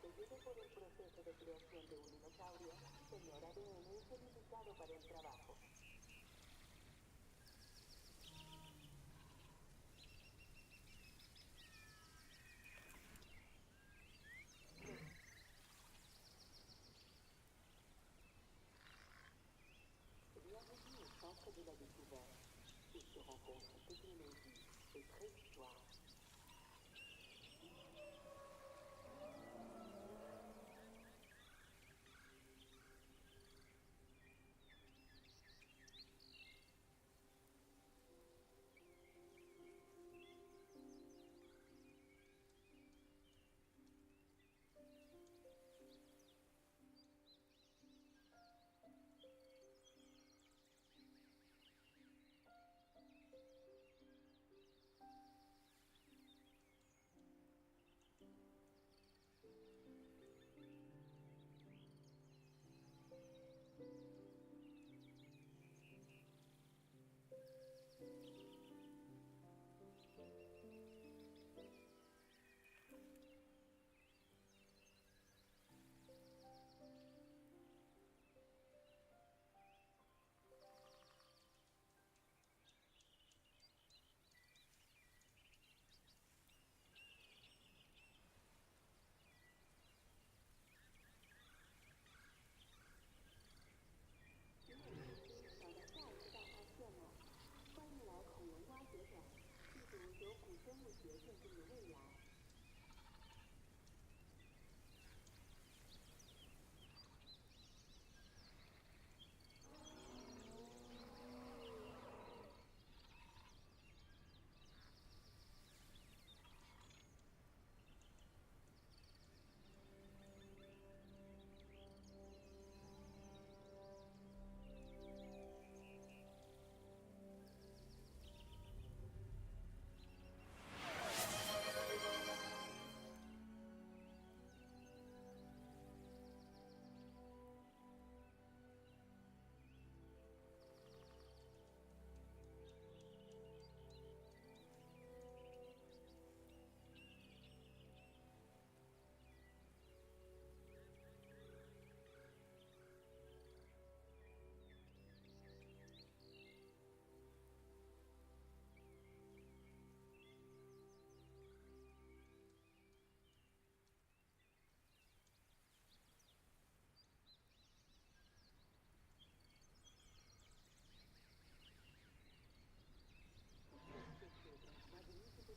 Seguido por el proceso de creación de un dinosaurio, señor ADN es el indicado para el trabajo. Bienvenue au centre de la découverte, où se rencontrent technologie et préhistoire.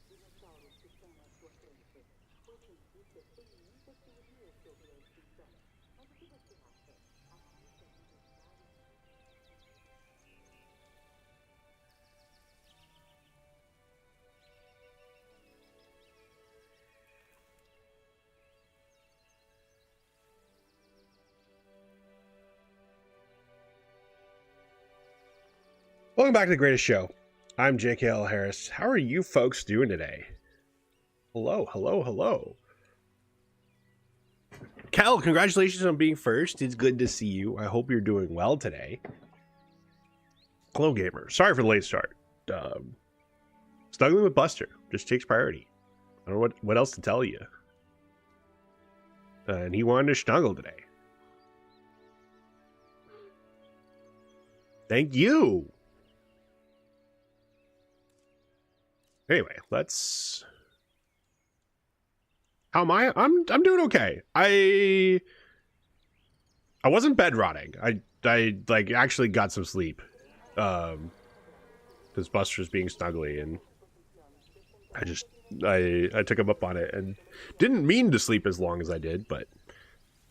Dinosaurios que estão à sua frente. Os cientistas têm muitas teorias sobre a extinção. Mas o que você acha? Acha que dinossauros... Welcome back to The Greatest Show. I'm J.K.L. Harris. How are you folks doing today? Hello, hello, hello. Cal, congratulations on being first. It's good to see you. I hope you're doing well today. Hello, gamer. Sorry for the late start. Snuggling with Buster just takes priority. I don't know what else to tell you. And he wanted to snuggle today. Thank you. Anyway, let's... How am I? I'm doing okay. I wasn't bed rotting. I like actually got some sleep. Because Buster's being snuggly, and I took him up on it and didn't mean to sleep as long as I did, but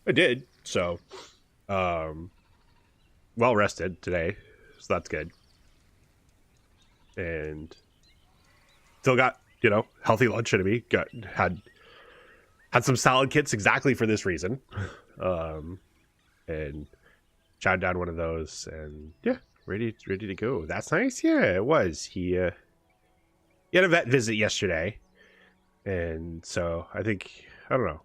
I did. So well rested today, so that's good. And still got, you know, healthy lunch in me. Had some salad kits exactly for this reason. And chowed down one of those, and yeah, ready to go. That's nice. Yeah, it was. He had a vet visit yesterday, and so I think, I don't know.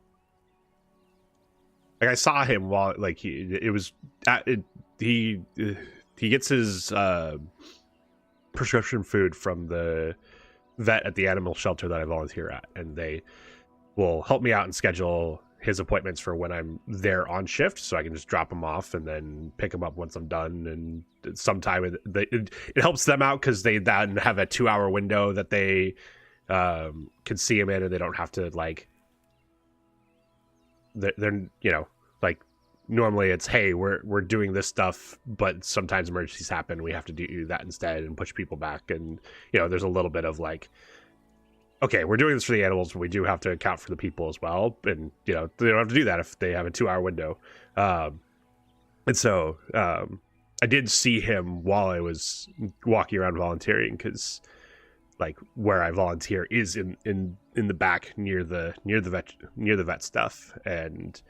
Like, I saw him while, like, he gets his prescription food from the vet at the animal shelter that I volunteer at, and they will help me out and schedule his appointments for when I'm there on shift, so I can just drop him off and then pick him up once I'm done. And sometime it helps them out because they then have a 2-hour window that they can see him in, and they don't have to like they're you know, like normally it's, hey, we're doing this stuff, but sometimes emergencies happen, we have to do that instead and push people back. And you know, there's a little bit of like, okay, we're doing this for the animals, but we do have to account for the people as well. And, you know, they don't have to do that if they have a 2-hour window. And so I did see him while I was walking around volunteering, because like where I volunteer is in the back near the vet stuff. And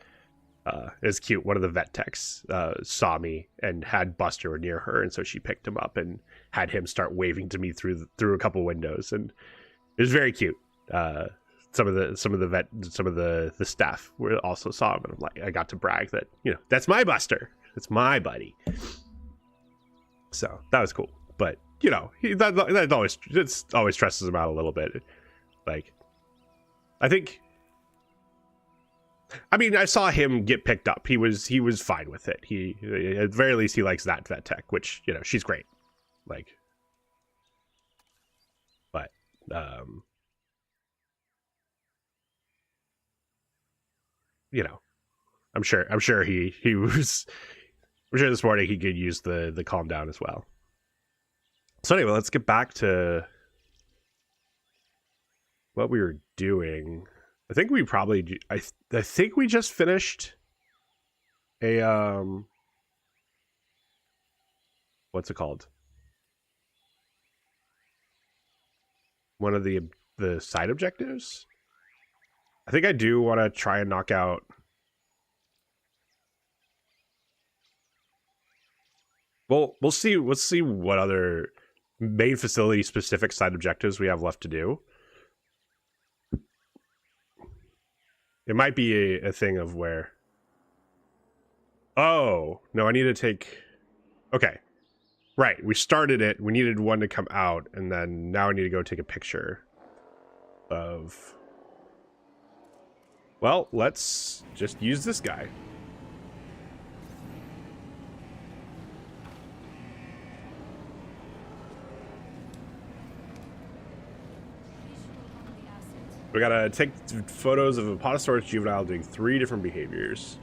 it's cute. One of the vet techs saw me and had Buster near her, and so she picked him up and had him start waving to me through a couple windows. And it was very cute. Some of the staff were also saw him, and I'm like, I got to brag that, you know, that's my Buster, it's my buddy. So that was cool. But you know, that always stresses him out a little bit. Like, I mean, I saw him get picked up. He was fine with it. He, at the very least, he likes that vet tech, which, you know, she's great. Like, but you know, I'm sure this morning he could use the calm down as well. So anyway, let's get back to what we were doing. I think we probably I think we just finished a what's it called? One of the side objectives. I think I do want to try and knock out. Well, we'll see. Let's see what other main facility specific side objectives we have left to do. It might be a thing of where. Oh no! I need to take. Okay, right. We started it. We needed one to come out, and then now I need to go take a picture of. Well, let's just use this guy. We gotta take photos of a Potosaurus juvenile doing 3 different behaviors.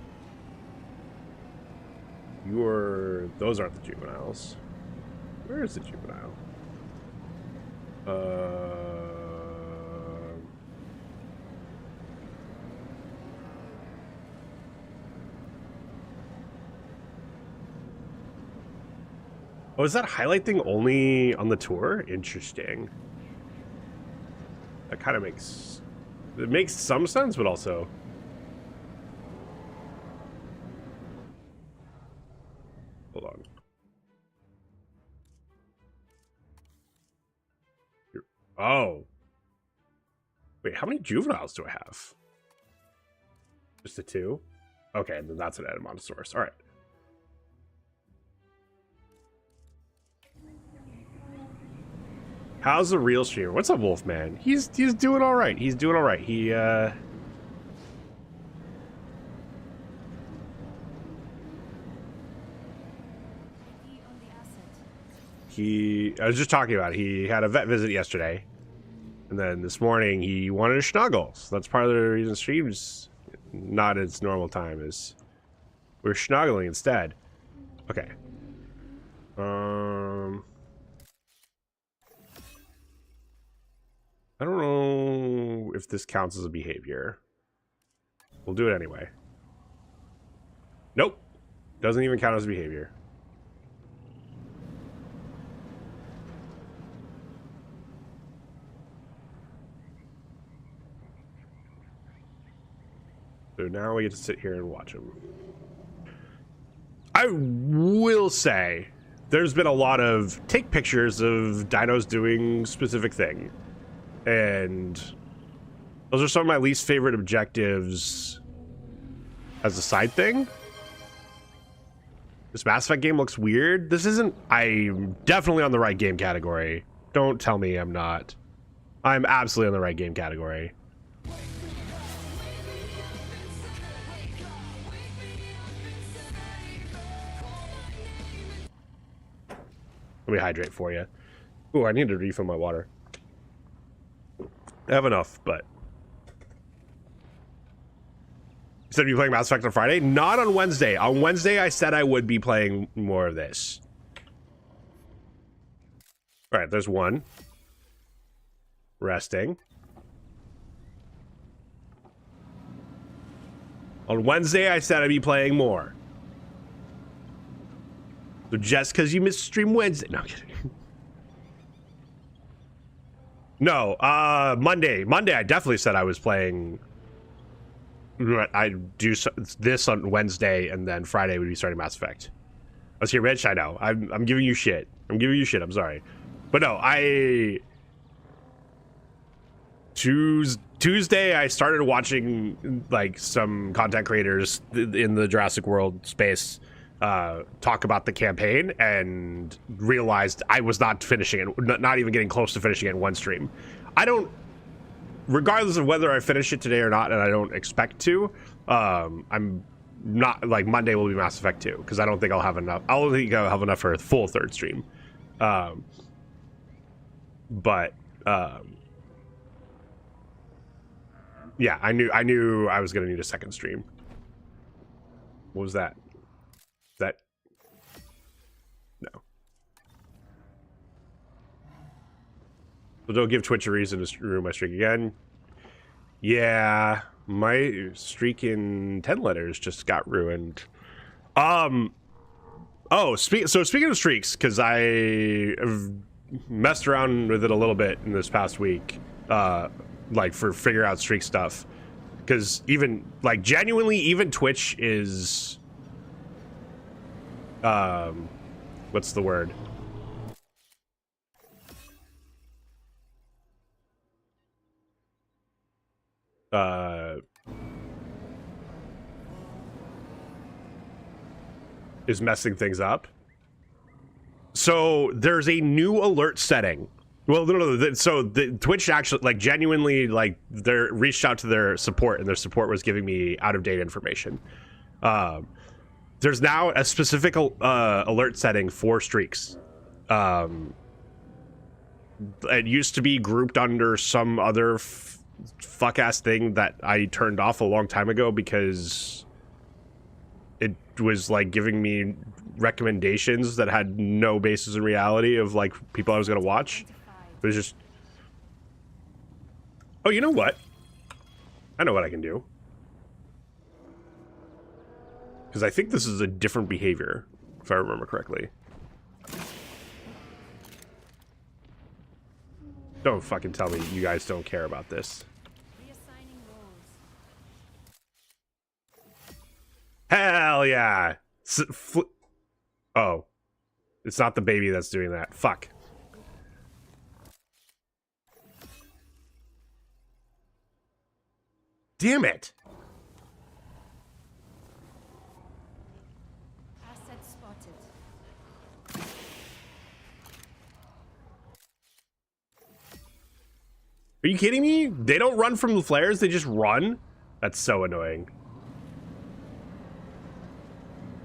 Those aren't the juveniles. Where is the juvenile? Oh, is that highlight thing only on the tour? Interesting. That kind of makes some sense, but also hold on. Oh, wait, how many juveniles do I have? Just the 2? Okay, then that's an Edmontosaurus. All right. How's the real streamer? What's up, Wolfman? He's doing all right. He's doing all right. I was just talking about it. He had a vet visit yesterday, and then this morning he wanted to snuggle. So that's part of the reason stream's not its normal time, is we're snuggling instead. Okay. I don't know if this counts as a behavior. We'll do it anyway. Nope. Doesn't even count as a behavior. So now we get to sit here and watch him. I will say there's been a lot of take pictures of dinos doing specific thing. And those are some of my least favorite objectives as a side thing. This Mass Effect game looks weird. This isn't... I'm definitely on the right game category. Don't tell me I'm not. I'm absolutely on the right game category. Let me hydrate for you. Ooh, I need to refill my water. I have enough, but... You said you'd be playing Mass Effect on Friday? Not on Wednesday. On Wednesday, I said I would be playing more of this. Alright, there's one. Resting. On Wednesday, I said I'd be playing more. So just because you missed stream Wednesday... No, I'm kidding. No, Monday. Monday, I definitely said I was playing... I do this on Wednesday, and then Friday would be starting Mass Effect. I was here, Rich. I know. I'm giving you shit. I'm giving you shit. I'm sorry, but no. Tuesday, I started watching like some content creators in the Jurassic World space talk about the campaign, and realized I was not finishing it. Not even getting close to finishing it in one stream. I don't. Regardless of whether I finish it today or not, and I don't expect to, I'm not, like, Monday will be Mass Effect 2, because I don't think I'll have enough. I don't think I'll have enough for a full third stream. Yeah, I knew I was gonna need a second stream. What was that? That? No. So don't give Twitch a reason to ruin my streak again. Yeah, my streak in 10 letters just got ruined. Oh, so speaking of streaks, because I have messed around with it a little bit in this past week, like for figure out streak stuff. Because even, like, genuinely, even Twitch is, what's the word? Is messing things up. So there's a new alert setting. Well, no. So the Twitch actually, like, genuinely, like, they reached out to their support, and their support was giving me out-of-date information. There's now a specific alert setting for streaks. It used to be grouped under some other fuck-ass thing that I turned off a long time ago because it was, like, giving me recommendations that had no basis in reality of, like, people I was gonna watch. It was just... Oh, you know what? I know what I can do. Because I think this is a different behavior, if I remember correctly. Don't fucking tell me you guys don't care about this. Hell yeah! Oh. It's not the baby that's doing that. Fuck. Damn it! Asset spotted. Are you kidding me? They don't run from the flares, they just run? That's so annoying.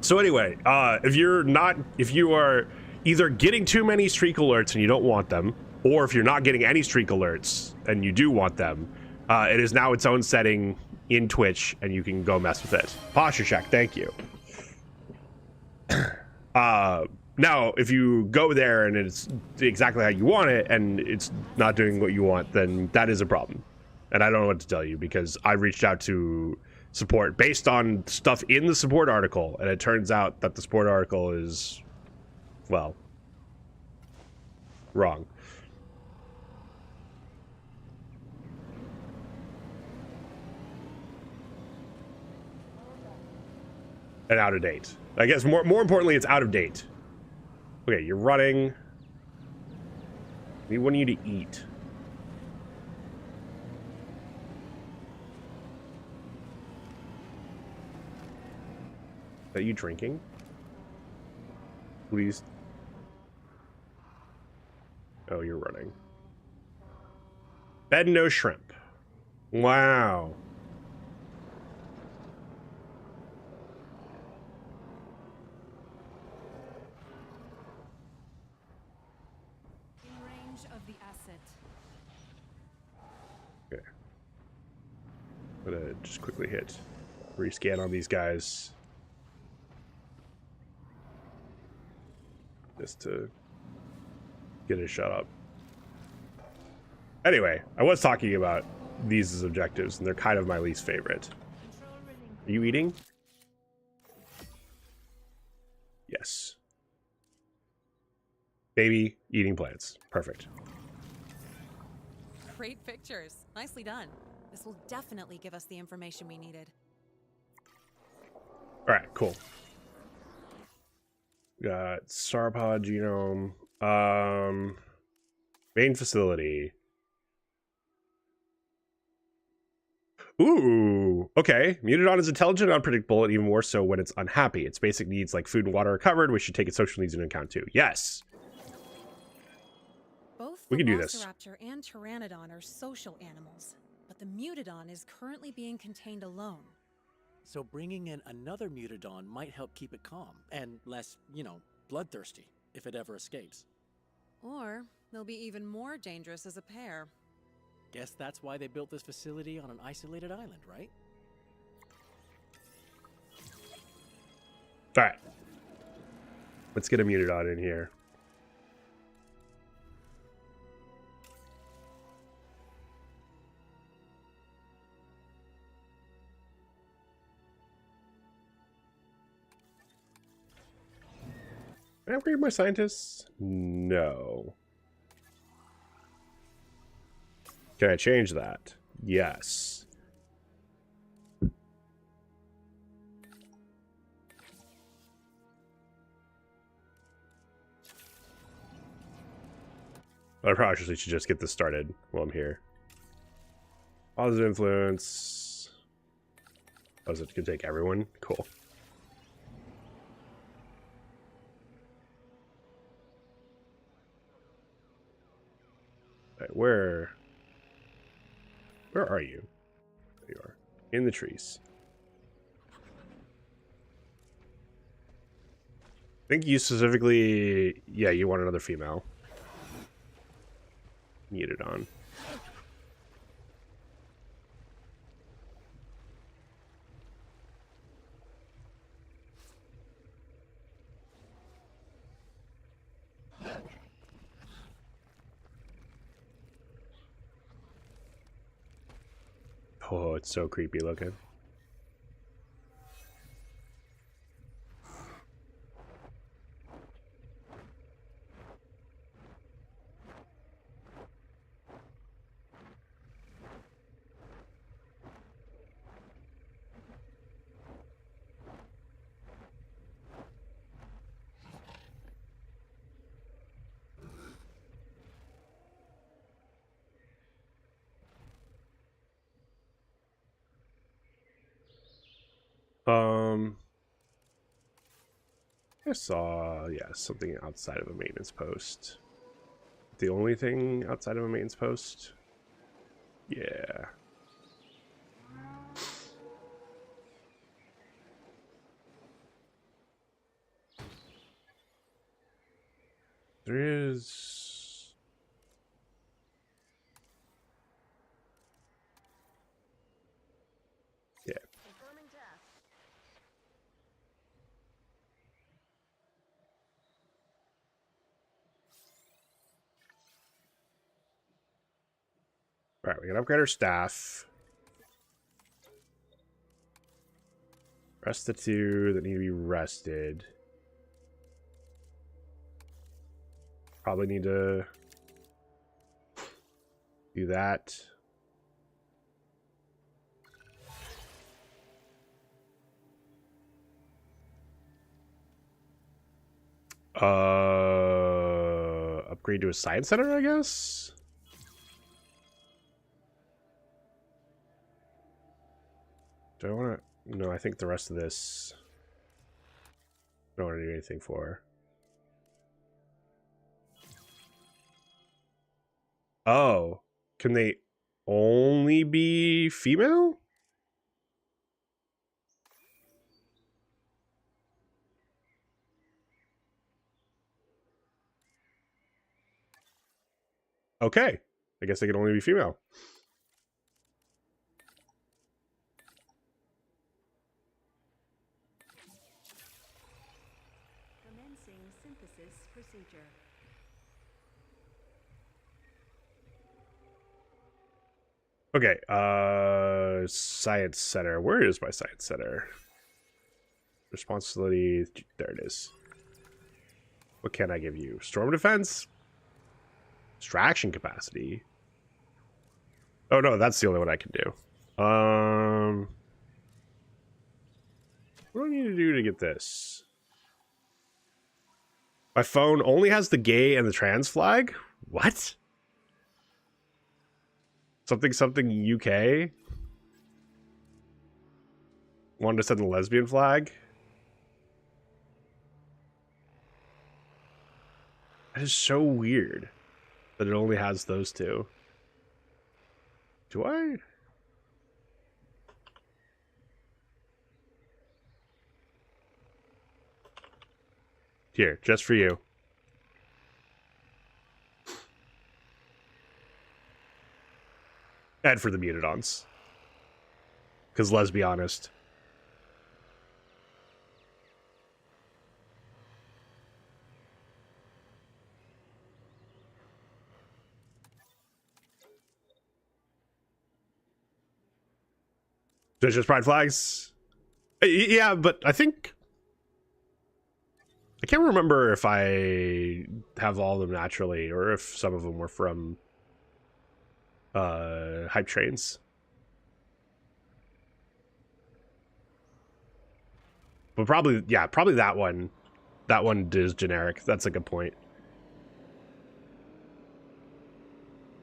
So anyway, if you are either getting too many streak alerts and you don't want them, or if you're not getting any streak alerts and you do want them, it is now its own setting in Twitch, and you can go mess with it. Posture check, thank you. Now, if you go there and it's exactly how you want it, and it's not doing what you want, then that is a problem. And I don't know what to tell you, because I reached out to support based on stuff in the support article, and it turns out that the support article is, well, wrong. And out of date. I guess more importantly, it's out of date. Okay, you're running. We want you to eat. Are you drinking? Please. Oh, you're running. Bed no shrimp. Wow. it. Okay. I'm gonna just quickly hit rescan on these guys. Just to get it shut up. Anyway, I was talking about these as objectives, and they're kind of my least favorite. Are you eating? Yes. Baby eating plants. Perfect. Great pictures. Nicely done. This will definitely give us the information we needed. All right, cool. Got sauropod genome. Main facility. Ooh, okay. Mutadon is intelligent and unpredictable, and even more so when it's unhappy. Its basic needs like food and water are covered. We should take its social needs into account too. Yes. Both We the can do this. Velociraptor and Pteranodon are social animals, but the Mutadon is currently being contained alone. So bringing in another Mutadon might help keep it calm and less, bloodthirsty if it ever escapes. Or they'll be even more dangerous as a pair. Guess that's why they built this facility on an isolated island, right? All right. Let's get a Mutadon in here. Can I upgrade my scientists? No. Can I change that? Yes. I probably should just get this started while I'm here. Positive influence. Oh, is it gonna take everyone? Cool. All right, where are you? There you are. In the trees. I think you specifically, yeah, you want another female. Mutadon. Oh, it's so creepy looking. I saw, yeah, something outside of a maintenance post. The only thing outside of a maintenance post? Yeah. There is... Yeah. Alright, we can upgrade our staff. Rest the two that need to be rested. Probably need to do that. Upgrade to a science center, I guess? Do I want to... No, I think the rest of this... I don't want to do anything for. Oh. Can they only be female? Okay. I guess they can only be female. Commencing synthesis procedure. Okay, Science Center. Where is my Science Center? Responsibility, there it is. What can I give you? Storm defense? Extraction capacity? Oh no, that's the only one I can do. What do I need to do to get this? My phone only has the gay and the trans flag? What? Something something UK? Wanted to send the lesbian flag? That is so weird that it only has those two. Do I? Here, just for you. And for the Mutadons. Because let's be honest. There's just pride flags? Yeah, but I think... I can't remember if I have all of them naturally or if some of them were from hype trains. But probably, yeah, probably that one. That one is generic. That's a good point.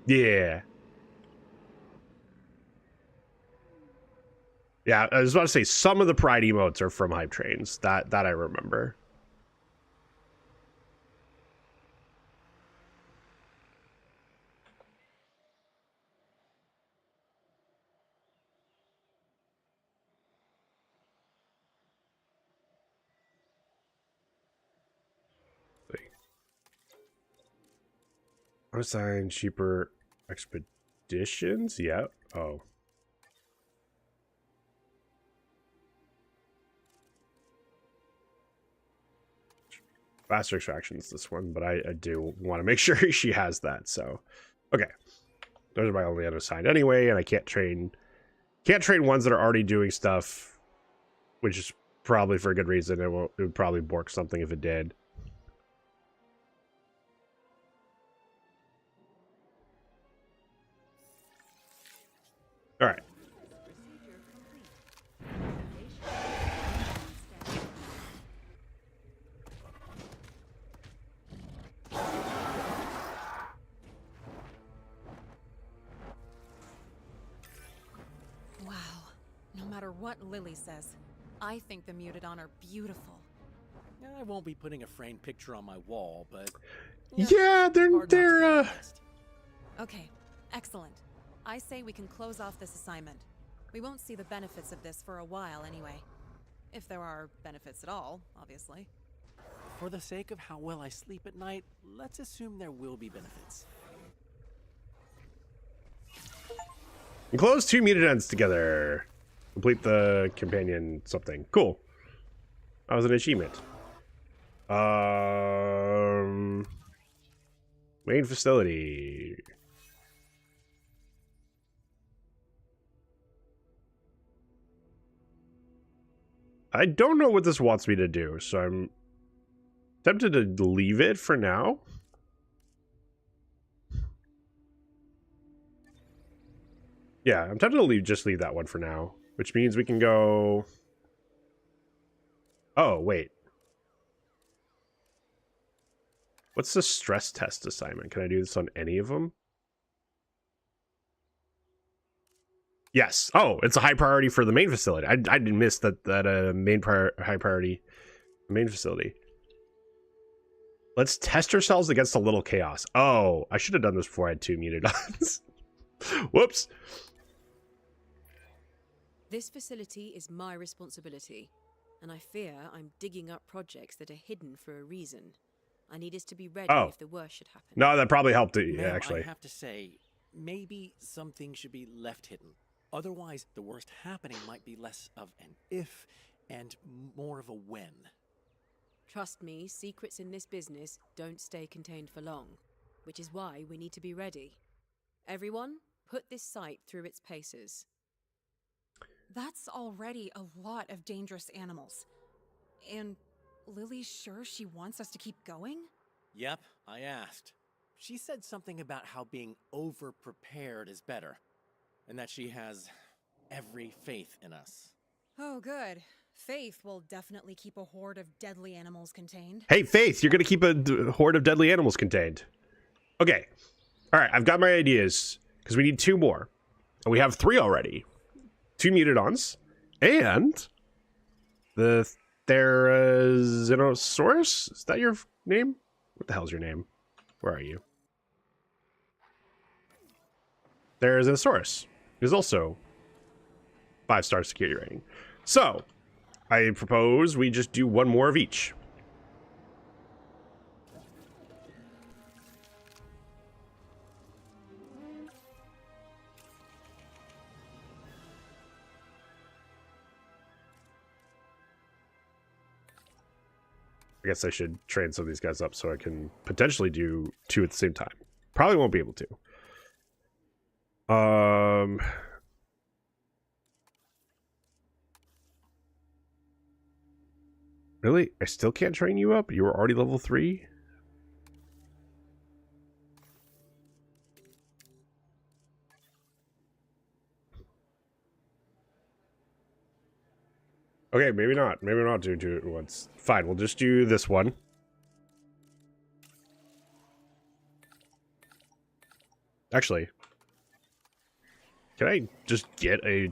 Yeah. Yeah, I was about to say some of the pride emotes are from hype trains. That I remember. Assign cheaper expeditions? Yeah. Oh. Faster extractions, this one, but I do want to make sure she has that, so. Okay. Those are my only unassigned anyway, and I can't train ones that are already doing stuff, which is probably for a good reason. It would probably bork something if it did. All right. Wow. No matter what Lily says, I think the Mutadon are beautiful. I won't be putting a framed picture on my wall, but Yeah, hard not to be impressed. Okay, excellent. I say we can close off this assignment. We won't see the benefits of this for a while anyway. If there are benefits at all, obviously. For the sake of how well I sleep at night, let's assume there will be benefits. Enclose 2 Mutadons together. Complete the companion something. Cool. That was an achievement. Main facility. I don't know what this wants me to do, so I'm tempted to leave it for now. Yeah, I'm tempted to just leave that one for now, which means we can go... Oh, wait. What's the stress test assignment? Can I do this on any of them? Yes. Oh, it's a high priority for the main facility. I didn't miss that high priority main facility. Let's test ourselves against a little chaos. Oh, I should have done this before I had 2 Mutadons. Whoops. This facility is my responsibility, and I fear I'm digging up projects that are hidden for a reason. I need us to be ready Oh. if the worst should happen. No, that probably helped it, Ma'am, actually. I have to say, maybe something should be left hidden. Otherwise, the worst happening might be less of an if and more of a when. Trust me, secrets in this business don't stay contained for long, which is why we need to be ready. Everyone, put this site through its paces. That's already a lot of dangerous animals. And Lily's sure she wants us to keep going? Yep, I asked. She said something about how being over-prepared is better, and that she has every faith in us. Oh, good. Faith will definitely keep a horde of deadly animals contained. Hey, Faith, you're going to keep a horde of deadly animals contained. Okay. All right, I've got my ideas, because we need 2 more. And we have 3 already. 2 mutodons, and the Therizinosaurus? Is that your name? What the hell's your name? Where are you? Therizinosaurus is also 5-star security rating. So, I propose we just do 1 more of each. I guess I should train some of these guys up so I can potentially do 2 at the same time. Probably won't be able to. Really? I still can't train you up? You were already level 3? Okay, maybe not. Maybe not do 2 at once. Fine, we'll just do this one. Actually, can I just get a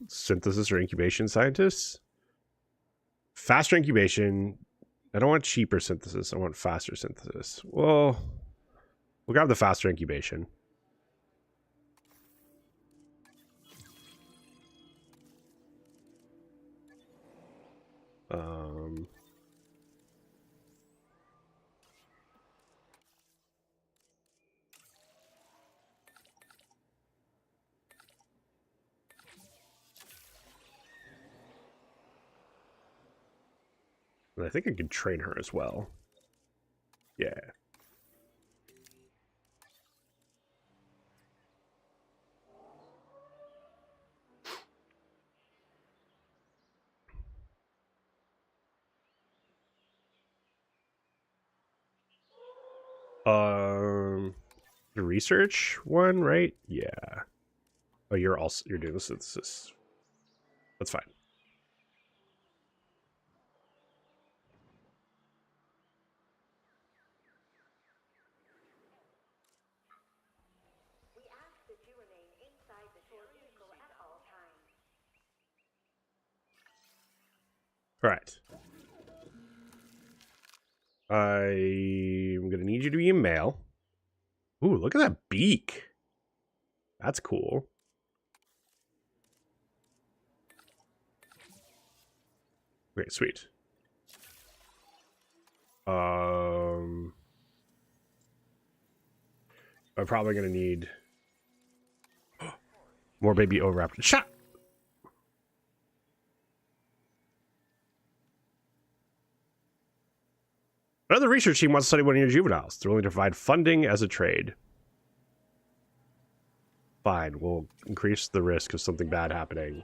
synthesis or incubation scientist? Faster incubation. I don't want cheaper synthesis. I want faster synthesis. Well, we'll grab the faster incubation. And I think I could train her as well. Yeah. The research one, right? Yeah. Oh, you're doing the synthesis. That's fine. We ask that you remain inside the tour vehicle at all times. All right. I'm gonna need you to be a male. Ooh, look at that beak. That's cool. Okay, sweet. I'm probably gonna need more baby overwrapped. Shot. Another research team wants to study one of your juveniles. They're willing to provide funding as a trade. Fine, we'll increase the risk of something bad happening.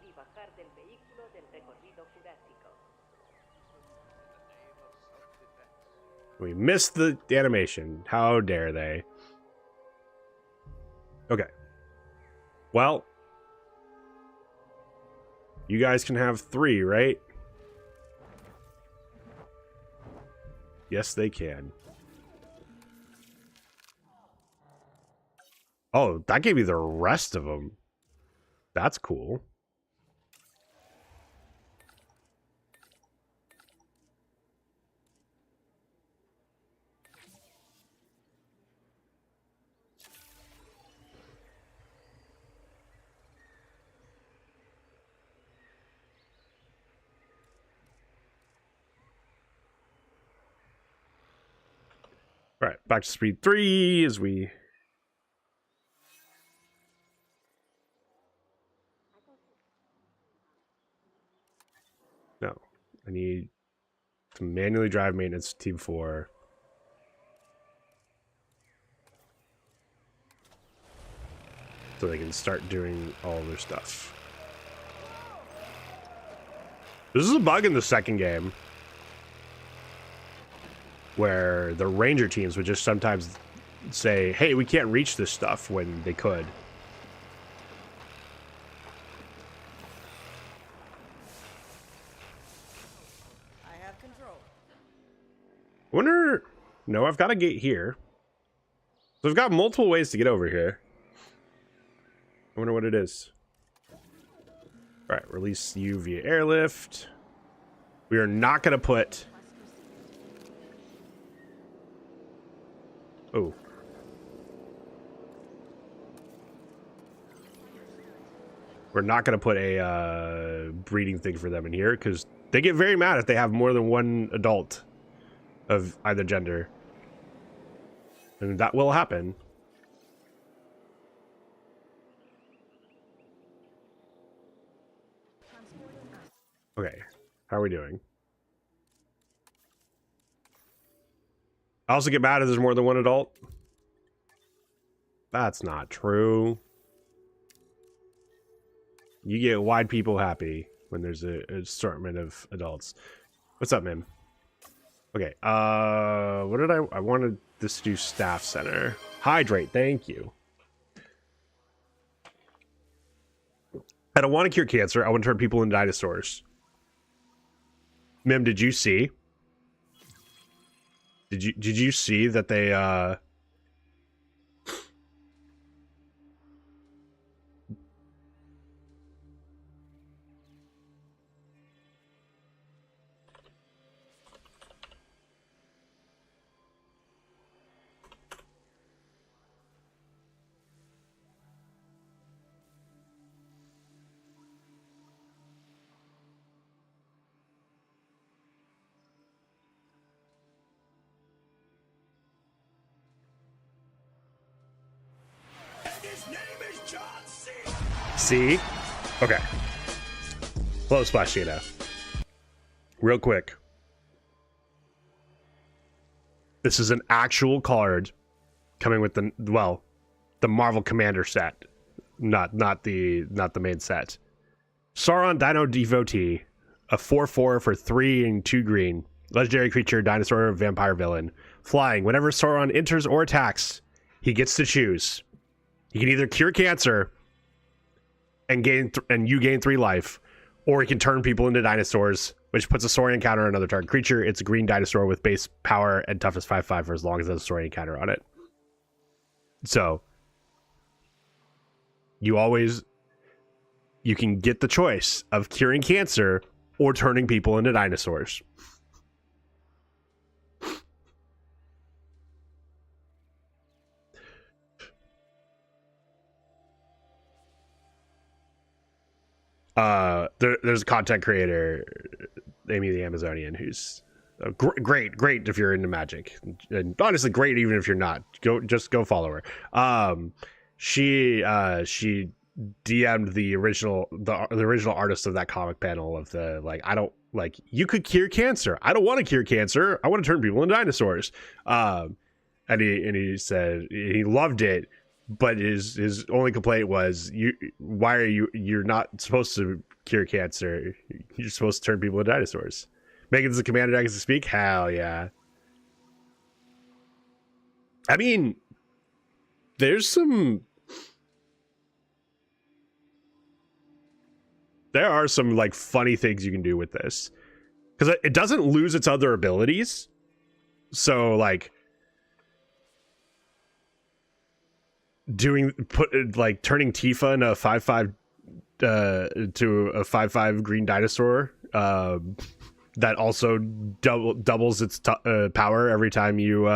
We missed the animation. How dare they? Okay. Well, you guys can have 3, right? Yes, they can. Oh, that gave me the rest of them. That's cool. All right, back to speed 3 as we. No, I need to manually drive maintenance to Team 4. So they can start doing all their stuff. This is a bug in the second game where the ranger teams would just sometimes say, hey, we can't reach this stuff when they could. I have control. Wonder... No, I've got a gate here. So I've got multiple ways to get over here. I wonder what it is. Alright, release you via airlift. We are not going to put... Oh. We're not going to put a breeding thing for them in here, because they get very mad if they have more than one adult of either gender. And that will happen. Okay, how are we doing? I also get mad if there's more than one adult. That's not true. You get wide people happy when there's an assortment of adults. What's up, man? Okay, what did I wanted this to do staff center. Hydrate, thank you. I don't want to cure cancer. I want to turn people into dinosaurs. Mim, did you see? Did you see that they see? Okay. Hello, Splashina. Real quick. This is an actual card coming with the Marvel Commander set. Not the main set. Sauron Dino Devotee. A 4/4 for 3 and 2 green. Legendary creature, dinosaur, vampire villain. Flying. Whenever Sauron enters or attacks, he gets to choose. He can either cure cancer and you gain 3 life, or he can turn people into dinosaurs, which puts a Saurian counter on another target creature. It's a green dinosaur with base power and toughness 5/5 for as long as there's a Saurian counter on it. So you can get the choice of curing cancer or turning people into dinosaurs. There's a content creator, Amy the Amazonian, who's great if you're into magic, and honestly great even if you're not. Go follow her. She DM'd the original artist of that comic panel of the you could cure cancer. I don't want to cure cancer. I want to turn people into dinosaurs. And he said he loved it. But his only complaint was, you're not supposed to cure cancer. You're supposed to turn people into dinosaurs. Megan's the commander that gets to speak? Hell yeah. I mean, there are some like funny things you can do with this. Because it doesn't lose its other abilities. So like turning Tifa into a 5/5 to a 5/5 green dinosaur that also doubles its power every time you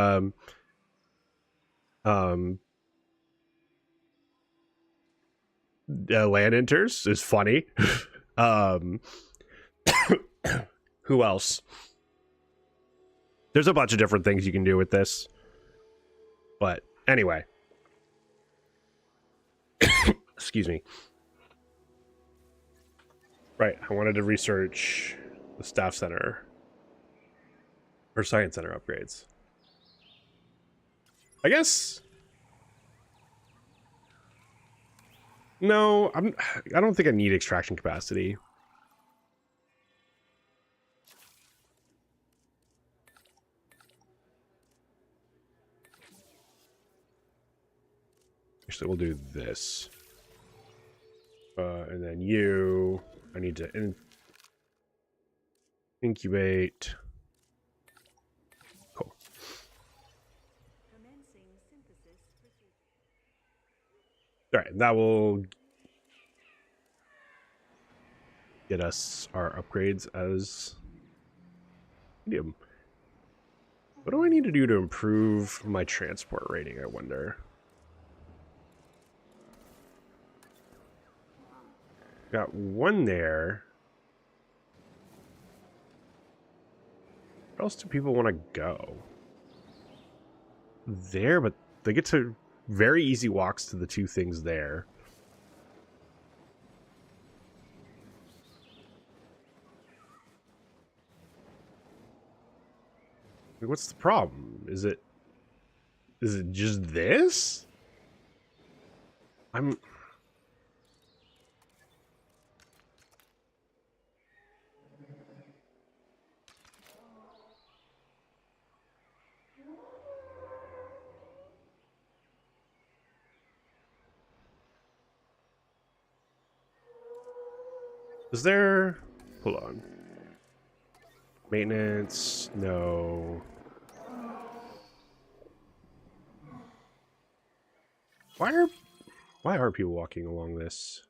land enters is funny. Who else? There's a bunch of different things you can do with this. But anyway. Excuse me. Right, I wanted to research the staff center or science center upgrades. I guess. No, I don't think I need extraction capacity. Actually, we'll do this. And then you, I need to incubate. Cool. All right, that will get us our upgrades as medium. What do I need to do to improve my transport rating, I wonder? Got one there. Where else do people want to go? There, but they get to very easy walks to the two things there. What's the problem? Is it just this? Is there... Hold on. Maintenance? No. Why are people walking along this?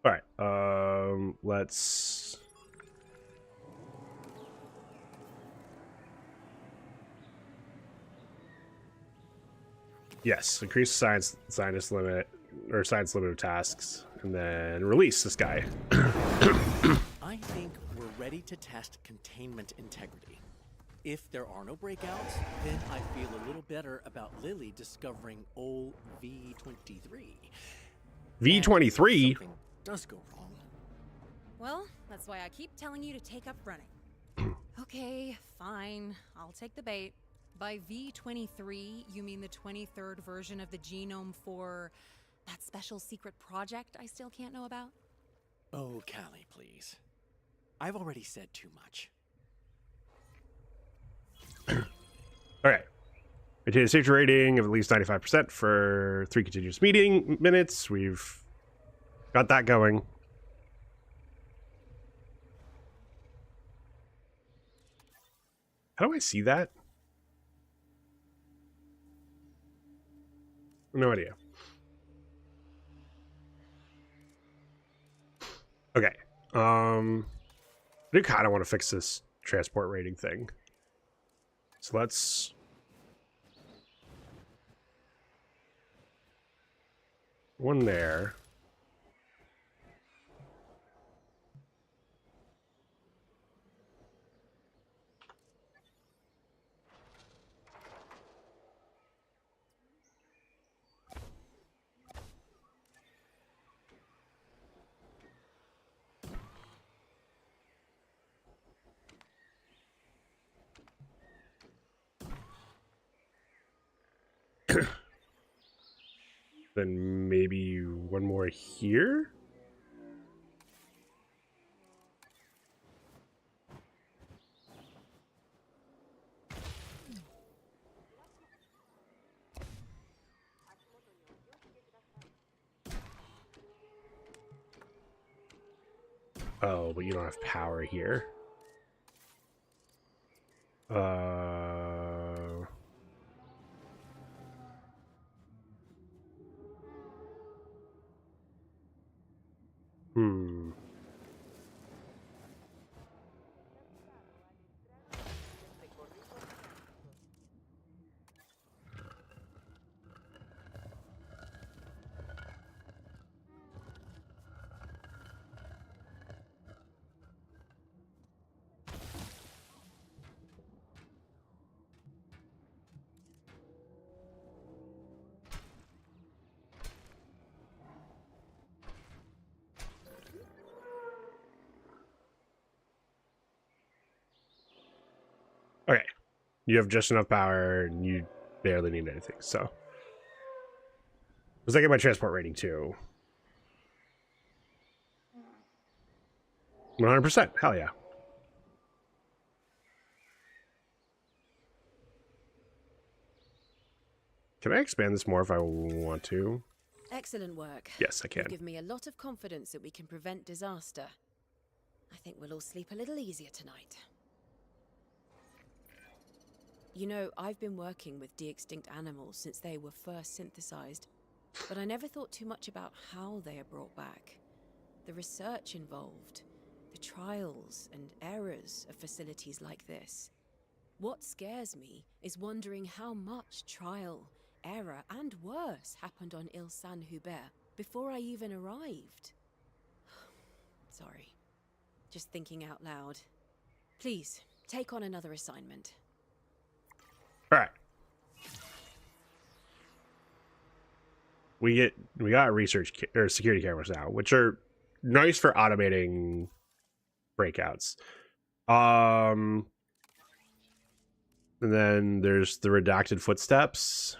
All right. Let's... Yes, increase scientist limit or science limit of tasks, and then release this guy. I think we're ready to test containment integrity. If there are no breakouts, then I feel a little better about Lily discovering old V23. V23? Something does go wrong. Well, that's why I keep telling you to take up running. Okay, fine. I'll take the bait. By V23, you mean the 23rd version of the genome for that special secret project I still can't know about? Oh, Callie, please. I've already said too much. All right. Maintain a safety rating of at least 95% for 3 continuous meeting minutes. We've got that going. How do I see that? No idea. Okay. I do kind of want to fix this transport rating thing. So let's... One there. Then maybe one more here? Oh, but you don't have power here. Hmm. Okay. You have just enough power, and you barely need anything, so. Let's get my transport rating too. 100%. Hell yeah. Can I expand this more if I want to? Excellent work. Yes, I can. You give me a lot of confidence that we can prevent disaster. I think we'll all sleep a little easier tonight. You know, I've been working with de-extinct animals since they were first synthesized, but I never thought too much about how they are brought back. The research involved, the trials and errors of facilities like this. What scares me is wondering how much trial, error, and worse happened on Ile Saint-Hubert before I even arrived. Sorry. Just thinking out loud. Please, take on another assignment. All right. We got research or security cameras now, which are nice for automating breakouts. And then there's the redacted footsteps.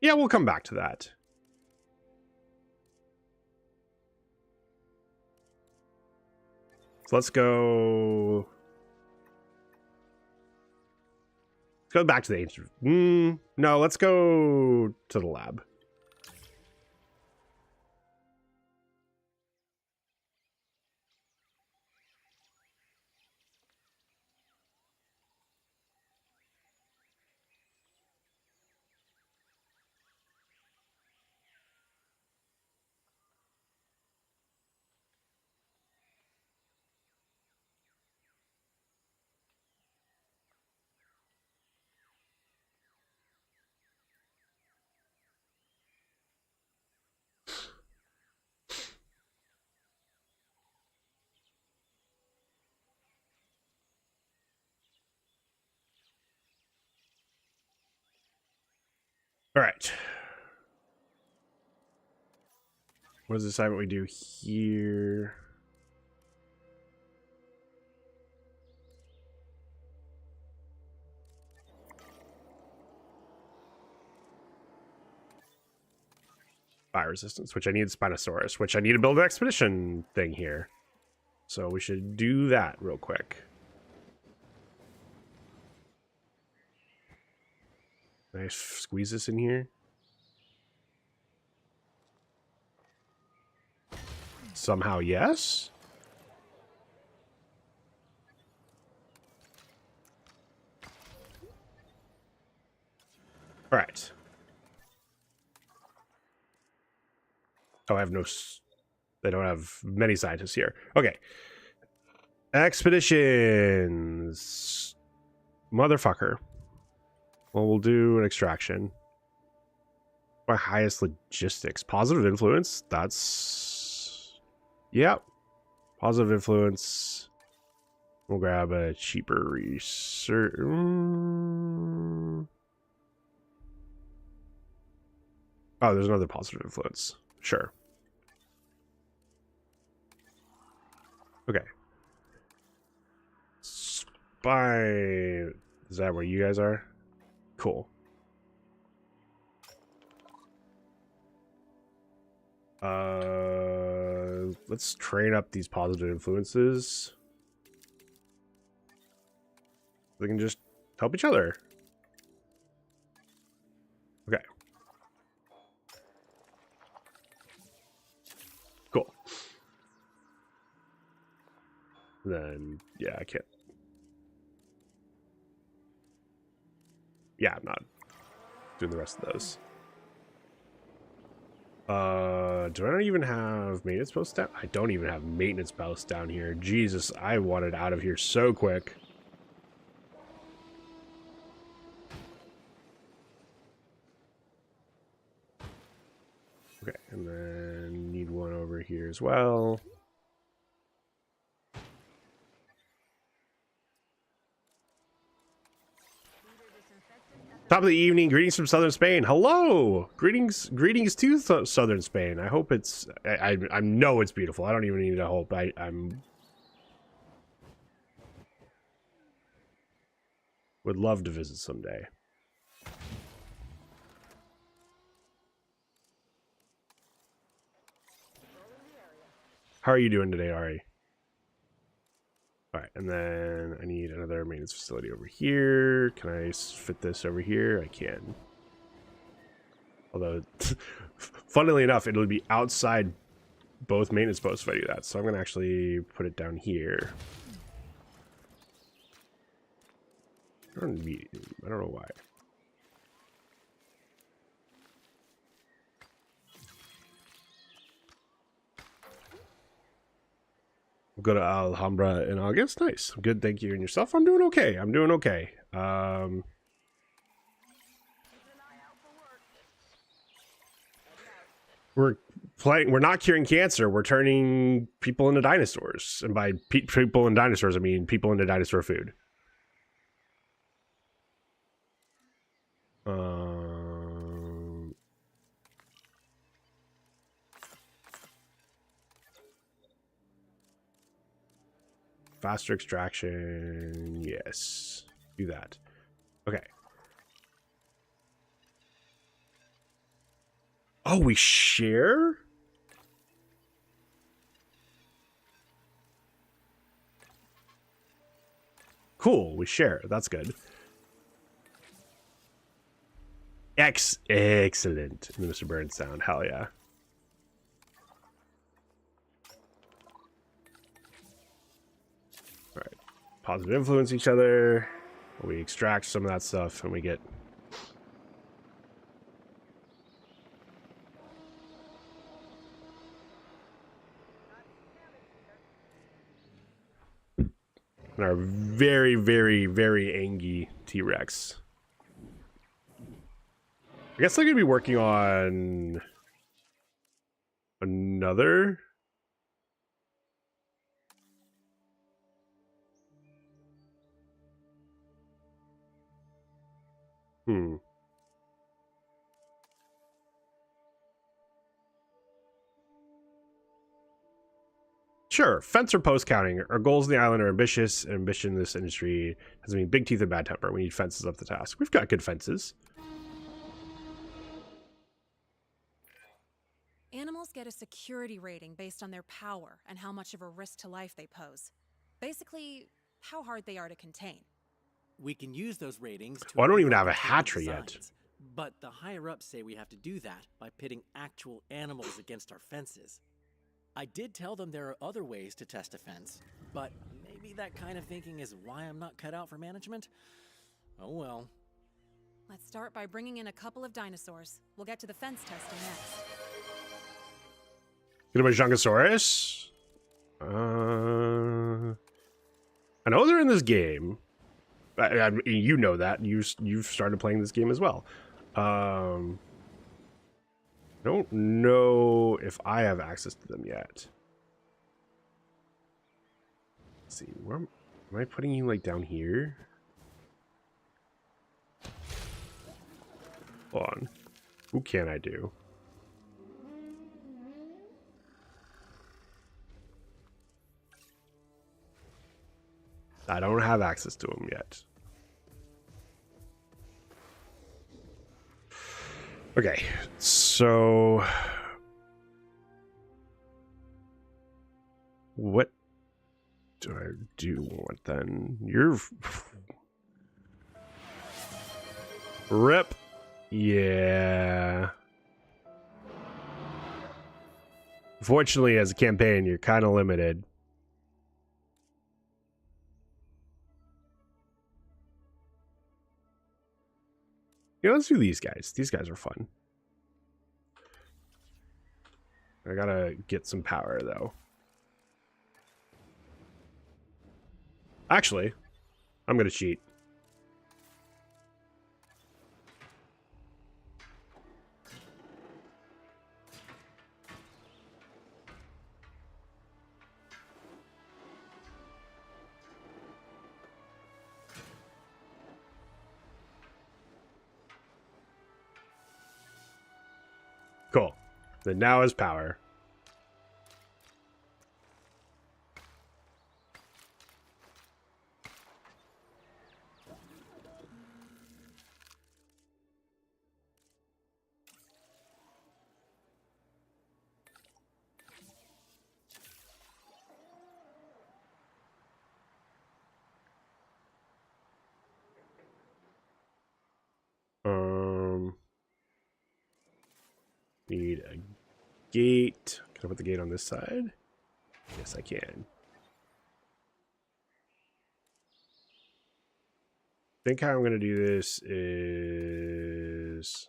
Yeah, we'll come back to that. So let's go. Let's go back to the ancient. No, let's go to the lab. All right. What is the assignment we do here? Fire resistance, which I need Spinosaurus, which I need to build an expedition thing here. So we should do that real quick. Can I squeeze this in here? Somehow, yes. All right. Oh, I have no... They don't have many scientists here. Okay. Expeditions. Motherfucker. Well, we'll do an extraction. My highest logistics. Positive influence. That's... Yep. Positive influence. We'll grab a cheaper research. Oh, there's another positive influence. Sure. Okay. Spy. Is that where you guys are? Cool. Let's train up these positive influences. They can just help each other. Okay. Cool. Then, yeah, I can't. Yeah, I'm not doing the rest of those. Do I not even have maintenance posts down? I don't even have maintenance posts down here. Jesus, I wanted out of here so quick. Okay, and then need one over here as well. Top of the evening, greetings from southern Spain. Hello, greetings to southern Spain. I hope it's. I know it's beautiful. I don't even need to hope. I'm. Would love to visit someday. How are you doing today, Ari? All right, and then I need another maintenance facility over here. Can I fit this over here? I can. Although, funnily enough, it'll be outside both maintenance posts if I do that. So I'm going to actually put it down here. I don't know why. We'll go to Alhambra in August. Nice. Good. Thank you. And yourself? I'm doing okay. I'm doing okay. We're not curing cancer. We're turning people into dinosaurs. And by people and dinosaurs, I mean people into dinosaur food. Faster extraction. Yes. Do that. Okay. Oh, we share? Cool, we share. That's good. Excellent, Mr. Burns sound. Hell yeah. All right. Positive influence each other. We extract some of that stuff and we get... And our very, very, very angry T-Rex. I guess I'm going to be working on another. Sure, fence or post counting. Our goals in the island are ambitious, and ambition in this industry has been big teeth and bad temper. We need fences up the task. We've got good fences. Animals get a security rating based on their power and how much of a risk to life they pose. Basically, how hard they are to contain. We can use those ratings to... Well, I don't even have a improve hatchery designs, yet. But the higher-ups say we have to do that by pitting actual animals against our fences. I did tell them there are other ways to test a fence, but maybe that kind of thinking is why I'm not cut out for management? Oh well. Let's start by bringing in a couple of dinosaurs. We'll get to the fence testing next. Get about Jungosaurus. I know they're in this game. I mean, you know that. You've started playing this game as well. I don't know if I have access to them yet. Let's see, where am I putting you, like, down here? Hold on. Who can I do? I don't have access to them yet. Okay, so what do I do want then? You're rip. Yeah. Fortunately, as a campaign, you're kind of limited. Yeah, let's do these guys. These guys are fun. I gotta get some power, though. Actually, I'm gonna cheat. Cool. Then now is power. Need a gate. Can I put the gate on this side? Yes, I can. I think how I'm going to do this is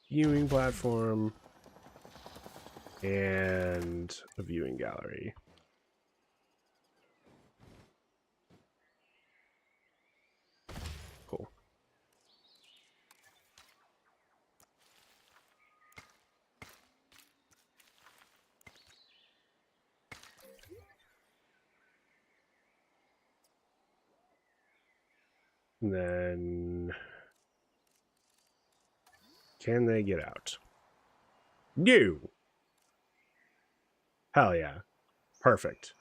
viewing platform and a viewing gallery. Cool. And then can they get out? No. Hell yeah. Perfect.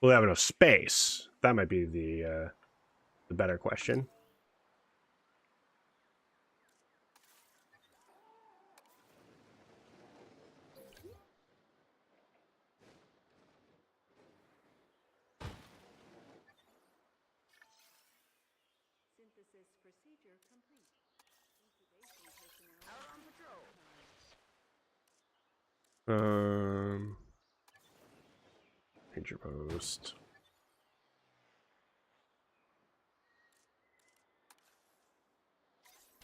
We'll have enough space. That might be the better question. Synthesis procedure complete. Incubation personnel out on patrol. Ranger post.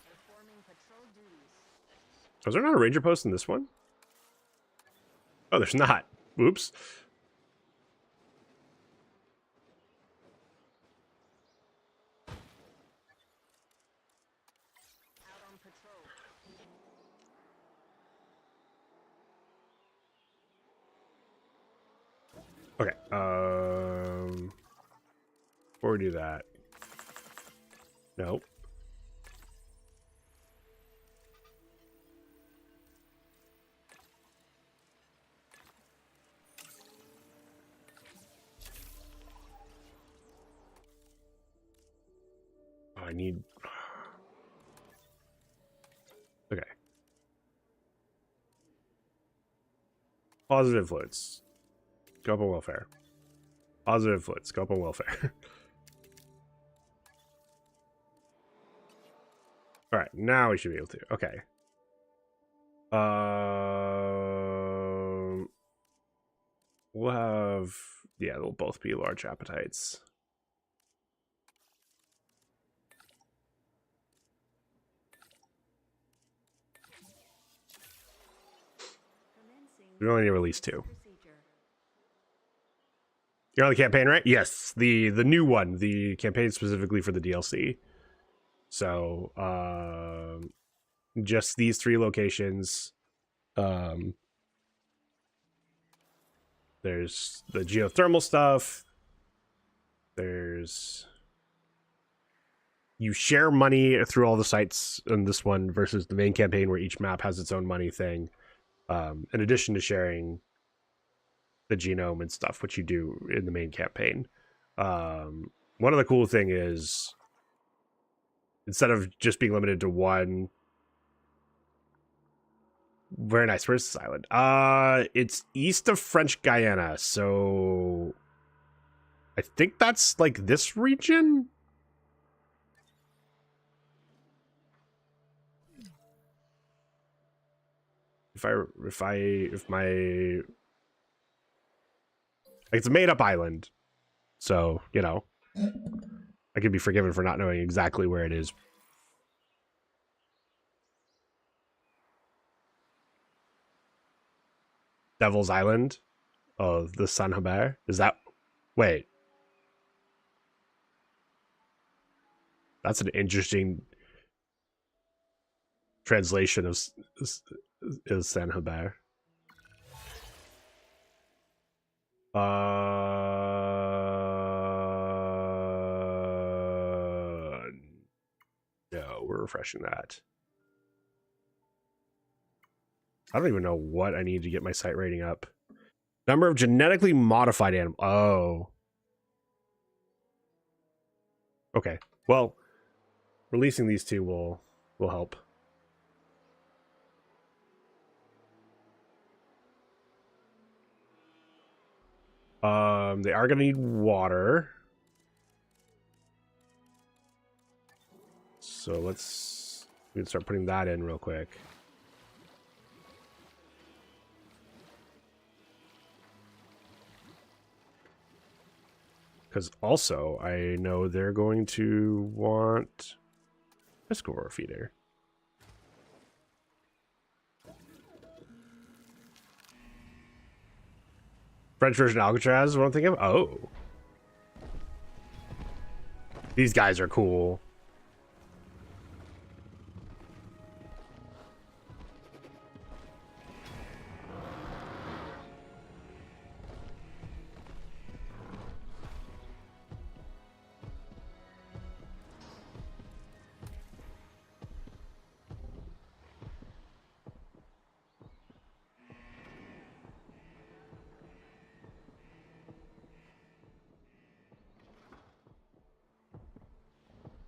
Performing patrol duties. Was there not a ranger post in this one? Oh, there's not. Oops. Out on patrol. Okay. Before we do that. Nope. Oh, I need. Okay. Positive influence. Go up on welfare. Positive influence. Go up on welfare. Alright, now we should be able to. Okay. We'll have. Yeah, they'll both be large appetites. We only need to release 2. You're on the campaign, right? Yes, the new one, the campaign specifically for the DLC. So, just these 3 locations. There's the geothermal stuff. There's you share money through all the sites in this one versus the main campaign where each map has its own money thing. In addition to sharing the genome and stuff, which you do in the main campaign. One of the cool thing is instead of just being limited to one. Very nice. Where's this island? It's east of French Guiana, so I think that's like this region. If my like it's a made up island, so you know I could be forgiven for not knowing exactly where it is. Devil's Island of the San Hubert. Is that wait? That's an interesting translation of San Hubert. No, we're refreshing that. I don't even know what I need to get my site rating up. Number of genetically modified animals. Oh. Okay. Well, releasing these 2 will help. They are going to need water. So we can start putting that in real quick. Because also, I know they're going to want a score feeder. French version Alcatraz is what I'm thinking of. Oh. These guys are cool.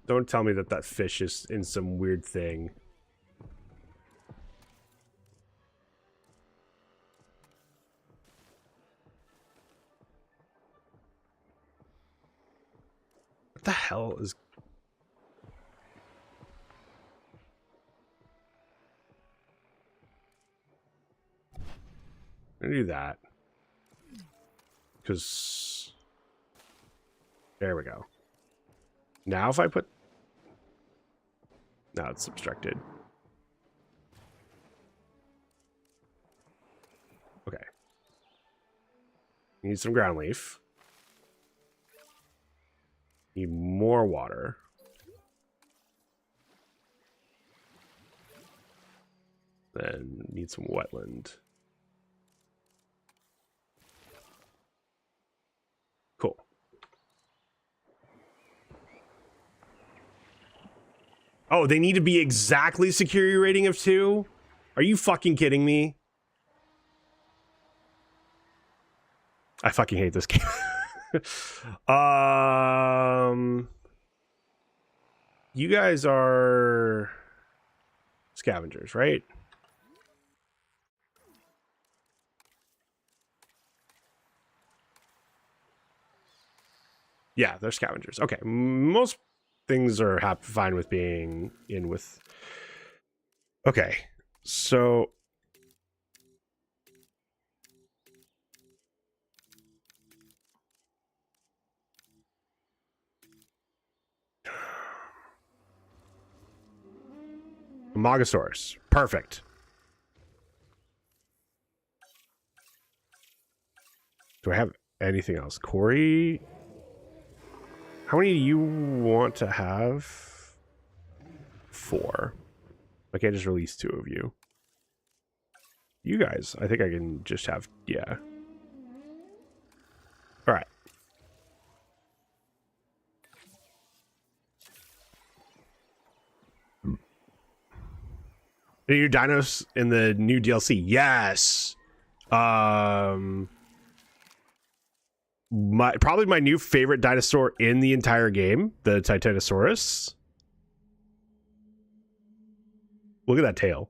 Don't tell me that that fish is in some weird thing. What the hell is... I'm gonna do that. Because... There we go. Now if I put... Now it's obstructed. Okay. Need some ground leaf. Need more water. Then need some wetland. Cool. Oh, they need to be exactly security rating of 2? Are you fucking kidding me? I fucking hate this game. You guys are scavengers, right? Yeah, they're scavengers. Okay, most things are fine with being in with... Okay, so... Mogosaurus. Perfect. Do I have anything else? Corey? How many do you want to have? 4. I can't just release 2 of you. You guys, I think I can just have... Yeah. Alright. New dinos in the new DLC. Yes. Probably my new favorite dinosaur in the entire game, the Titanosaurus. Look at that tail.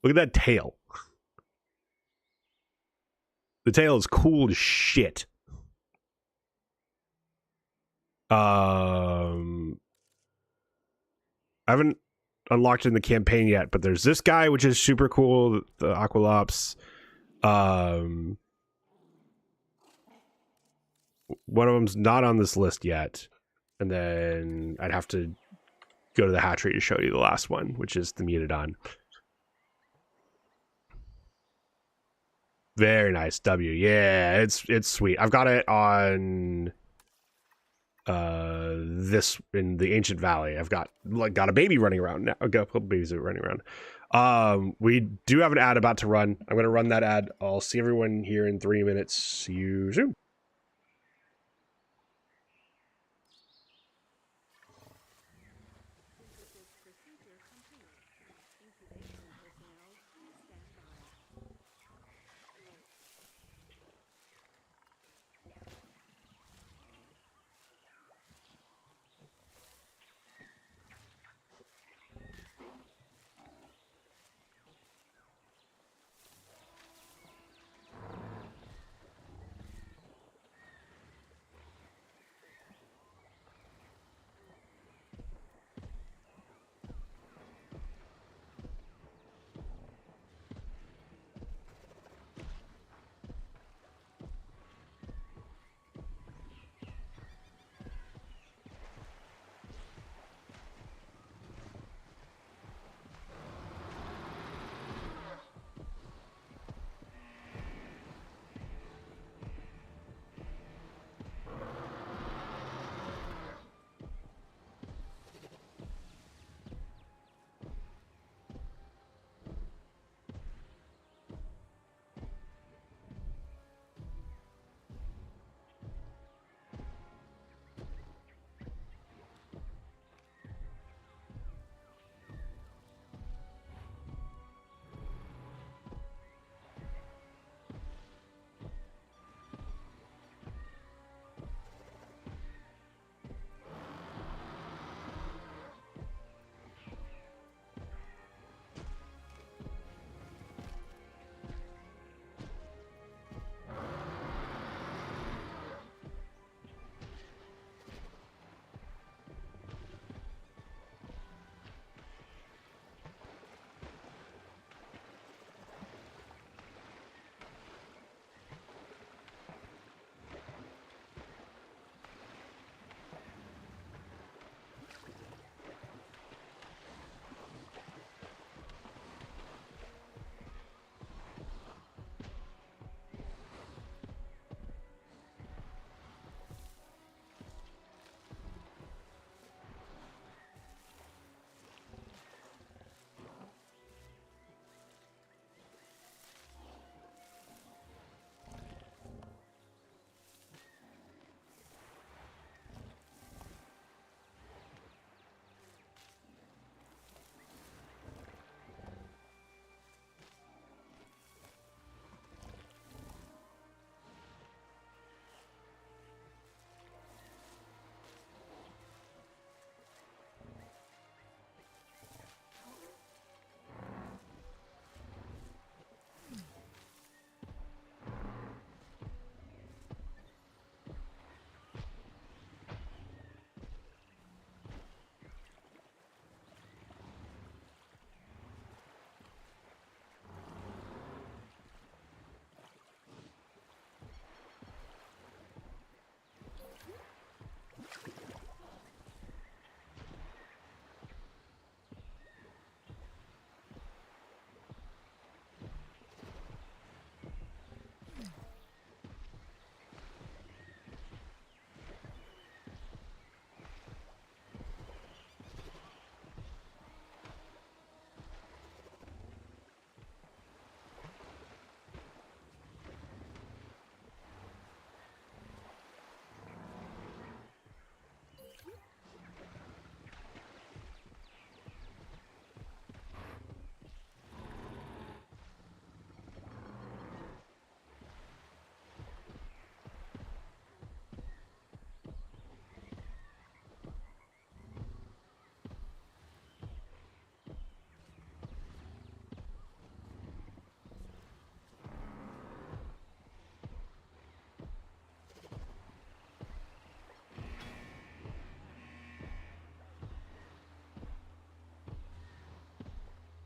Look at that tail. The tail is cool as shit. I haven't unlocked in the campaign yet, but there's this guy which is super cool, the Aqualops. One of them's not on this list yet, and then I'd have to go to the hatchery to show you the last one, which is the Mutodon. Very nice. W. Yeah, it's sweet. I've got it on this in the Ancient Valley. I've got a baby running around now. I've got a couple babies running around. We do have an ad about to run. I'm going to run that ad. I'll see everyone here in 3 minutes. See you soon. Synthesis procedure complete. Incubation personnel, please stand by.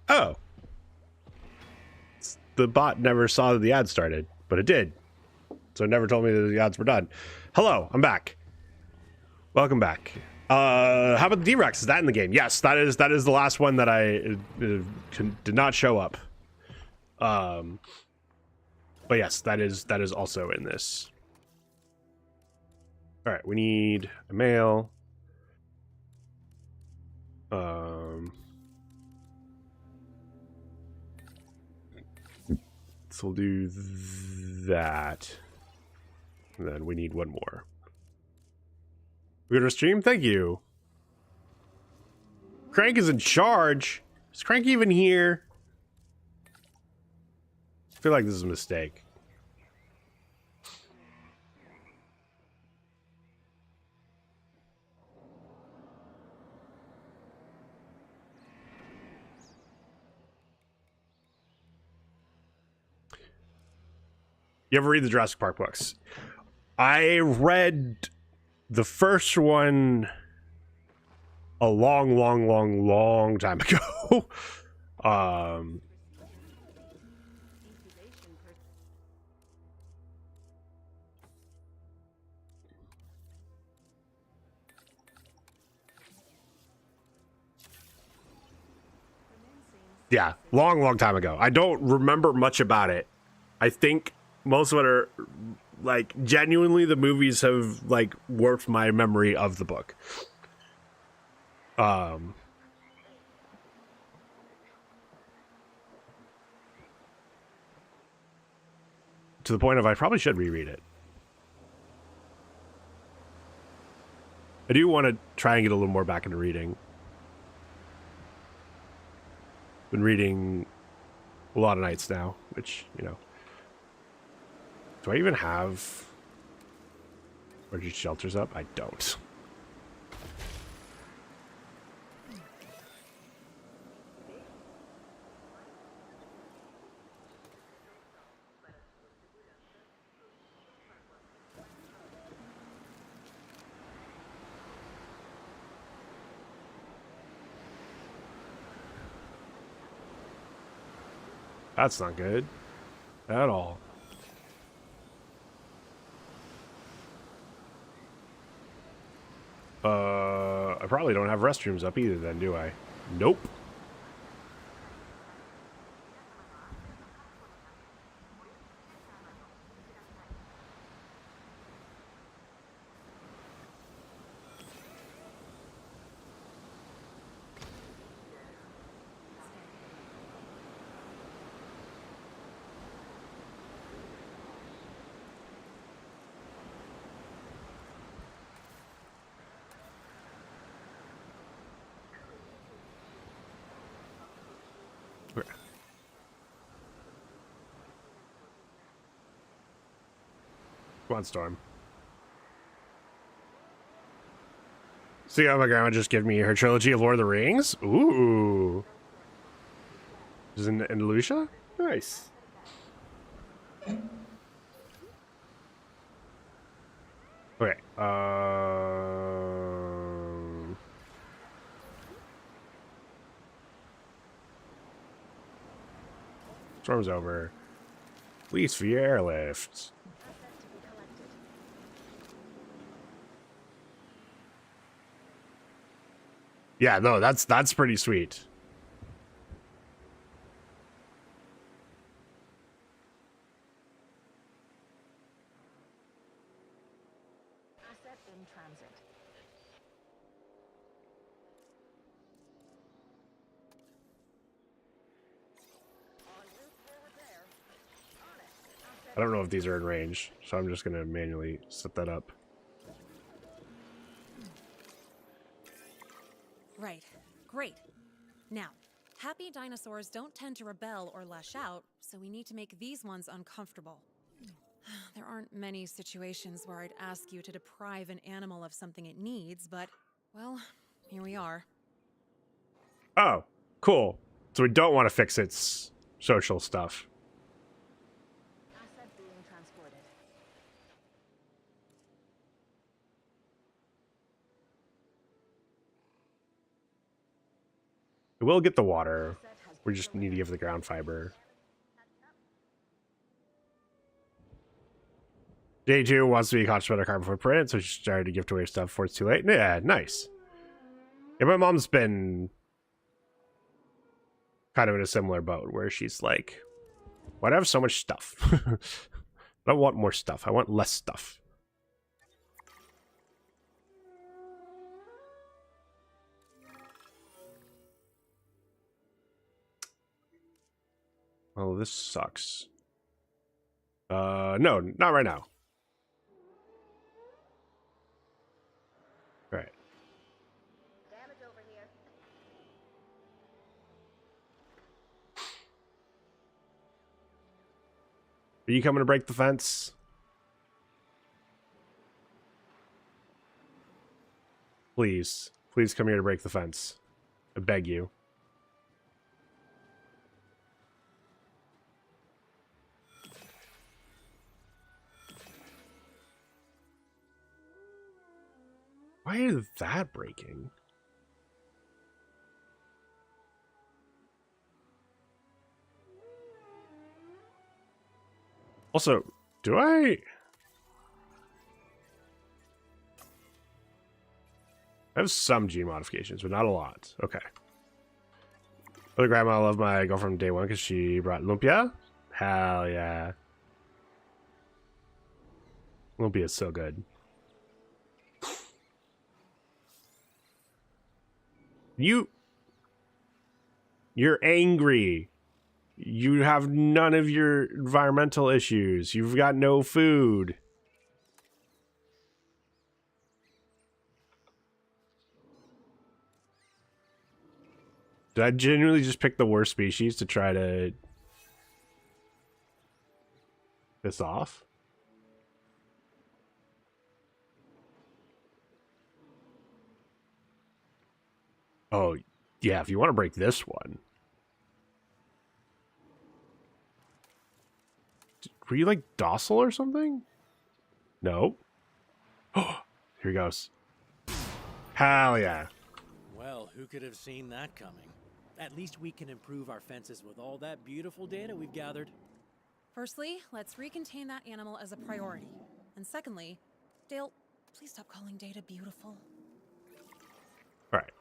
Oh. The bot never saw that the ad started, but it did. So it never told me that the ads were done. Hello, I'm back. Welcome back. How about the D-Rex? Is that in the game? Yes, that is the last one that I did not show up. But yes, that is also in this. All right, we need a male. So we'll do that. And then we need one more. We go to stream? Thank you. Crank is in charge. Is Crank even here? I feel like this is a mistake. You ever read the Jurassic Park books? I read the first one a long time ago. Yeah, long time ago. I don't remember much about it. I think most of it are like genuinely the movies have like warped my memory of the book. To the point of I probably should reread it. I do want to try and get a little more back into reading. Been reading a lot of nights now, which, you know. Do I even have emergency shelters up? I don't. That's not good at all. I probably don't have restrooms up either then, do I? Nope. Come on, Storm. See how my grandma just gave me her trilogy of Lord of the Rings? Ooh. Is in Andalusia? Nice. Okay. Storm's over. Please for your airlift. Yeah, no, that's pretty sweet. Asset in transit. I don't know if these are in range, so I'm just gonna manually set that up. Right. Great. Now, happy dinosaurs don't tend to rebel or lash out, so we need to make these ones uncomfortable. There aren't many situations where I'd ask you to deprive an animal of something it needs, but, well, here we are. Oh, cool. So we don't want to fix its social stuff. Asset being transported. We'll get the water. Asset has We just need to give the ground fiber. Day 2 wants to be conscious about our carbon footprint, so she started to gift away stuff before it's too late. Yeah, nice. Yeah, my mom's been kind of in a similar boat where she's like, why do I have so much stuff? I don't want more stuff. I want less stuff. Oh, this sucks. No, not right now. All right. Damage over here. Are you coming to break the fence? Please. Please come here to break the fence. I beg you. Why is that breaking? Also, do I have some gene modifications, but not a lot. Okay. Other grandma, I love my girlfriend day one because she brought lumpia. Hell yeah. Lumpia is so good. You're angry. You have none of your environmental issues. You've got no food. Did I genuinely just pick the worst species to try to piss off? Oh, yeah, if you want to break this one. Were you like docile or something? No. Oh, here he goes. Hell yeah. Well, who could have seen that coming? At least we can improve our fences with all that beautiful data we've gathered. Firstly, let's recontain that animal as a priority. And secondly, Dale, please stop calling Data beautiful. All right.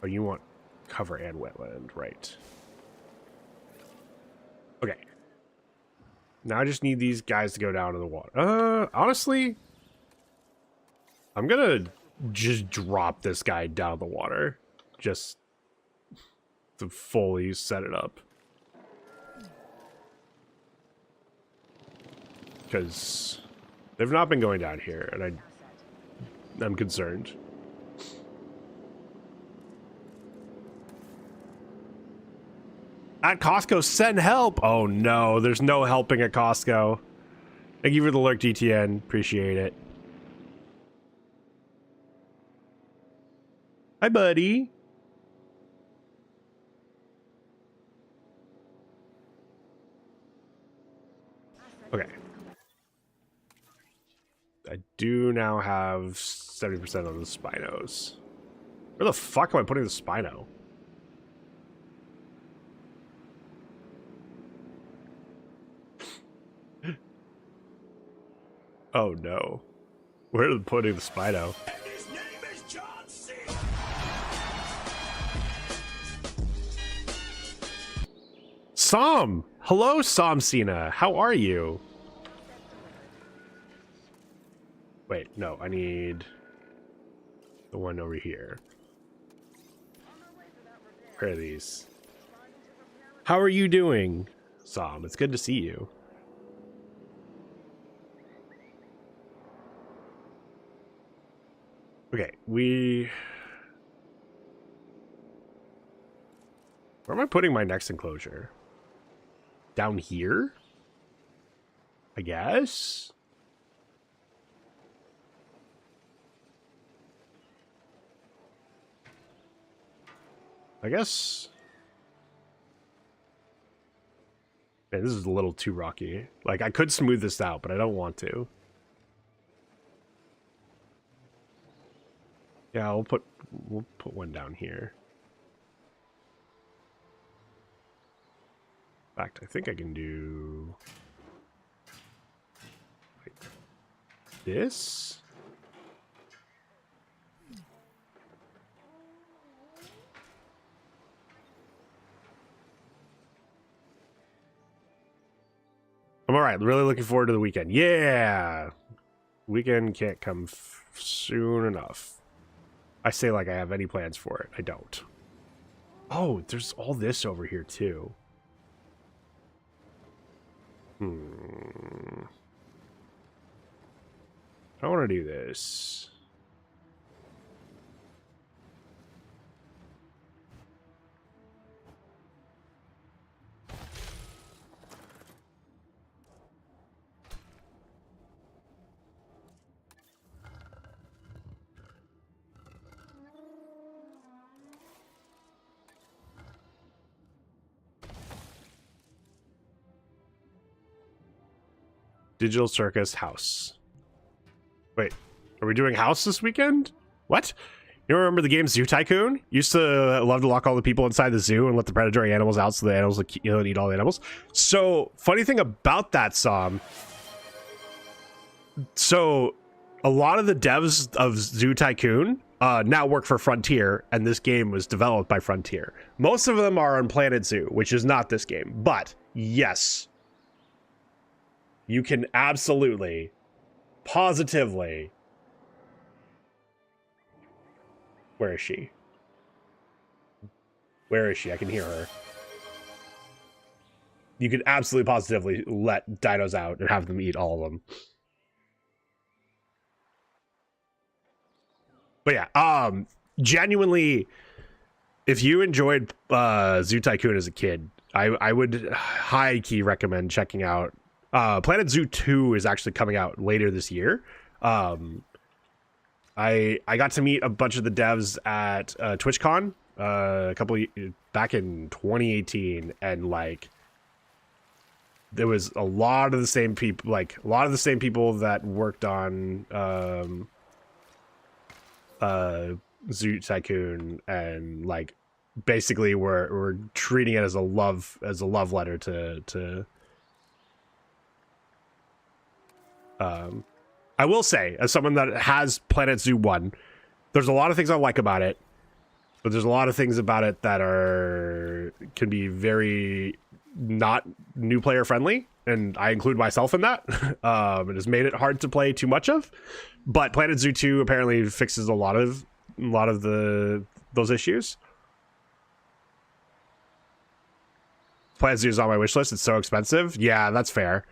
Oh, you want cover and wetland, right? Okay. Now I just need these guys to go down to the water. Honestly, I'm gonna just drop this guy down the water, just to fully set it up. Because they've not been going down here, and I'm concerned. At Costco, send help! Oh no, there's no helping at Costco. Thank you for the lurk, GTN. Appreciate it. Hi, buddy. Okay. I do now have 70% on the Spinos. Where the fuck am I putting the Spino? Oh no. Where are they putting the Spino? His name is John C. Som! Hello, Som Cena. How are you? Wait, no, I need the one over here. Where are these? How are you doing, Som? It's good to see you. Okay, where am I putting my next enclosure? Down here? I guess? Man, this is a little too rocky. Like, I could smooth this out, but I don't want to. Yeah, we'll put one down here. In fact, I think I can do like this. I'm all right. Really looking forward to the weekend. Yeah, weekend can't come soon enough. I say like I have any plans for it. I don't. Oh, there's all this over here too. I want to do this. Digital Circus House. Wait, are we doing house this weekend? What? You remember the game Zoo Tycoon? Used to love to lock all the people inside the zoo and let the predatory animals out so the animals would eat all the animals. So, funny thing about that, Som. So, a lot of the devs of Zoo Tycoon now work for Frontier, and this game was developed by Frontier. Most of them are on Planet Zoo, which is not this game. But, yes, you can absolutely, positively... Where is she? Where is she? I can hear her. You can absolutely positively let dinos out and have them eat all of them. But yeah, genuinely, if you enjoyed Zoo Tycoon as a kid, I would high key recommend checking out. Planet Zoo 2 is actually coming out later this year. I got to meet a bunch of the devs at TwitchCon back in 2018, and like there was a lot of the same people, that worked on Zoo Tycoon, and like basically we're treating it as a love letter to I will say, as someone that has Planet Zoo 1, there's a lot of things I like about it, but there's a lot of things about it that can be very not new player friendly, and I include myself in that. It has made it hard to play too much of, but Planet Zoo 2 apparently fixes a lot of those issues. Planet Zoo is on my wish list. It's so expensive. Yeah, that's fair.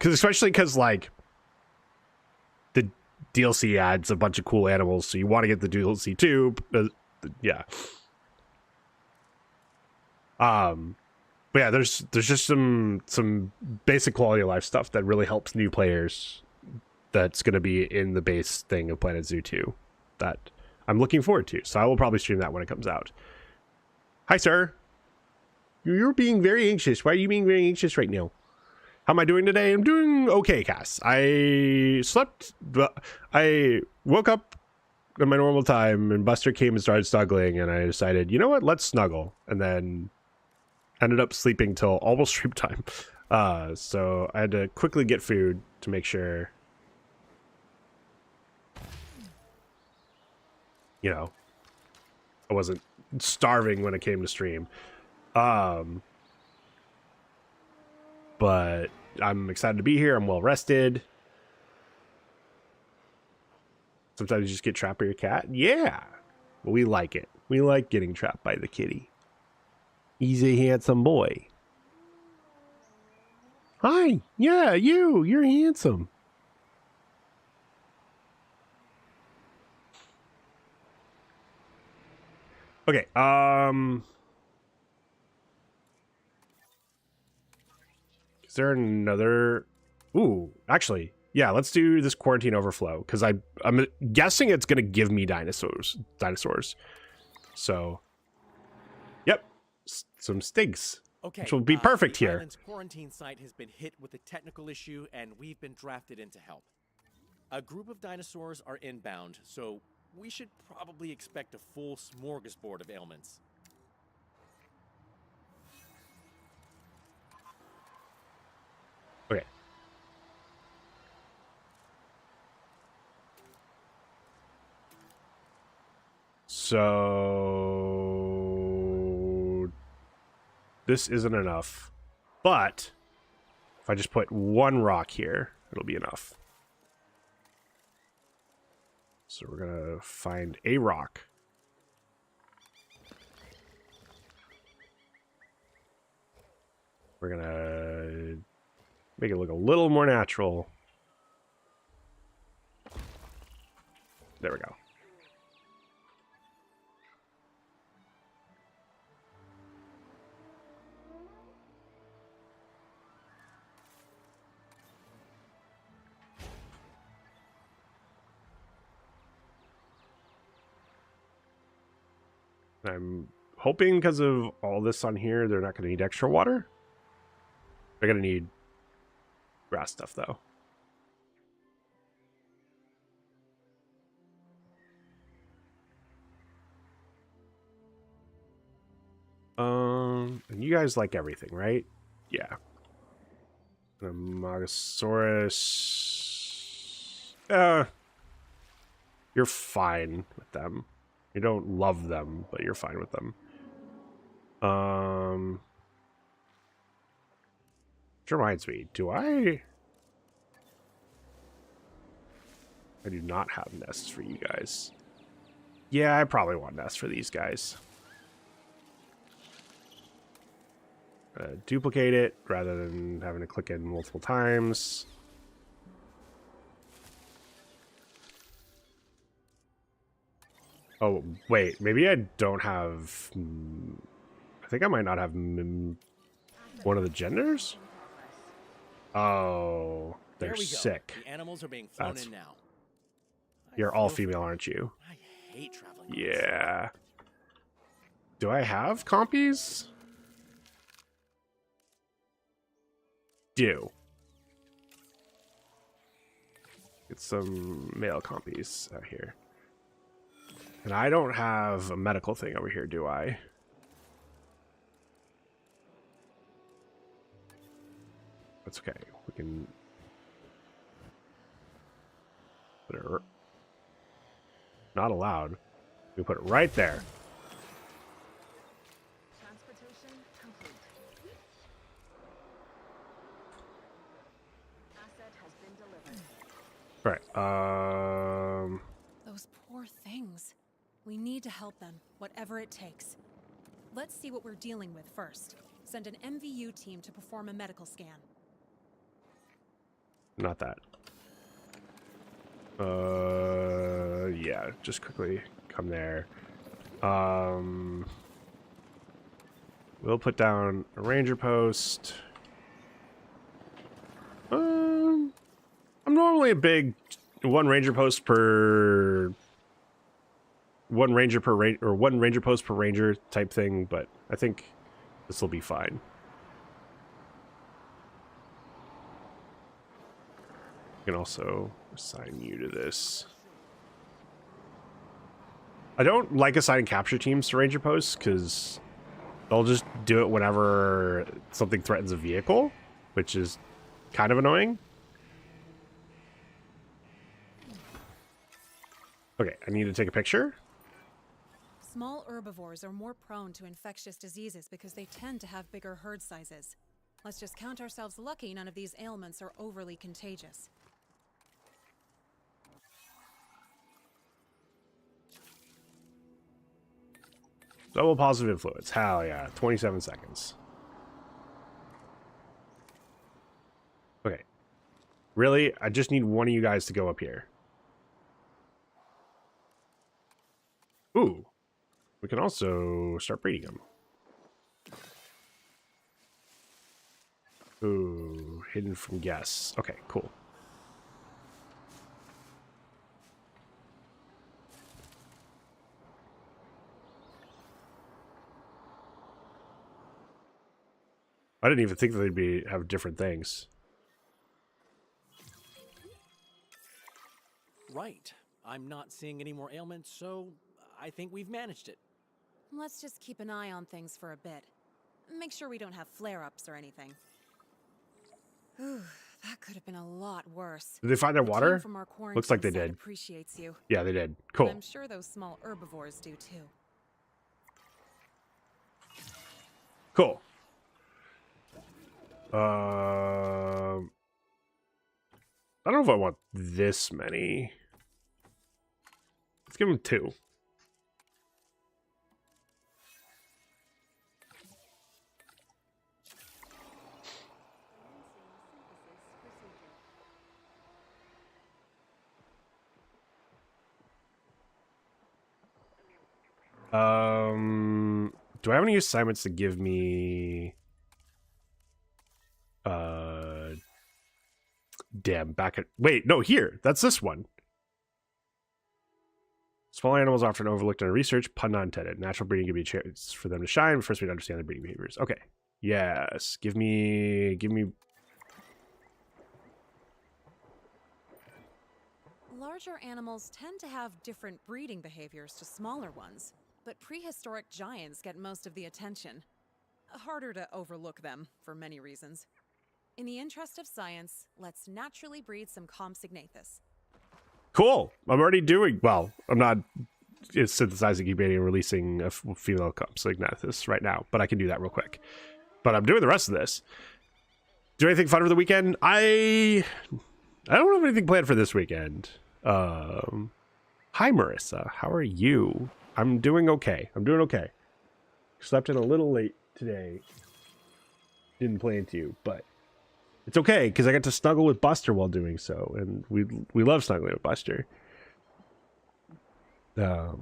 Especially because like the DLC adds a bunch of cool animals, so you want to get the DLC too. Yeah. But yeah, there's just some basic quality of life stuff that really helps new players. That's going to be in the base thing of Planet Zoo 2 that I'm looking forward to. So I will probably stream that when it comes out. Hi, sir. You're being very anxious. Why are you being very anxious right now? How am I doing today? I'm doing okay, Cass. I woke up at my normal time, and Buster came and started snuggling, and I decided, you know what? Let's snuggle. And then ended up sleeping till almost stream time. So I had to quickly get food to make sure, you know, I wasn't starving when it came to stream. But I'm excited to be here. I'm well rested. Sometimes you just get trapped by your cat. Yeah, but we like it. We like getting trapped by the kitty. He's a handsome boy. Hi. Yeah, you're handsome. Okay, is there another... Ooh, actually, yeah, let's do this quarantine overflow, because I'm guessing it's going to give me dinosaurs. So, yep, some stigs, Okay, which will be perfect the here. island's quarantine site has been hit with a technical issue, and we've been drafted in to help. A group of dinosaurs are inbound, so we should probably expect a full smorgasbord of ailments. Okay. So this isn't enough, but if I just put one rock here, it'll be enough. So we're gonna find a rock. We're gonna make it look a little more natural. There we go. I'm hoping because of all this on here, they're not going to need extra water. They're going to need grass stuff, though. And you guys like everything, right? Yeah. The Mogosaurus. You're fine with them. You don't love them, but you're fine with them. Which reminds me, I do not have nests for you guys. Yeah, I probably want nests for these guys. Duplicate it rather than having to click in multiple times. Oh, wait, maybe I don't have... I think I might not have one of the genders? Oh, they're There we go. sick. The animals are being flown in now. You're all female, aren't you? I hate traveling. on this. Yeah. Do I have compies? Do. Get some male compies out here. And I don't have a medical thing over here, do I? That's okay. We can put it not allowed. We put it right there. Transportation complete. Asset has been delivered. Right. Those poor things. We need to help them, whatever it takes. Let's see what we're dealing with first. Send an MVU team to perform a medical scan. Not that. Yeah, just quickly come there. We'll put down a ranger post. I'm normally a big one ranger post per one ranger post per ranger type thing, but I think this will be fine. You can also assign you to this. I don't like assigning capture teams to ranger posts because they'll just do it whenever something threatens a vehicle, which is kind of annoying. Okay, I need to take a picture. Small herbivores are more prone to infectious diseases because they tend to have bigger herd sizes. Let's just count ourselves lucky none of these ailments are overly contagious. Double positive influence. Hell yeah. 27 seconds. Okay. Really? I just need one of you guys to go up here. Ooh. We can also start breeding them. Ooh. Hidden from guests. Okay, cool. I didn't even think that they'd have different things. Right. I'm not seeing any more ailments, so I think we've managed it. Let's just keep an eye on things for a bit. Make sure we don't have flare-ups or anything. Whew, that could have been a lot worse. Did they find their The team water? from our Looks like they quarantine site did. Appreciates you. Yeah, they did. And Cool. I'm sure those small herbivores do too. Cool. I don't know if I want this many. Let's give them 2. Do I have any assignments to give me? Damn, back at... Wait, no, here. That's this one. Small animals are often overlooked in research, pun not intended. Natural breeding can be a chance for them to shine, but first we need to understand their breeding behaviors. Okay. Yes. Give me... Larger animals tend to have different breeding behaviors to smaller ones, but prehistoric giants get most of the attention. Harder to overlook them, for many reasons. In the interest of science, let's naturally breed some Compsognathus. Cool. I'm already doing... Well, I'm not synthesizing, incubating, and releasing a female Compsognathus right now, but I can do that real quick. But I'm doing the rest of this. Do anything fun over the weekend? I don't have anything planned for this weekend. Hi, Marissa. How are you? I'm doing okay. Slept in a little late today. Didn't plan to, but it's okay because I got to snuggle with Buster while doing so, and we love snuggling with Buster. But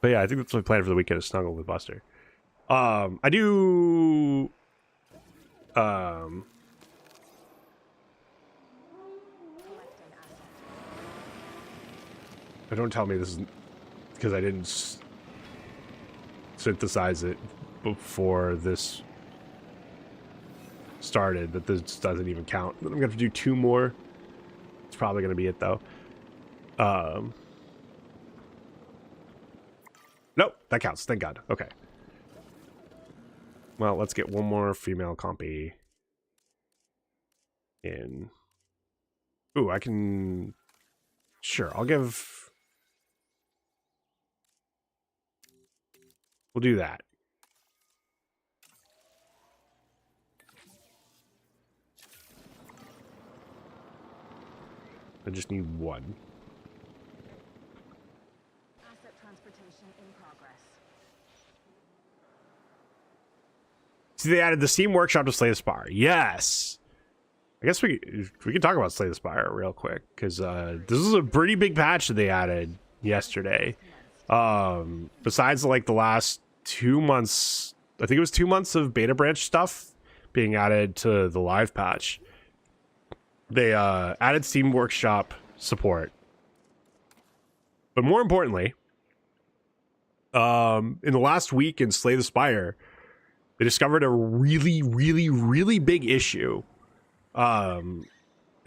yeah, I think that's my plan for the weekend is snuggle with Buster. I do. Don't tell me this is because I didn't synthesize it before this started, that this doesn't even count. I'm gonna have to do 2 more. It's probably gonna be it though. Nope, that counts. Thank God. Okay. Well, let's get 1 more female compy in. Ooh, I can. Sure, I'll give. We'll do that. I just need 1. Asset transportation in progress. See, they added the Steam Workshop to Slay the Spire. Yes. I guess we can talk about Slay the Spire real quick because this is a pretty big patch that they added yesterday. Besides like the last 2 months, I think it was 2 months of beta branch stuff being added to the live patch. They added Steam Workshop support. But more importantly, in the last week in Slay the Spire, they discovered a really, really, really big issue. And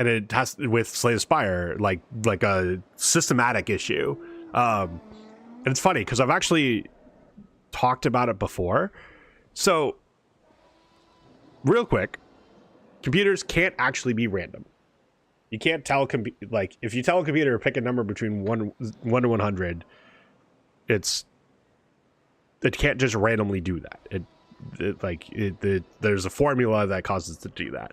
it has with Slay the Spire, like a systematic issue. And it's funny because I've actually talked about it before. So, real quick, computers can't actually be random. You can't tell like if you tell a computer pick a number between 1 to 100, it can't just randomly do that. There's a formula that causes it to do that.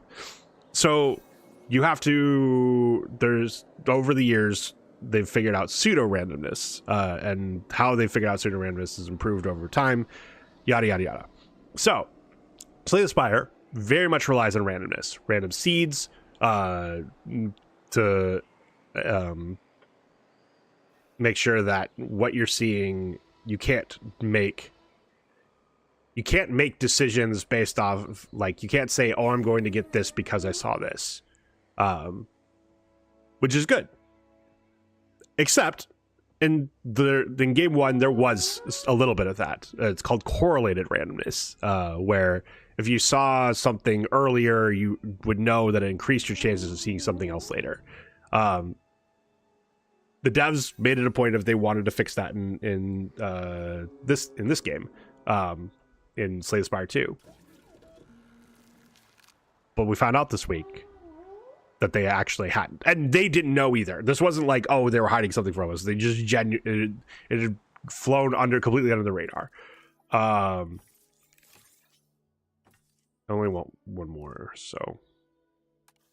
So you have to. There's over the years they've figured out pseudo randomness, and how they figured out pseudo randomness has improved over time. Yada yada yada. So Slay the Spire very much relies on randomness, random seeds. To make sure that what you're seeing, you can't make decisions based off of, like, you can't say, oh, I'm going to get this because I saw this, which is good. Except in game 1 there was a little bit of that. It's called correlated randomness, where if you saw something earlier, you would know that it increased your chances of seeing something else later. the devs made it a point of they wanted to fix that in this game, in Slay the Spire 2. But we found out this week that they actually hadn't, and they didn't know either. This wasn't like, oh, they were hiding something from us. They just it had flown completely under the radar. I only want one more, so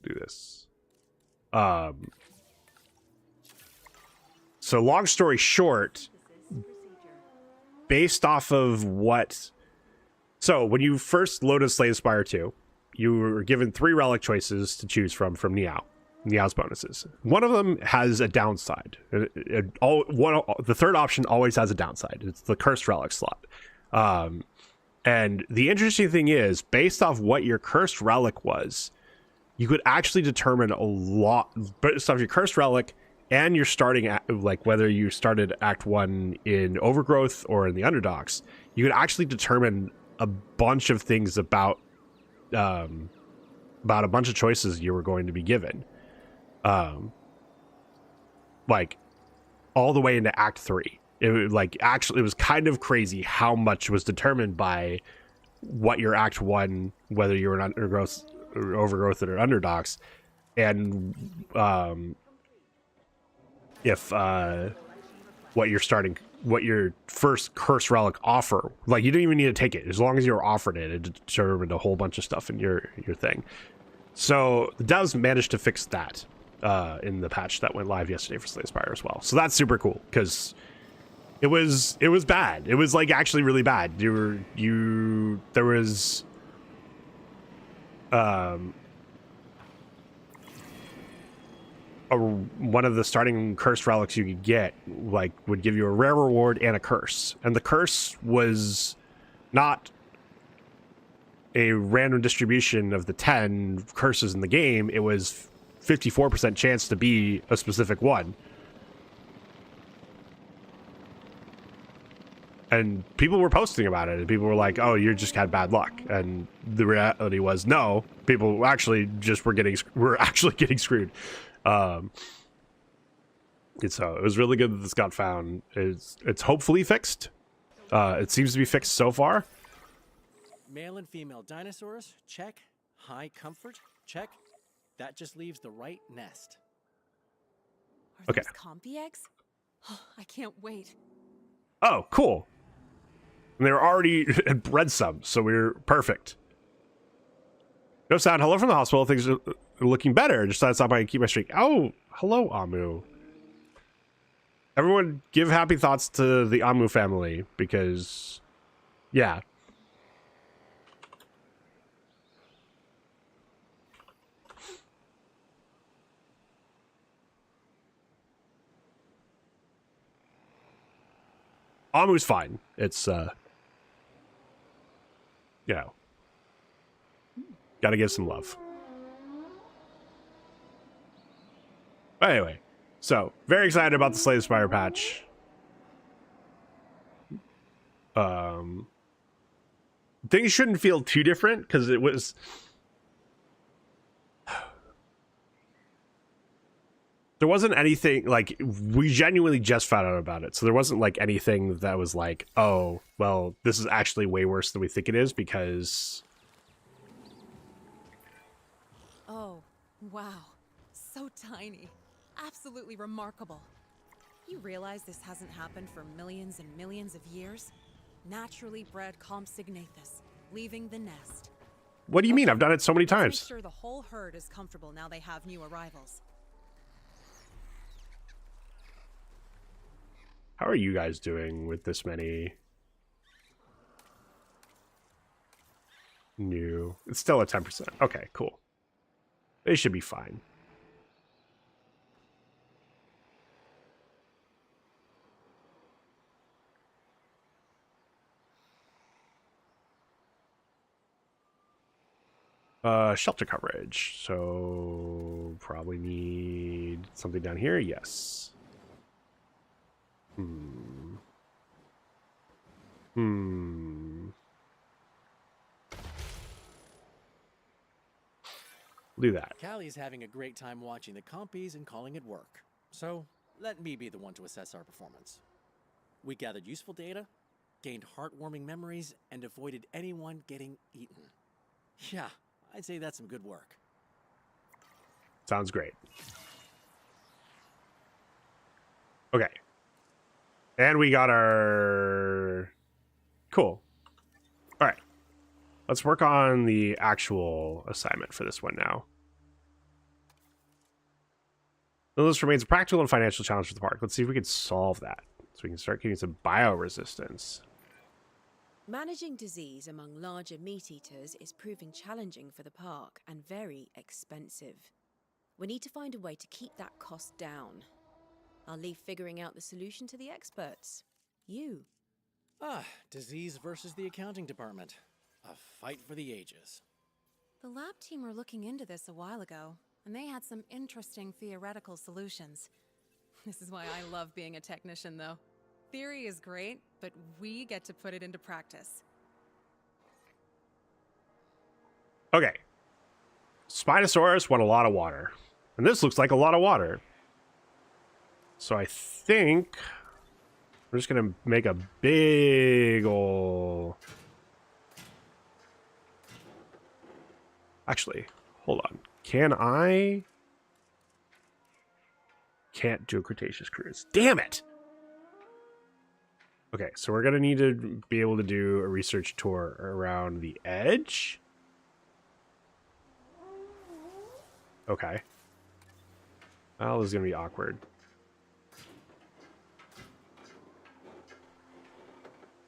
do this. So long story short, based off of what... So when you first loaded Slay the Spire 2, you were given 3 relic choices to choose from Niao's bonuses. One of them has a downside. The third option always has a downside. It's the cursed relic slot. And the interesting thing is, based off what your cursed relic was, you could actually determine a lot based off your cursed relic and you're starting at, like, whether you started Act 1 in Overgrowth or in the Underdogs, you could actually determine a bunch of things about a bunch of choices you were going to be given. Like, all the way into Act 3. It was kind of crazy how much was determined by what your Act 1, whether you were an Overgrowth or Underdogs, and if what your first curse relic offer, like, you didn't even need to take it. As long as you were offered it, it determined a whole bunch of stuff in your thing. So the devs managed to fix that in the patch that went live yesterday for Slay the Spire as well. So that's super cool, because it was bad. It was, like, actually really bad. There was one of the starting curse relics you could get, like, would give you a rare reward and a curse, and the curse was not a random distribution of the 10 curses in the game. It was 54% chance to be a specific one, and people were posting about it, and people were like, oh, you just had bad luck. And the reality was, no, people actually just were actually getting screwed. And so it was really good that this got found. It's hopefully fixed. It seems to be fixed so far. Male and female dinosaurs, check. High comfort, check. That just leaves the right nest. Are Okay. those compy eggs? Oh, I can't wait. Oh, cool. And they were already had bred some, so we were perfect. No sound. Hello from the hospital. Things are looking better. Just thought I'd stop by and keep my streak. Oh, hello, Amu. Everyone give happy thoughts to the Amu family, because, yeah. Amu's fine. It's, you know, gotta give some love. But anyway, so very excited about the Slay the Spire patch. Things shouldn't feel too different, because it was... There wasn't anything, like, we genuinely just found out about it. So there wasn't, like, anything that was like, oh, well, this is actually way worse than we think it is, because... Oh, wow. So tiny. Absolutely remarkable. You realize this hasn't happened for millions and millions of years? Naturally bred Compsognathus, leaving the nest. What do you mean? I've done it so many Let's make times. sure the whole herd is comfortable now they have new arrivals. How are you guys doing with this many new? It's still at 10%. Okay, cool. They should be fine. Shelter coverage. So probably need something down here. Yes. Do that. Callie's having a great time watching the compies and calling it work. So, let me be the one to assess our performance. We gathered useful data, gained heartwarming memories, and avoided anyone getting eaten. Yeah, I'd say that's some good work. Sounds great. Okay. And we got our... Cool. All right. Let's work on the actual assignment for this one now. The list remains a practical and financial challenge for the park. Let's see if we can solve that. So we can start getting some bioresistance. Managing disease among larger meat eaters is proving challenging for the park and very expensive. We need to find a way to keep that cost down. I'll leave figuring out the solution to the experts. You. Disease versus the accounting department. A fight for the ages. The lab team were looking into this a while ago, and they had some interesting theoretical solutions. This is why I love being a technician, though. Theory is great, but we get to put it into practice. Okay. Spinosaurus want a lot of water. And this looks like a lot of water. So I think we're just going to make a big ol'... Actually, hold on. Can I... Can't do a Cretaceous cruise. Damn it! Okay, so we're going to need to be able to do a research tour around the edge. Okay. Well, this is going to be awkward.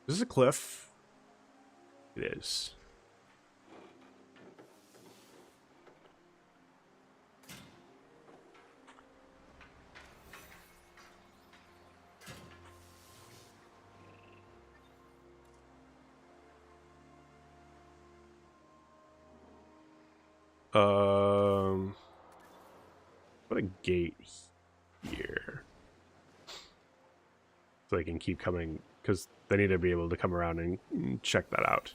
Is this a cliff? It is. Put a gate here. So they can keep coming, because they need to be able to come around and check that out.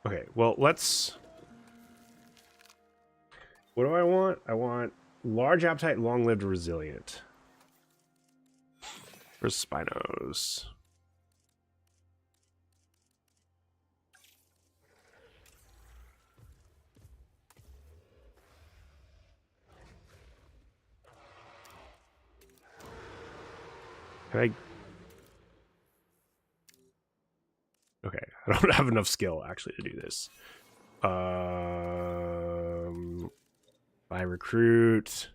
Okay, well, let's... What do I want? I want large appetite, long-lived, resilient. For Spinos. Can I... Okay, I don't have enough skill actually to do this. I recruit...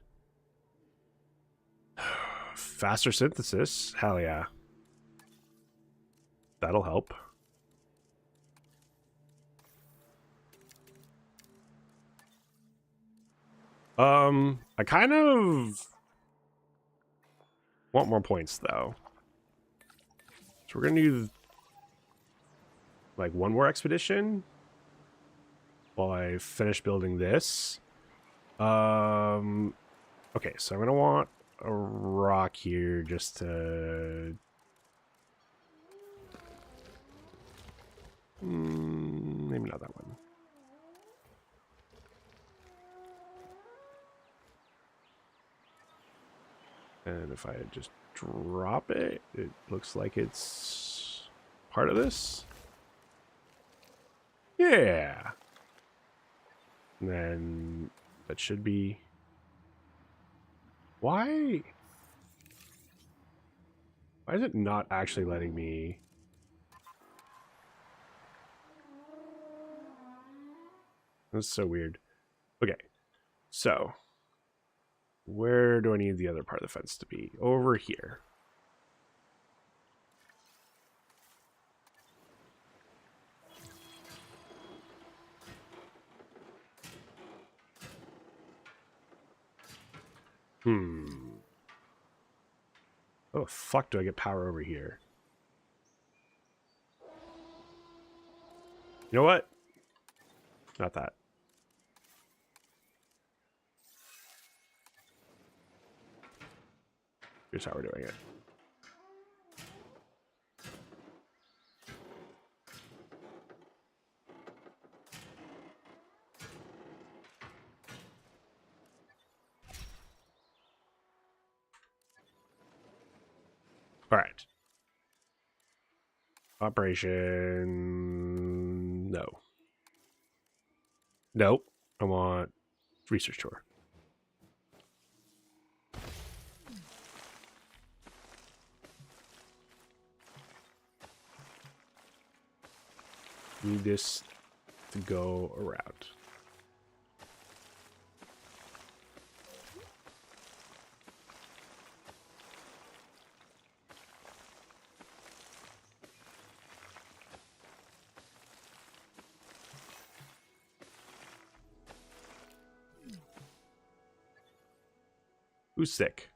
Faster synthesis? Hell yeah. That'll help. I kind of want more points though. So we're gonna do like one more expedition while I finish building this. Okay, so I'm gonna want a rock here just to... maybe not that one. And if I just drop it, it looks like it's part of this. Yeah. And then that should be... Why is it not actually letting me... That's so weird. Okay, so where do I need the other part of the fence to be? Over here. Oh, fuck, do I get power over here? You know what? Not that. Here's how we're doing it. All right. Operation. No. Nope. I want research tour. Need this to go around. Who's sick?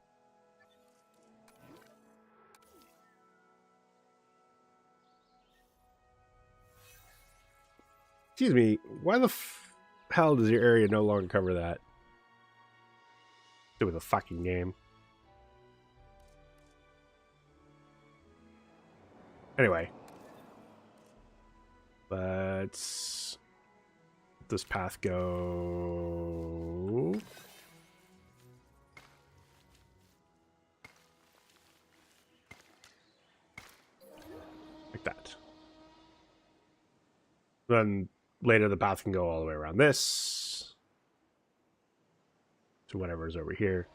Excuse me, why the hell does your area no longer cover that? Do with a fucking game. Anyway. Let's let this path go. Like that. Then later the path can go all the way around this to whatever's over here.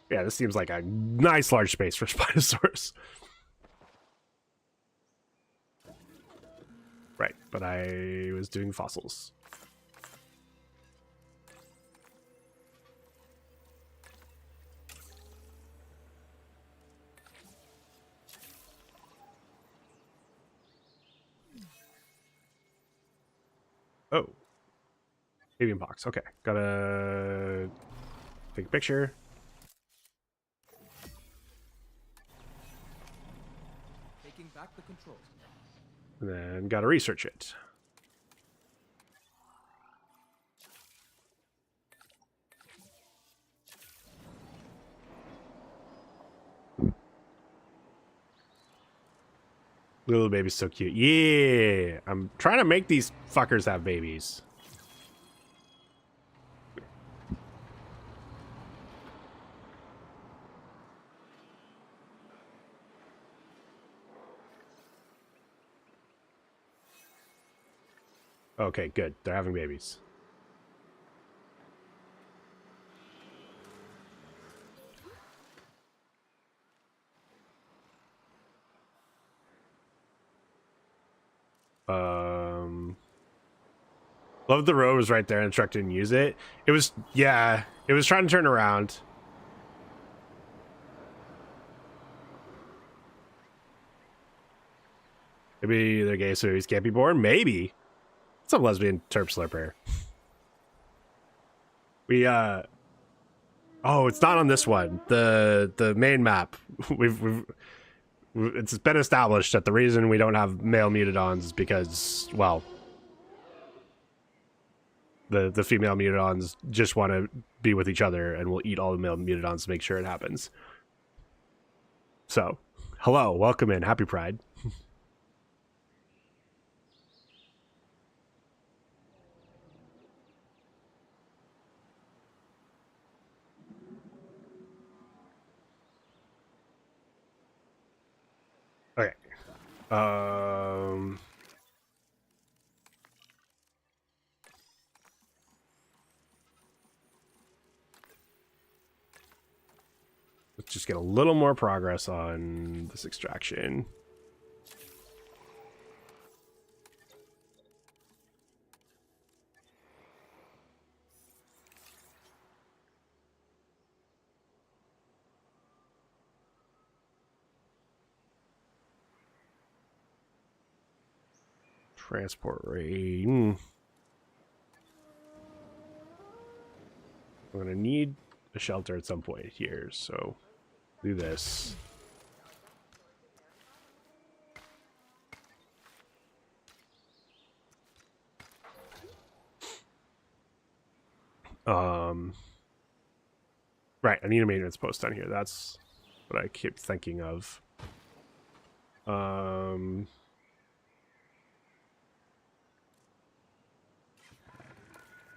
Yeah, this seems like a nice large space for Spinosaurus. Right, but I was doing fossils. Oh. Avian pox. Okay. Gotta take a picture. Taking back the controls. And then gotta research it. Little baby's so cute. Yeah! I'm trying to make these fuckers have babies. Okay, good. They're having babies. Love the row was right there and the truck didn't use it. It was, yeah, it was trying to turn around. Maybe they're gay so babies can't be born? Maybe. Some lesbian terp slurper. We, oh, it's not on this one. The main map. It's been established that the reason we don't have male mutodons is because, well, the female mutodons just want to be with each other and will eat all the male mutodons to make sure it happens. So, hello, welcome in, happy Pride. Okay. Let's just get a little more progress on this extraction. Transport rate. I'm gonna need a shelter at some point here, so do this. Right, I need a maintenance post down here. That's what I keep thinking of.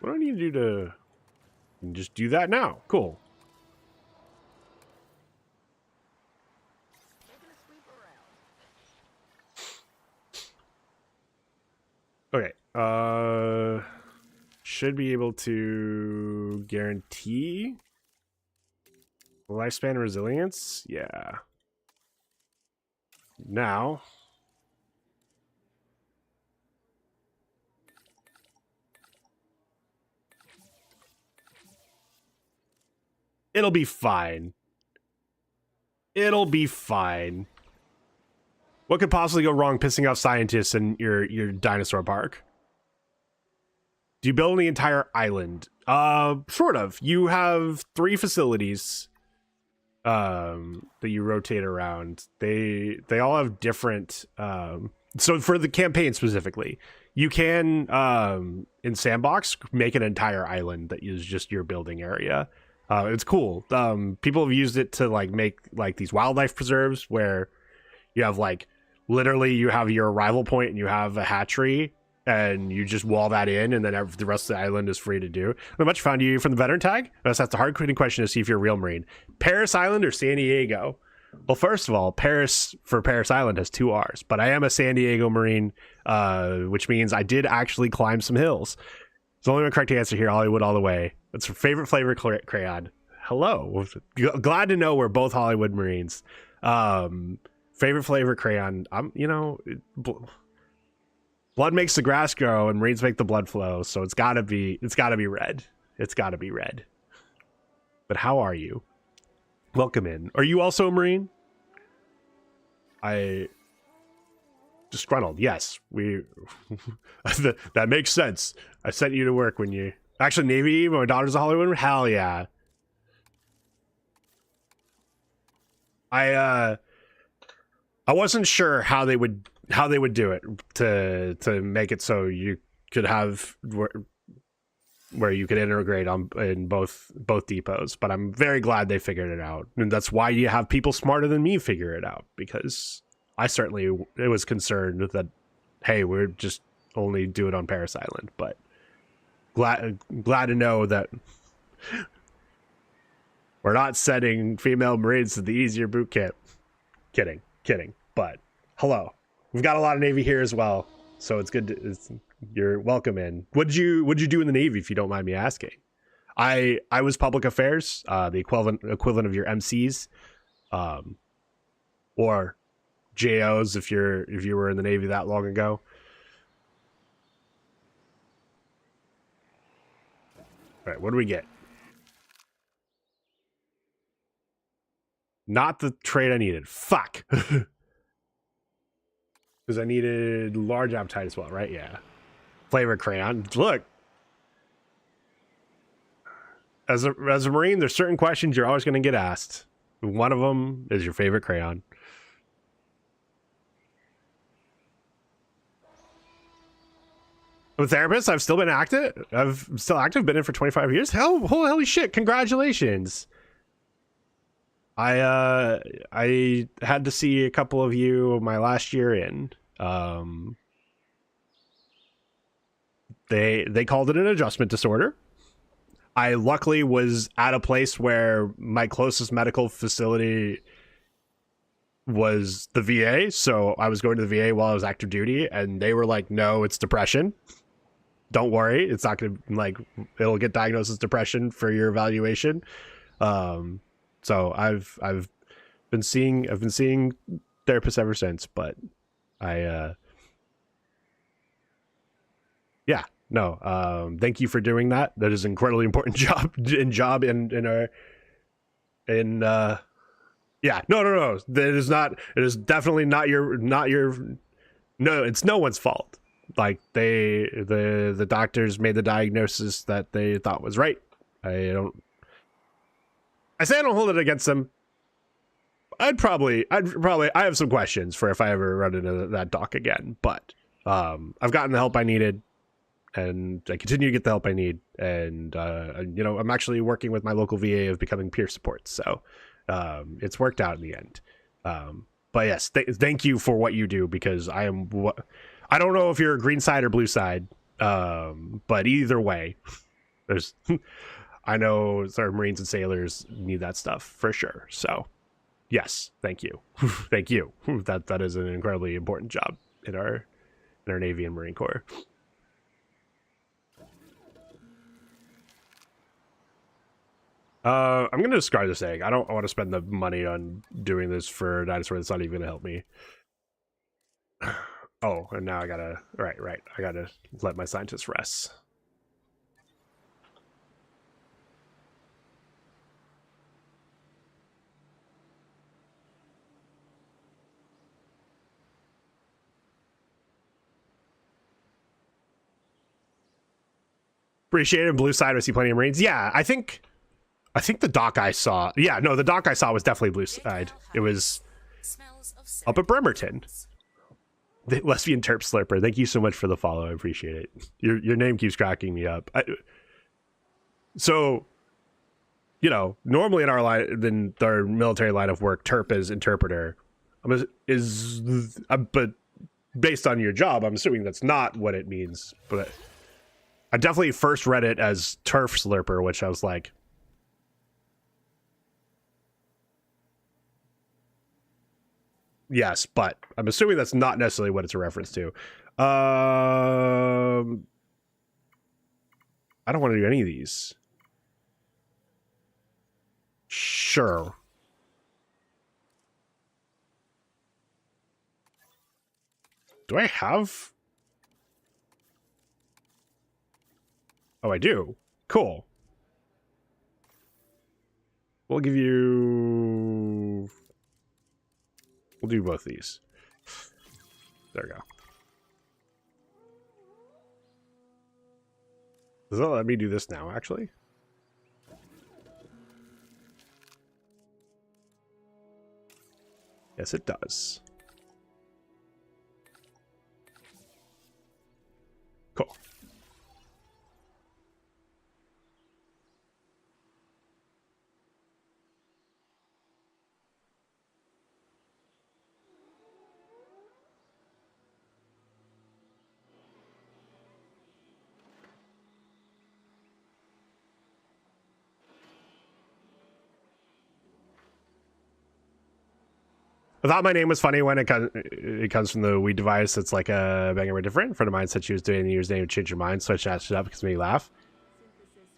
What do I need to do to just do that now? Cool. Should be able to guarantee lifespan resilience. Yeah. Now. It'll be fine. It'll be fine. What could possibly go wrong pissing off scientists in your dinosaur park? Do you build the entire island? Sort of. You have 3 facilities that you rotate around. They all have different so for the campaign specifically, you can in Sandbox make an entire island that is just your building area. It's cool. People have used it to like make like these wildlife preserves where you have like literally you have your arrival point and you have a hatchery and you just wall that in, and then the rest of the island is free to do. How much found you from the veteran tag? That's the hard hitting question to see if you're a real Marine. Paris Island or San Diego? Well, first of all, Paris for Paris Island has 2 R's, but I am a San Diego Marine, which means I did actually climb some hills. There's only one correct answer here, Hollywood all the way. That's your favorite flavor crayon. Hello. Glad to know we're both Hollywood Marines. Favorite flavor crayon. Blood makes the grass grow and Marines make the blood flow, so it's gotta be red. It's gotta be red. But how are you? Welcome in. Are you also a Marine? Disgruntled. Yes, that makes sense. I sent you to work when you actually Navy. My daughter's a Hollywood. Hell yeah. I wasn't sure how they would do it to make it so you could have where you could integrate in both depots, but I'm very glad they figured it out, and that's why you have people smarter than me figure it out, because I certainly was concerned that, hey, we're just only do it on Paris Island, but glad to know that we're not sending female Marines to the easier boot camp. Kidding, but hello. We've got a lot of Navy here as well, so it's good. You're welcome in. What'd you do in the Navy, if you don't mind me asking? I was public affairs, the equivalent of your MCs, or JOs if you were in the Navy that long ago. All right, what do we get? Not the trait I needed. Fuck. Because I needed large appetite as well, right? Yeah. Flavor crayon. Look. As a Marine, there's certain questions you're always going to get asked. One of them is your favorite crayon. I'm a therapist. I've still been active. I'm still active. Been in for 25 years. Holy shit. Congratulations. I had to see a couple of you my last year in. They called it an adjustment disorder. I luckily was at a place where my closest medical facility was the VA, so I was going to the VA while I was active duty, and they were like, "No, it's depression. Don't worry, it's not gonna it'll get diagnosed as depression for your evaluation." So I've been seeing therapists ever since, but thank you for doing that. That is an incredibly important job no. That is not, it is definitely not your no, it's no one's fault. Like the doctors made the diagnosis that they thought was right. I say I don't hold it against them. I have some questions for if I ever run into that doc again, but I've gotten the help I needed, and I continue to get the help I need, and I'm actually working with my local VA of becoming peer support, so it's worked out in the end. But yes, thank you for what you do, because I don't know if you're a green side or blue side, but either way, there's I know our Marines and sailors need that stuff for sure. So yes, thank you. Thank you. That is an incredibly important job in our Navy and Marine Corps. I'm gonna discard this egg. I don't want to spend the money on doing this for a dinosaur that's not even gonna help me. Oh, and now I gotta... Right. I gotta let my scientists rest. Appreciate it. Blue side, I see plenty of Marines. Yeah, I think the dock I saw... Yeah, no, the dock I saw was definitely blue side. It was up at Bremerton. The lesbian terp slurper. Thank you so much for the follow. I appreciate it. Your name keeps cracking me up. So, you know, normally in our military line of work, terp is interpreter. But based on your job, I'm assuming that's not what it means. But I definitely first read it as turf slurper, which I was like, yes, but I'm assuming that's not necessarily what it's a reference to. I don't want to do any of these. Sure. Do I have... Oh, I do. Cool. We'll give you... We'll do both these. There we go. Does that let me do this now, actually? Yes, it does. Cool. I thought my name was funny when it comes from the weed device. It's like a bang or different. A friend of mine said she was doing the year's name, change your mind, so I chatted it up because it made me laugh.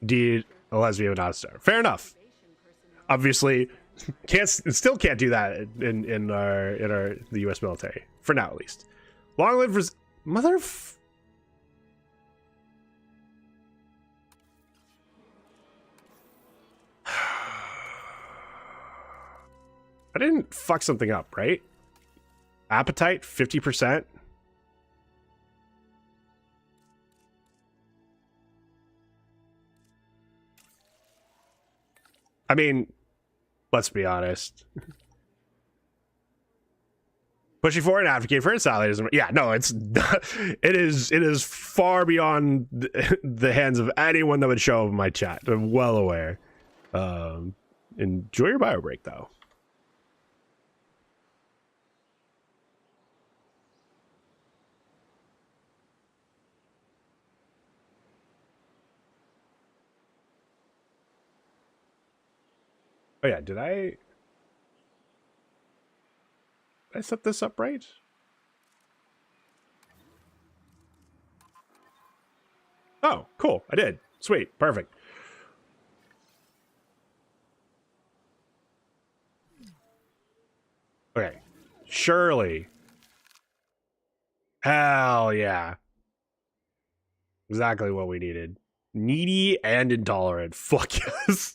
Indeed, a lesbian, not a star. Fair enough. Obviously, still can't do that in the U.S. military for now, at least. Long live mother. I didn't fuck something up, right? Appetite, 50%. I mean, let's be honest. Pushing forward and advocate for its allies. Yeah, no, it is far beyond the hands of anyone that would show up in my chat. I'm well aware. Enjoy your bio break, though. Oh yeah, did I set this up right? Oh, cool. I did. Sweet. Perfect. Okay. Surely. Hell yeah. Exactly what we needed. Needy and intolerant. Fuck yes.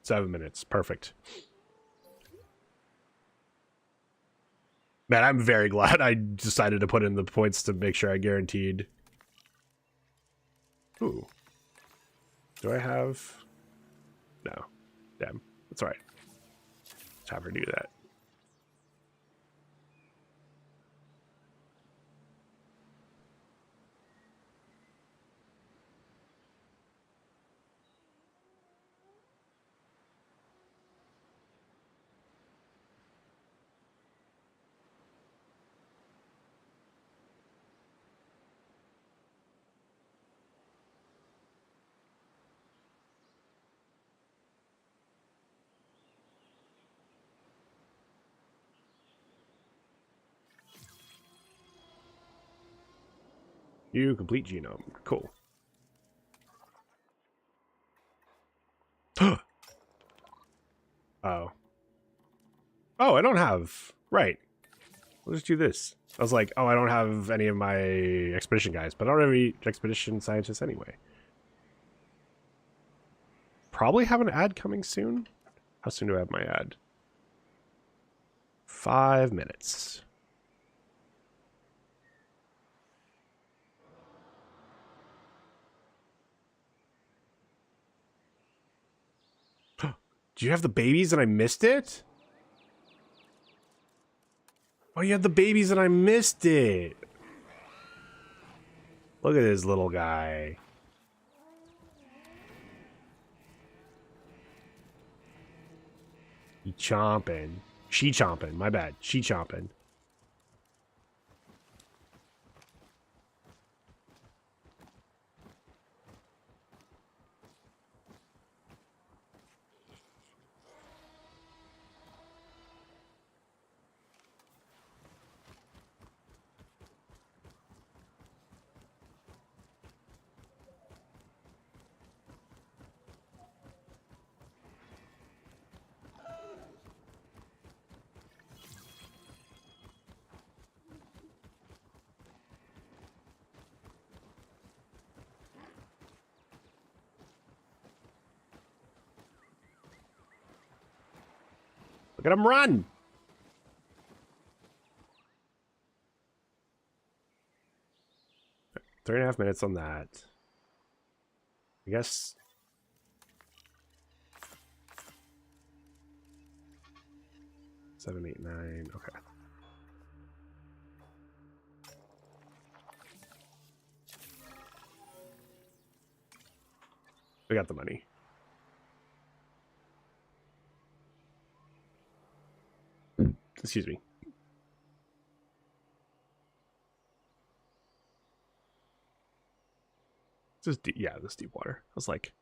7 minutes. Perfect. Man, I'm very glad I decided to put in the points to make sure I guaranteed. Ooh. Do I have... No. Damn. That's all right. Let's have her do that. You complete genome. Cool. Oh. Oh, I don't have... Right. We'll just do this. I was like, oh, I don't have any of my expedition guys, but I don't have any expedition scientists anyway. Probably have an ad coming soon. How soon do I have my ad? 5 minutes. Do you have the babies and I missed it? Oh, you have the babies and I missed it. Look at this little guy. He chomping. She chomping. My bad. She chomping. Look at him run! Three and a half minutes on that. I guess. Seven, 8, 9. Okay. We got the money. Excuse me. This is deep, yeah, this deep water. I was like,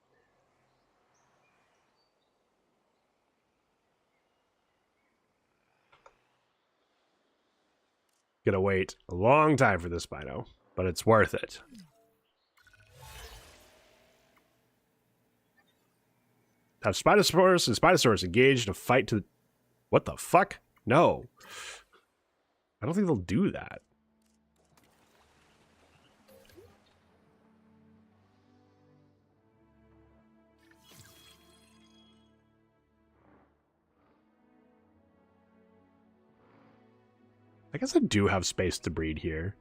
gonna wait a long time for this Spino, but it's worth it. Have Spinosaurus and Spinosaurus engaged in a fight to... What the fuck? No. I don't think they'll do that. I guess I do have space to breed here.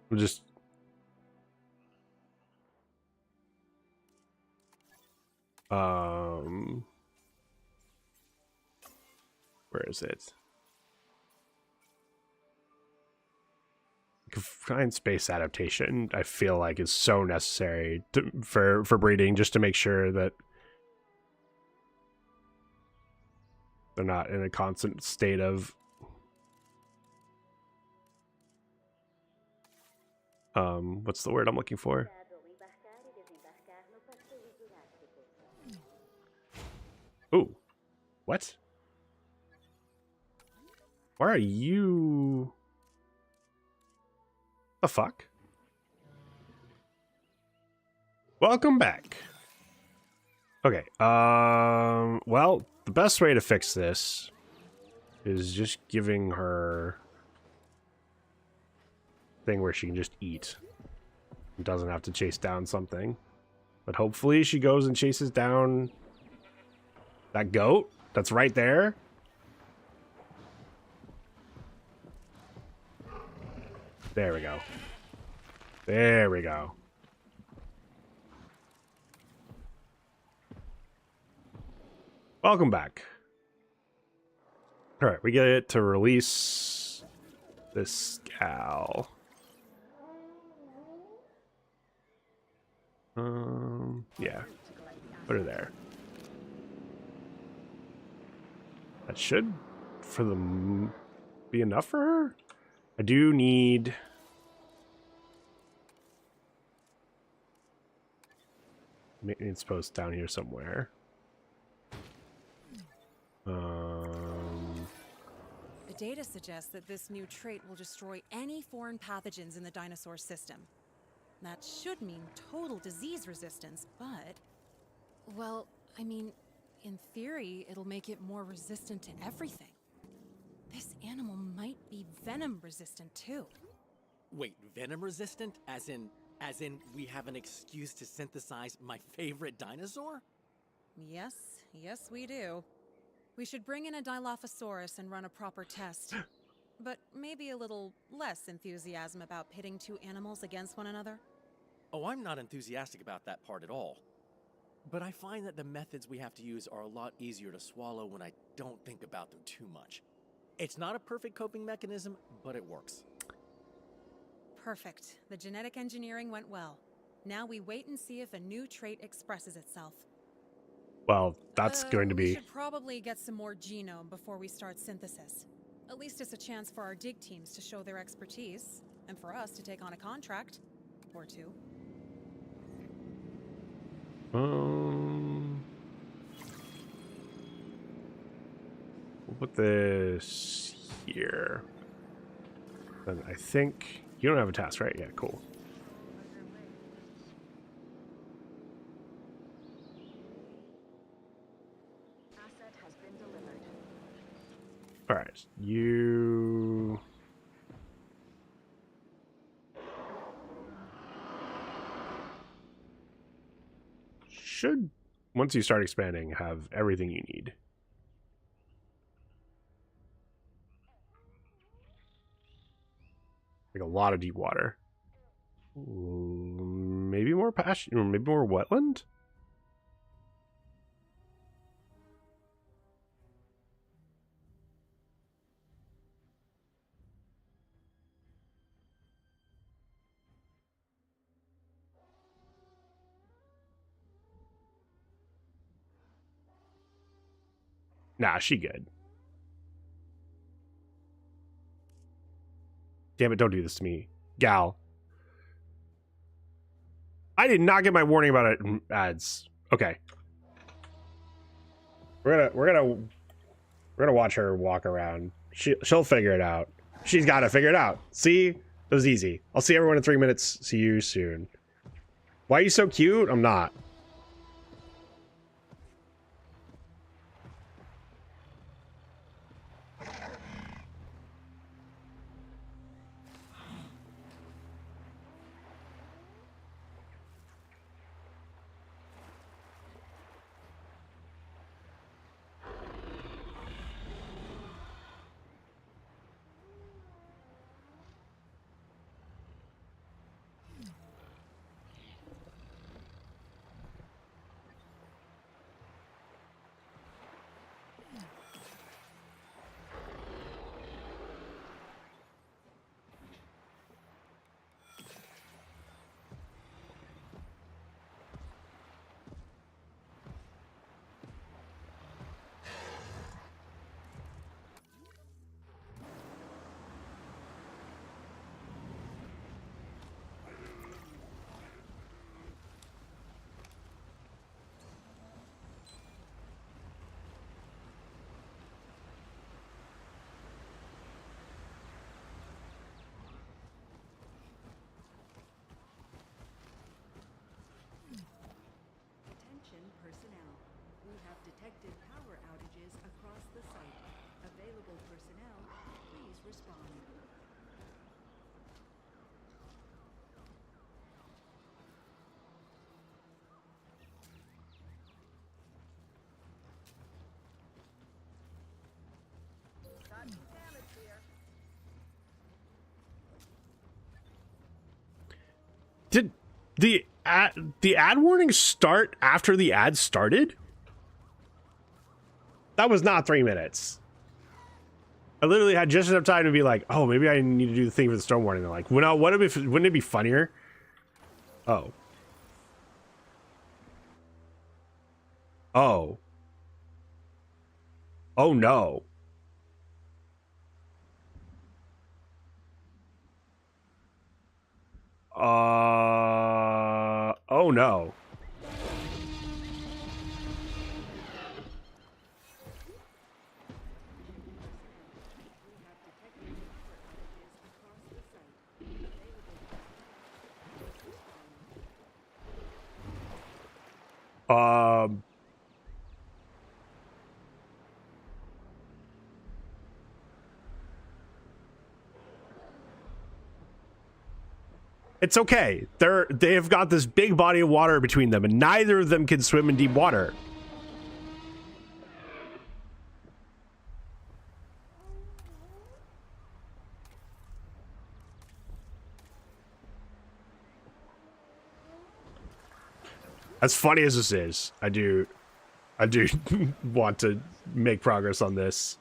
We'll just... Where is it? Confined space adaptation, I feel like, is so necessary for breeding, just to make sure that they're not in a constant state of what's the word I'm looking for? Ooh, what? Why are you? The fuck? Welcome back. Okay, well, the best way to fix this is just giving her thing where she can just eat. It doesn't have to chase down something. But hopefully she goes and chases down that goat that's right there. There we go. There we go. Welcome back. Alright, we get it to release this gal. Yeah. Put her there. That should, for them, be enough for her? I do need... maintenance post down here somewhere. The data suggests that this new trait will destroy any foreign pathogens in the dinosaur system. That should mean total disease resistance, but... Well, I mean, in theory, it'll make it more resistant to everything. This animal might be venom resistant too. Wait, venom resistant? As in we have an excuse to synthesize my favorite dinosaur? Yes, we do. We should bring in a Dilophosaurus and run a proper test. But maybe a little less enthusiasm about pitting two animals against one another. Oh, I'm not enthusiastic about that part at all. But I find that the methods we have to use are a lot easier to swallow when I don't think about them too much. It's not a perfect coping mechanism, but it works. Perfect. The genetic engineering went well. Now we wait and see if a new trait expresses itself. Well, that's going to We be... should probably get some more genome before we start synthesis. At least it's a chance for our dig teams to show their expertise, and for us to take on a contract. Or two. We'll put this here. And I think you don't have a task, right? Yeah, cool. Asset has been delivered. All right, you... should, once you start expanding, have everything you need. Like a lot of deep water. Maybe more pasture, maybe more wetland? Nah, she good. Damn it, don't do this to me. Gal. I did not get my warning about it ads. Okay. We're gonna watch her walk around. She'll figure it out. She's gotta figure it out. See? It was easy. I'll see everyone in 3 minutes. See you soon. Why are you so cute? I'm not. Attention personnel. We have detected power outages across the site. Available personnel, please respond. Did the ad warning start after the ad started? That was not 3 minutes. I literally had just enough time to be like, oh, maybe I need to do the thing for the storm warning. They're like, well, no, wouldn't it be funnier? Oh. Oh. Oh no. Oh no. Um, it's okay. They've got this big body of water between them, and neither of them can swim in deep water. As funny as this is, I do want to make progress on this.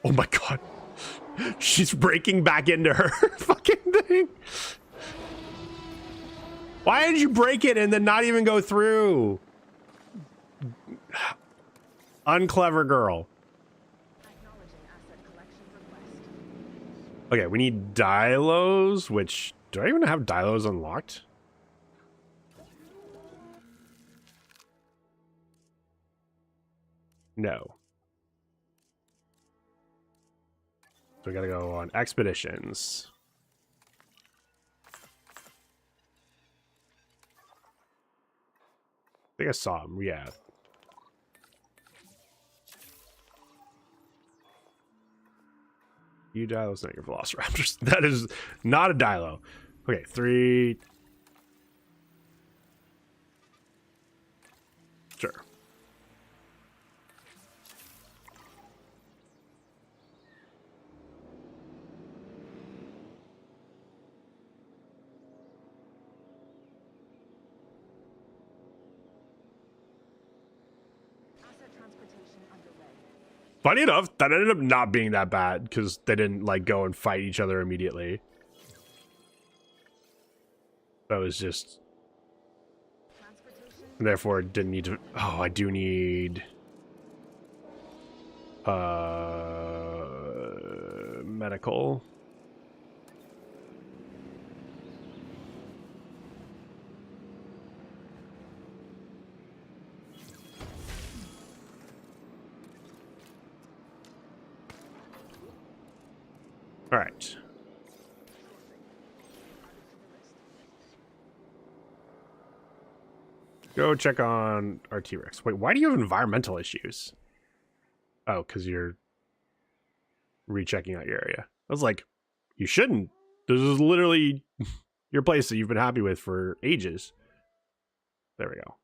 Oh my god. She's breaking back into her fucking thing. Why did you break it and then not even go through? Unclever girl. Okay, we need dilos, which... Do I even have dilos unlocked? No. So we gotta go on expeditions. I think I saw him, yeah. You dilos, not your velociraptors. That is not a dilo. Okay, 3. Sure. Funny enough, that ended up not being that bad because they didn't like go and fight each other immediately. That was just... Therefore, didn't need to... Oh, I do need... medical. All right. Go check on our T-Rex. Wait, why do you have environmental issues? Oh, because you're rechecking out your area. I was like, you shouldn't. This is literally your place that you've been happy with for ages. There we go.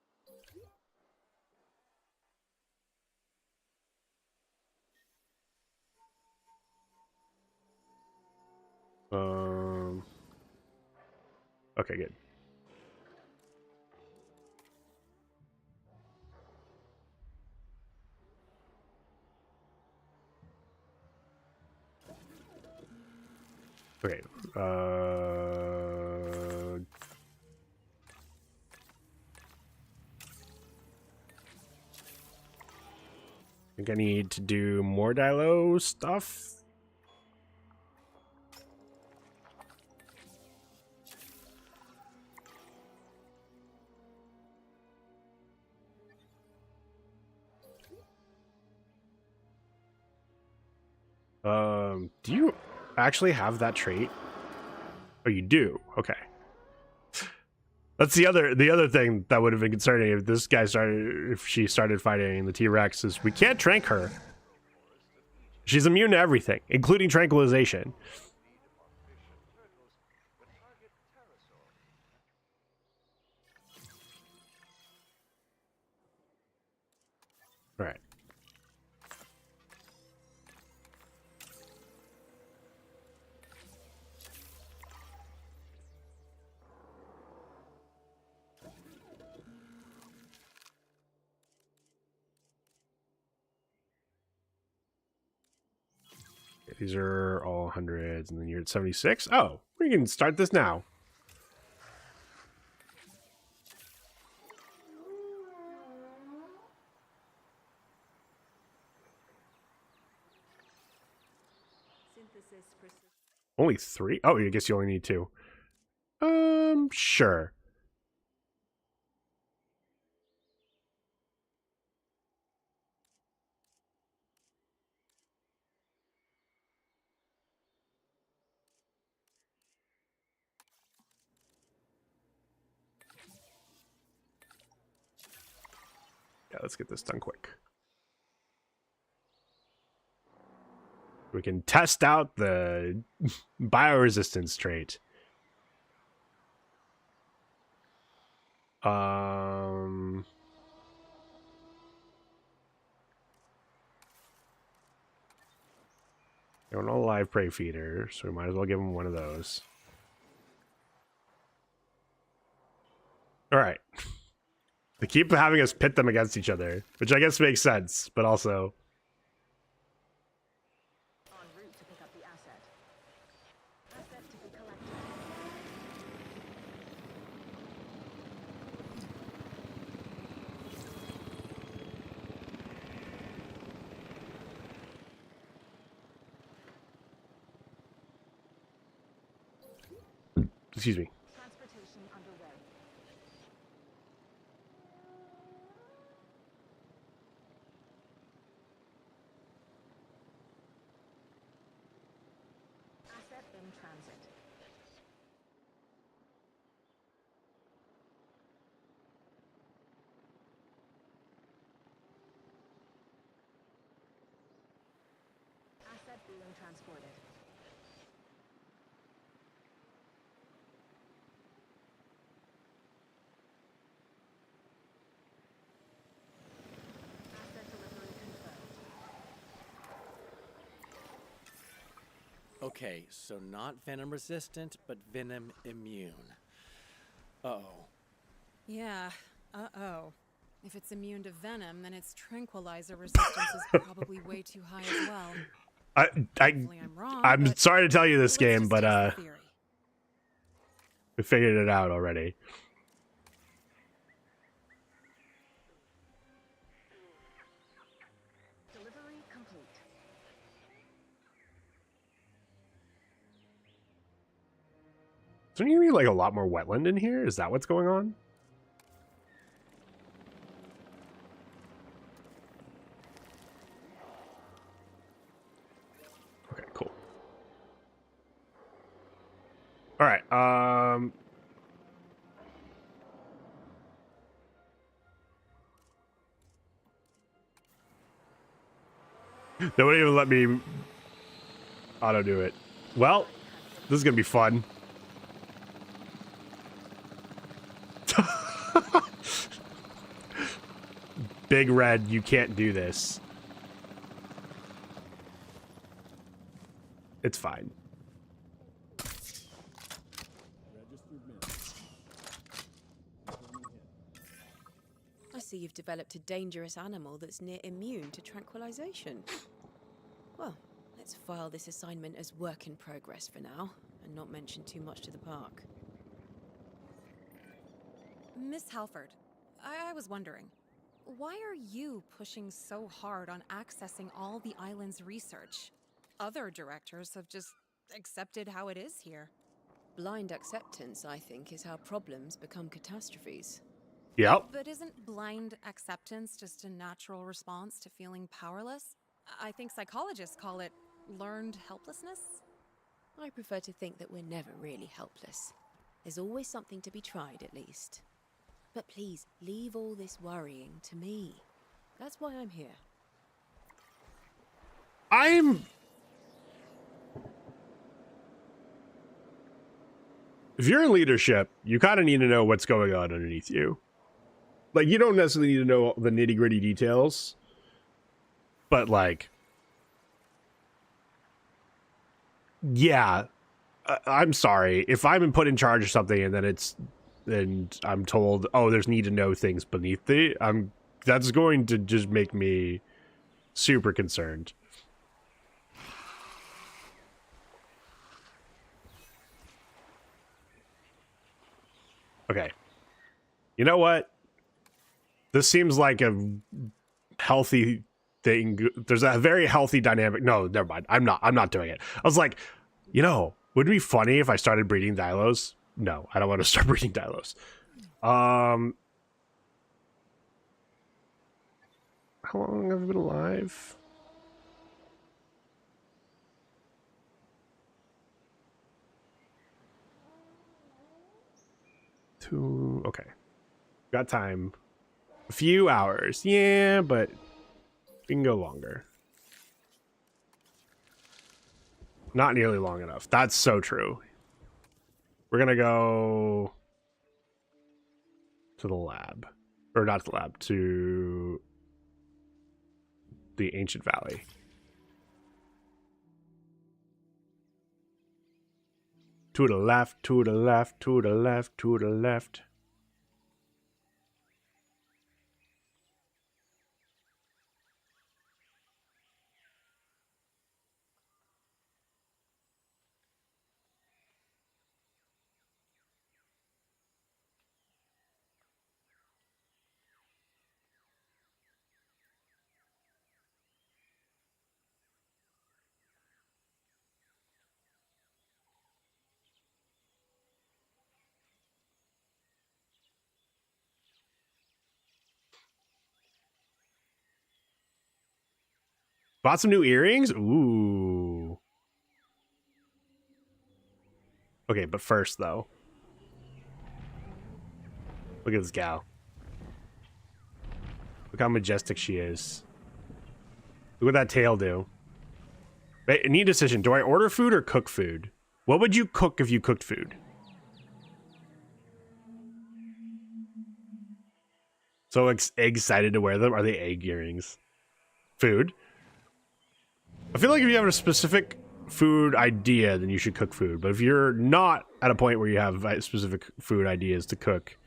Okay, good. Okay. I think I need to do more Dilo stuff. Do you actually have that trait? Oh, you do? Okay. That's the other thing that would have been concerning if she started fighting the T-Rex is we can't trank her. She's immune to everything, including tranquilization. All right. These are all hundreds, and then you're at 76. Oh, we can start this now. Only 3? Oh, I guess you only need 2. Sure. Yeah, let's get this done quick. We can test out the bioresistance trait. They're an live prey feeder, so we might as well give them one of those. All right. They keep having us pit them against each other, which I guess makes sense, but also... En route to pick up the asset. Asset to be collected. Excuse me. Transportation underway. Asset in transit. Asset being transported. Asset delivery confirmed. Okay, so not venom resistant, but venom immune. Uh-oh. Yeah, uh-oh. If it's immune to venom, then its tranquilizer resistance is probably way too high as well. Hopefully I'm wrong, I'm but sorry to tell you this let's game, just but test the theory. we figured it out already. Delivery complete. Is there gonna be like a lot more wetland in here? Is that what's going on? Okay, cool. All right. They wouldn't even let me auto do it. Well, this is gonna be fun. Big Red, you can't do this. It's fine. I see you've developed a dangerous animal that's near immune to tranquilization. Well, let's file this assignment as work in progress for now, and not mention too much to the park. Miss Halford, I was wondering, why are you pushing so hard on accessing all the island's research? Other directors have just accepted how it is here. Blind acceptance, I think, is how problems become catastrophes. Yep. But isn't blind acceptance just a natural response to feeling powerless? I think psychologists call it learned helplessness. I prefer to think that we're never really helpless. There's always something to be tried, at least. But please, leave all this worrying to me. That's why I'm here. If you're in leadership, you kind of need to know what's going on underneath you. Like, you don't necessarily need to know the nitty-gritty details, but, like, yeah, I'm sorry. If I'm put in charge of something and I'm told, oh, there's need to know things beneath that's going to just make me super concerned. Okay. You know what? This seems like a healthy thing. There's a very healthy dynamic. No, never mind. I'm not doing it. I was like, would it be funny if I started breeding Dilos? No, I don't want to start breeding Dilos. How long have I been alive? Okay. Got time. A few hours. Yeah, but we can go longer. Not nearly long enough. That's so true. We're going to go to the lab. Or not to the lab, to the ancient valley. To the left, to the left, to the left, to the left. Bought some new earrings? Ooh. Okay, but first, though. Look at this gal. Look how majestic she is. Look what that tail do. Wait, need decision. Do I order food or cook food? What would you cook if you cooked food? So excited to wear them. Are they egg earrings? Food? I feel like if you have a specific food idea, then you should cook food. But if you're not at a point where you have specific food ideas to cook,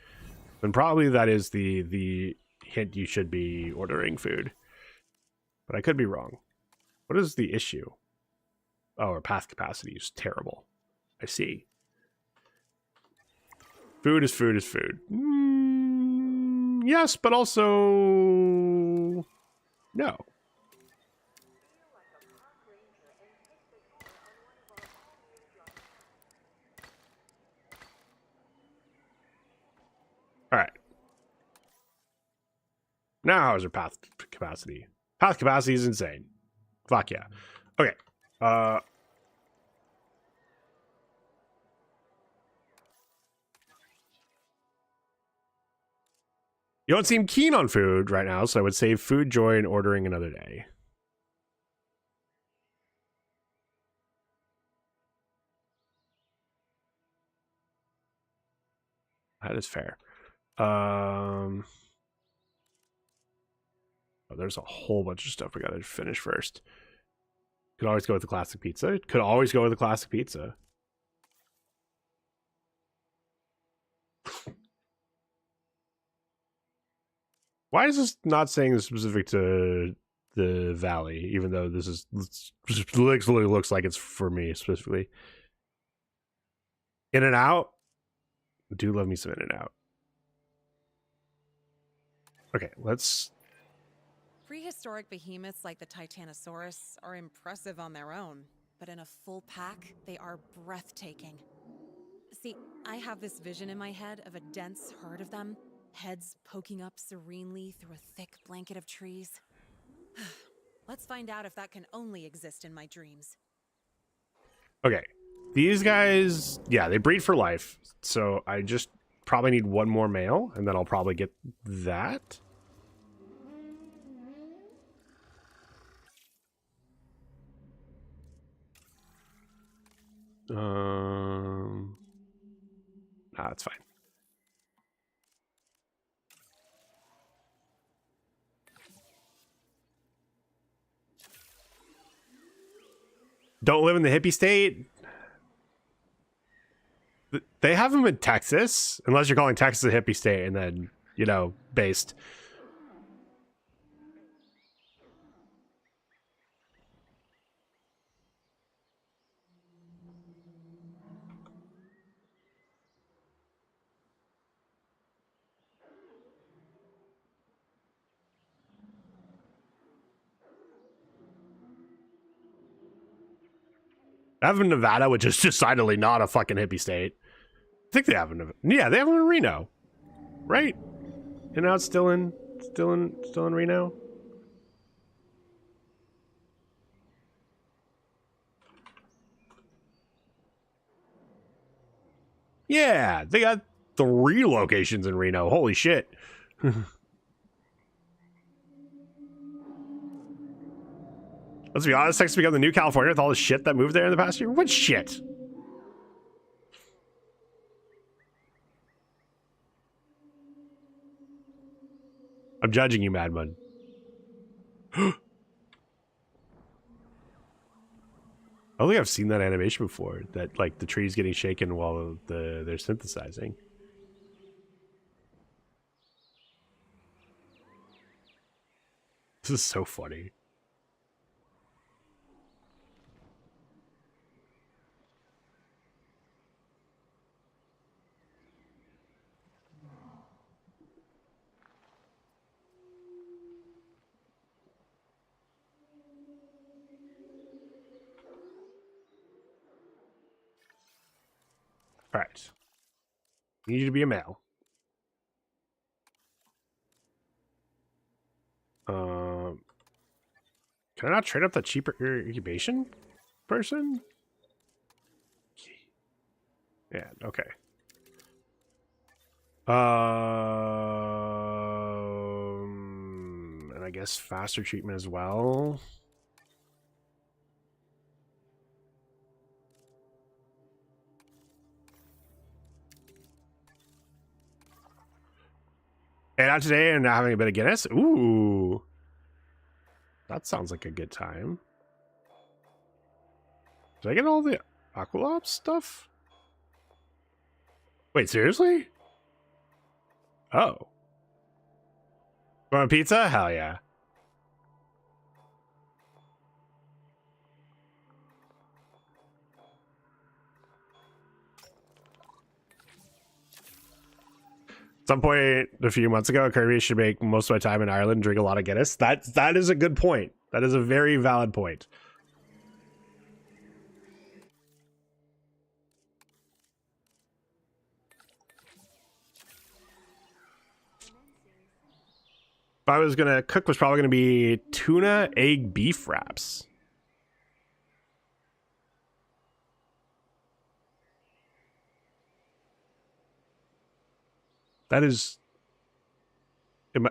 then probably that is the hint you should be ordering food. But I could be wrong. What is the issue? Oh, our path capacity is terrible. I see. Food is food is food. Yes, but also no. All right. Now how's our path capacity? Path capacity is insane. Fuck yeah. Okay. You don't seem keen on food right now, so I would save food joy and ordering another day. That is fair. Oh, there's a whole bunch of stuff we gotta finish first. Could always go with the classic pizza. Could always go with the classic pizza. Why is this not saying this specific to the valley, even though this is literally looks like it's for me specifically? In and out? Do love me some in and out. Okay, let's... Prehistoric behemoths like the Titanosaurus are impressive on their own, but in a full pack, they are breathtaking. See, I have this vision in my head of a dense herd of them, heads poking up serenely through a thick blanket of trees. Let's find out if that can only exist in my dreams. Okay, these guys, yeah, they breed for life, so I just probably need one more male, and then I'll probably get that. Nah, that's fine. Don't live in the hippie state. They have them in Texas, unless you're calling Texas a hippie state, and then, you know, based. I have them in Nevada, which is decidedly not a fucking hippie state. I think they have them. Yeah, they have them in Reno, right? And now it's still in Reno. Yeah, they got 3 locations in Reno. Holy shit. Let's be honest, Texas become the new California with all the shit that moved there in the past year. What shit? I'm judging you, Madman. I don't think I've seen that animation before. That like the tree's getting shaken while they're synthesizing. This is so funny. All right. Need you to be a male. Can I not trade up the cheaper incubation person? Yeah, okay. And I guess faster treatment as well. And out today and having a bit of Guinness. Ooh. That sounds like a good time. Did I get all the Aqualops stuff? Wait, seriously? Oh. Want a pizza? Hell yeah. At some point a few months ago, Kirby should make most of my time in Ireland, drink a lot of Guinness. That is a good point. That is a very valid point. If I was gonna cook, was probably gonna be tuna, egg, beef wraps. That is. Am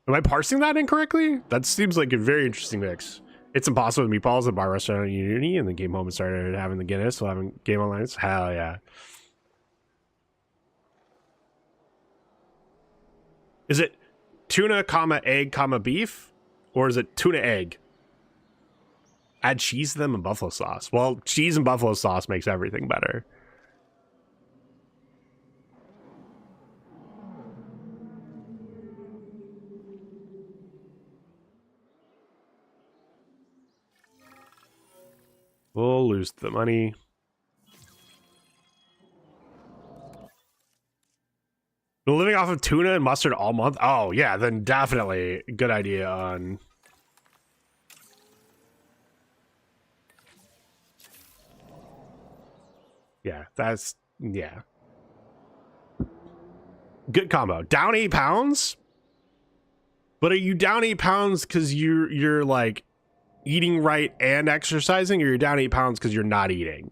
I parsing that incorrectly? That seems like a very interesting mix. It's Impossible with Meatballs at bar restaurant in Unity, and then came home and started having the Guinness while having game online. Hell yeah. Is it tuna, comma, egg, comma, beef? Or is it tuna, egg? Add cheese to them and buffalo sauce. Well, cheese and buffalo sauce makes everything better. We'll lose the money. Been living off of tuna and mustard all month? Oh, yeah, then definitely good idea on... Yeah, that's... Yeah. Good combo. Down 8 pounds? But are you down 8 pounds because you're like eating right and exercising, or you're down 8 pounds because you're not eating?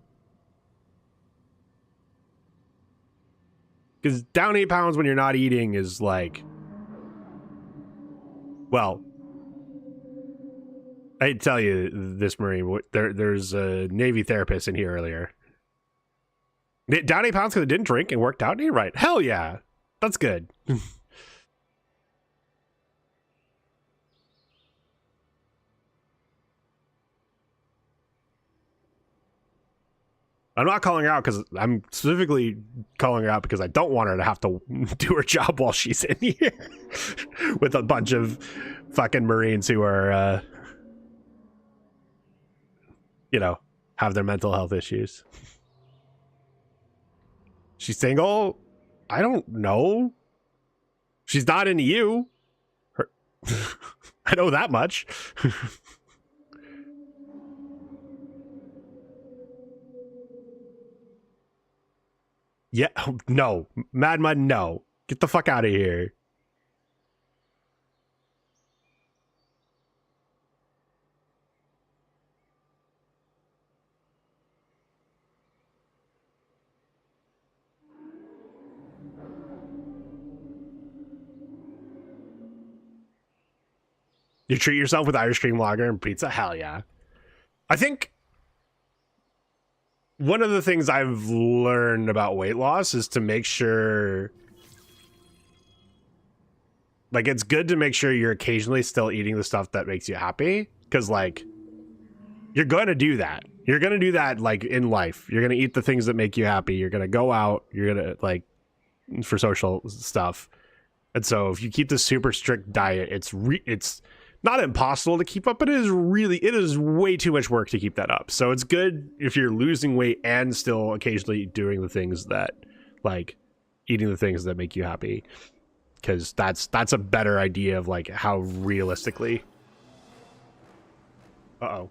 Because down 8 pounds when you're not eating is like, well, I tell you this, Marine. There's a Navy therapist in here earlier. Down 8 pounds because I didn't drink and worked out. You're right. Hell yeah, that's good. I'm not calling her out because I'm specifically calling her out because I don't want her to have to do her job while she's in here with a bunch of fucking Marines who are, you know, have their mental health issues. She's single? I don't know. She's not into you. I know that much. Yeah, no. Madman, no. Get the fuck out of here. You treat yourself with Irish cream lager and pizza? Hell yeah. I think one of the things I've learned about weight loss is to make sure, like, it's good to make sure you're occasionally still eating the stuff that makes you happy. Because, like, you're going to do that. You're going to do that, like, in life. You're going to eat the things that make you happy. You're going to go out. You're going to, like, for social stuff. And so if you keep this super strict diet, it's not impossible to keep up, but it is way too much work to keep that up. So it's good if you're losing weight and still occasionally doing the things that, like, eating the things that make you happy, because that's a better idea of, like, how realistically. Uh-oh.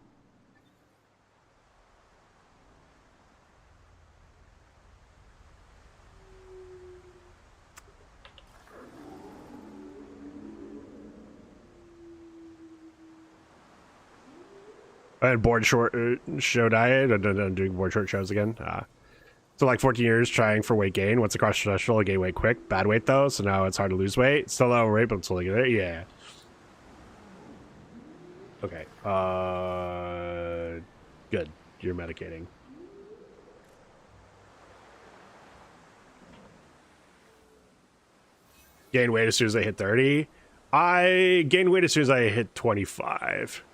And board short show diet. I'm doing board short shows again. So like 14 years trying for weight gain. What's the cross threshold? I gain weight quick. Bad weight though, so now it's hard to lose weight. Still overweight, but I'm slowly getting there. Yeah. Okay. Good. You're medicating. Gain weight as soon as I hit 30. I gained weight as soon as I hit 25.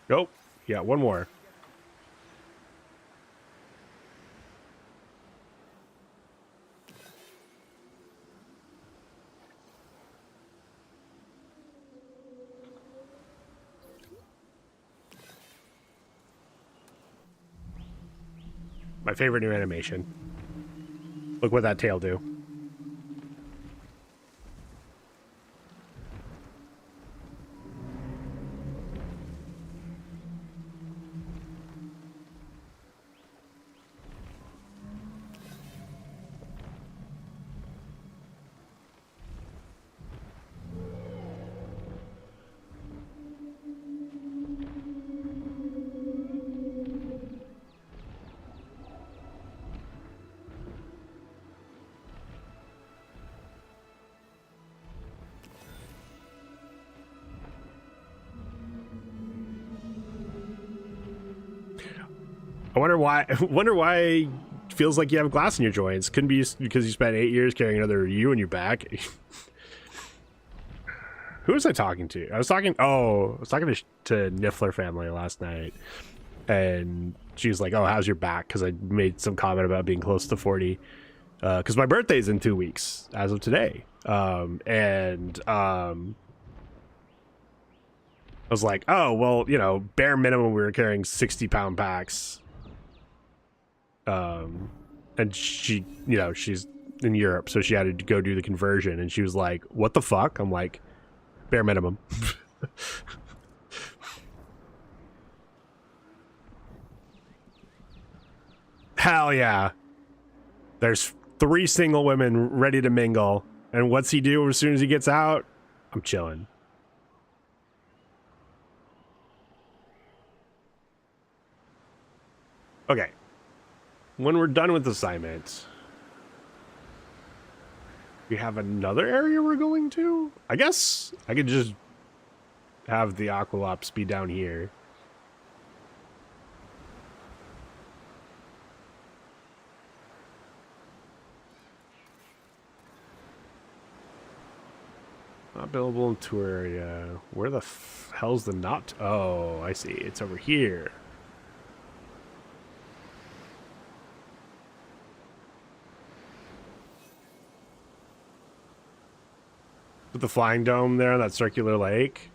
Nope. Yeah, one more. My favorite new animation. Look what that tail do. I wonder why it feels like you have glass in your joints. Couldn't be because you spent 8 years carrying another you on your back. Who was I talking to? I was talking to Niffler family last night, and she was like, "Oh, how's your back?" Because I made some comment about being close to 40. Because my birthday's in 2 weeks as of today, and I was like, "Oh, well, you know, bare minimum we were carrying 60-pound packs." And she, you know, she's in Europe, so she had to go do the conversion, and she was like, "What the fuck?" I'm like, bare minimum. Hell yeah. There's 3 single women ready to mingle, and what's he do as soon as he gets out? I'm chilling. Okay. When we're done with assignment, we have another area we're going to? I guess I could just have the Aqualops be down here. Not billable in tour area. Where the hell's the not? Oh, I see. It's over here. With the flying dome there on that circular lake.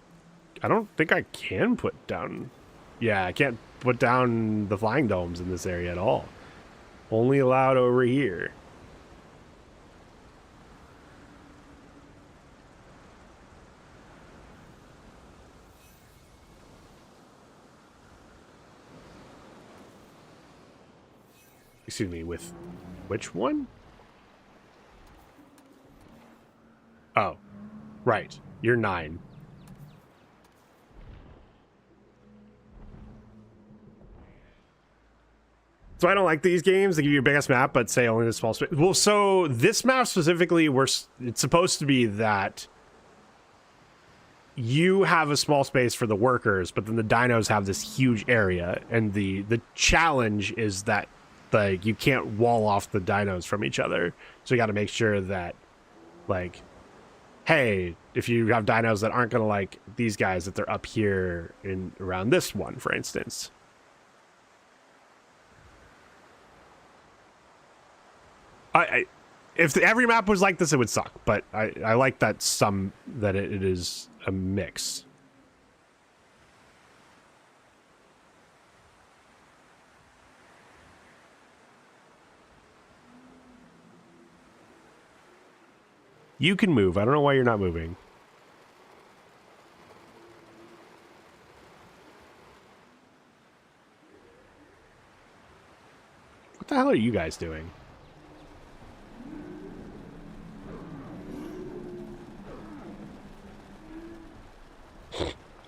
I don't think I can put down. Yeah, I can't put down the flying domes in this area at all. Only allowed over here. Excuse me, with which one? Oh, right. You're 9. So I don't like these games. They give you a biggest map, but say only the small space. Well, so this map specifically, it's supposed to be that you have a small space for the workers, but then the dinos have this huge area, and the challenge is that like you can't wall off the dinos from each other. So you got to make sure that like, hey, if you have dinos that aren't gonna like these guys, that they're up here in around this one, for instance. If every map was like this, it would suck. But I like that it is a mix. You can move. I don't know why you're not moving. What the hell are you guys doing?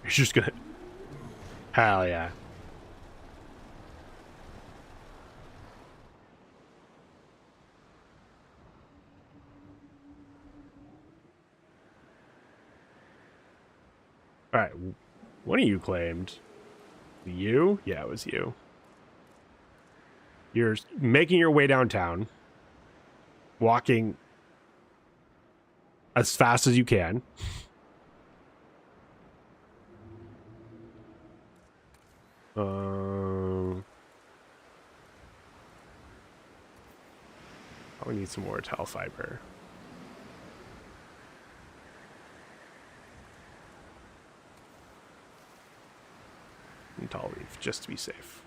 You're just gonna... Hell yeah. Alright, one of you claimed. You? Yeah, it was you. You're making your way downtown. Walking as fast as you can. Probably need some more towel fiber. And tall leaf, just to be safe.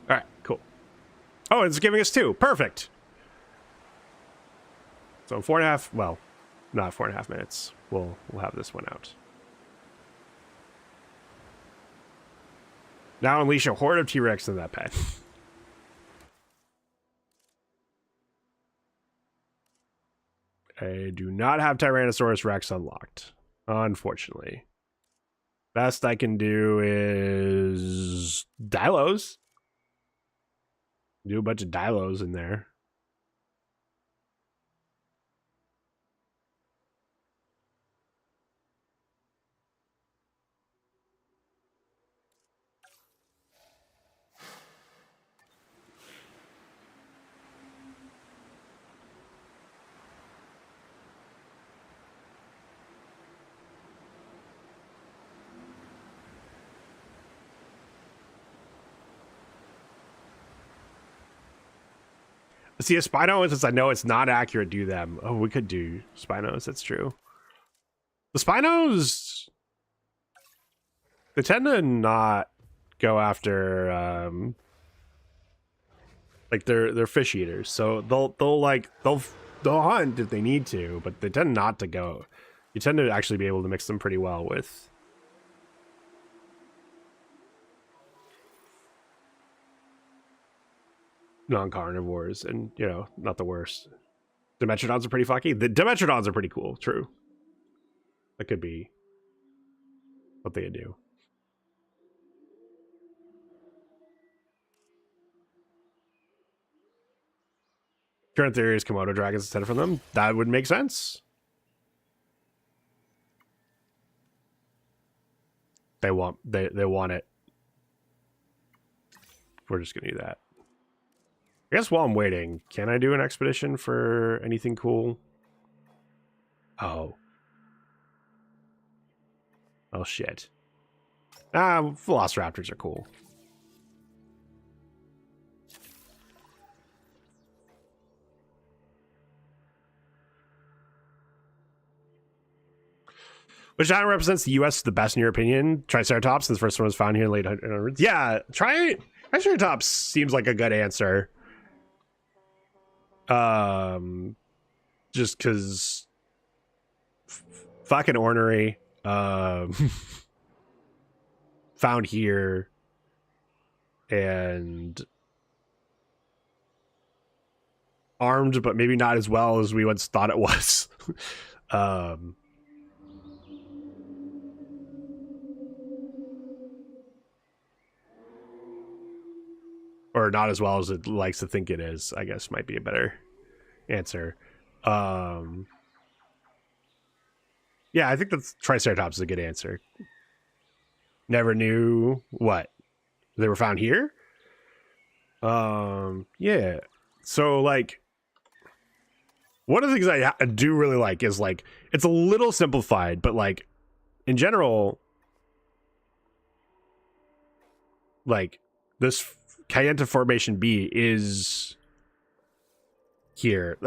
Alright, cool. Oh, it's giving us 2. Perfect. So in 4.5, well, not 4.5 minutes. We'll have this one out. Now unleash a horde of T-Rex in that pen. I do not have Tyrannosaurus Rex unlocked, unfortunately. Best I can do is Dilos. Do a bunch of Dilos in there. See, a Spino, since I know it's not accurate, do them. Oh, we could do Spinos, that's true. The Spinos, they tend to not go after, like they're fish eaters. So they'll hunt if they need to, but they tend not to go. You tend to actually be able to mix them pretty well with non-carnivores, and you know, not the worst. Dimetrodons are pretty fucky. The Dimetrodons are pretty cool, true. That could be what they do. Current theory is Komodo dragons instead from them. That would make sense. They want it. We're just gonna do that. I guess while I'm waiting, can I do an expedition for anything cool? Oh. Oh, shit. Velociraptors are cool. Which dino represents the U.S. the best in your opinion? Triceratops, since the first one was found here in late 100s. Yeah, Triceratops seems like a good answer. Just because fucking ornery. Found here, and armed, but maybe not as well as we once thought it was. Or not as well as it likes to think it is, I guess might be a better answer. Yeah, I think that's Triceratops is a good answer. Never knew what they were found here. Yeah. So like, one of the things I do really like is like, it's a little simplified, but like in general, like this Kayenta Formation B is here.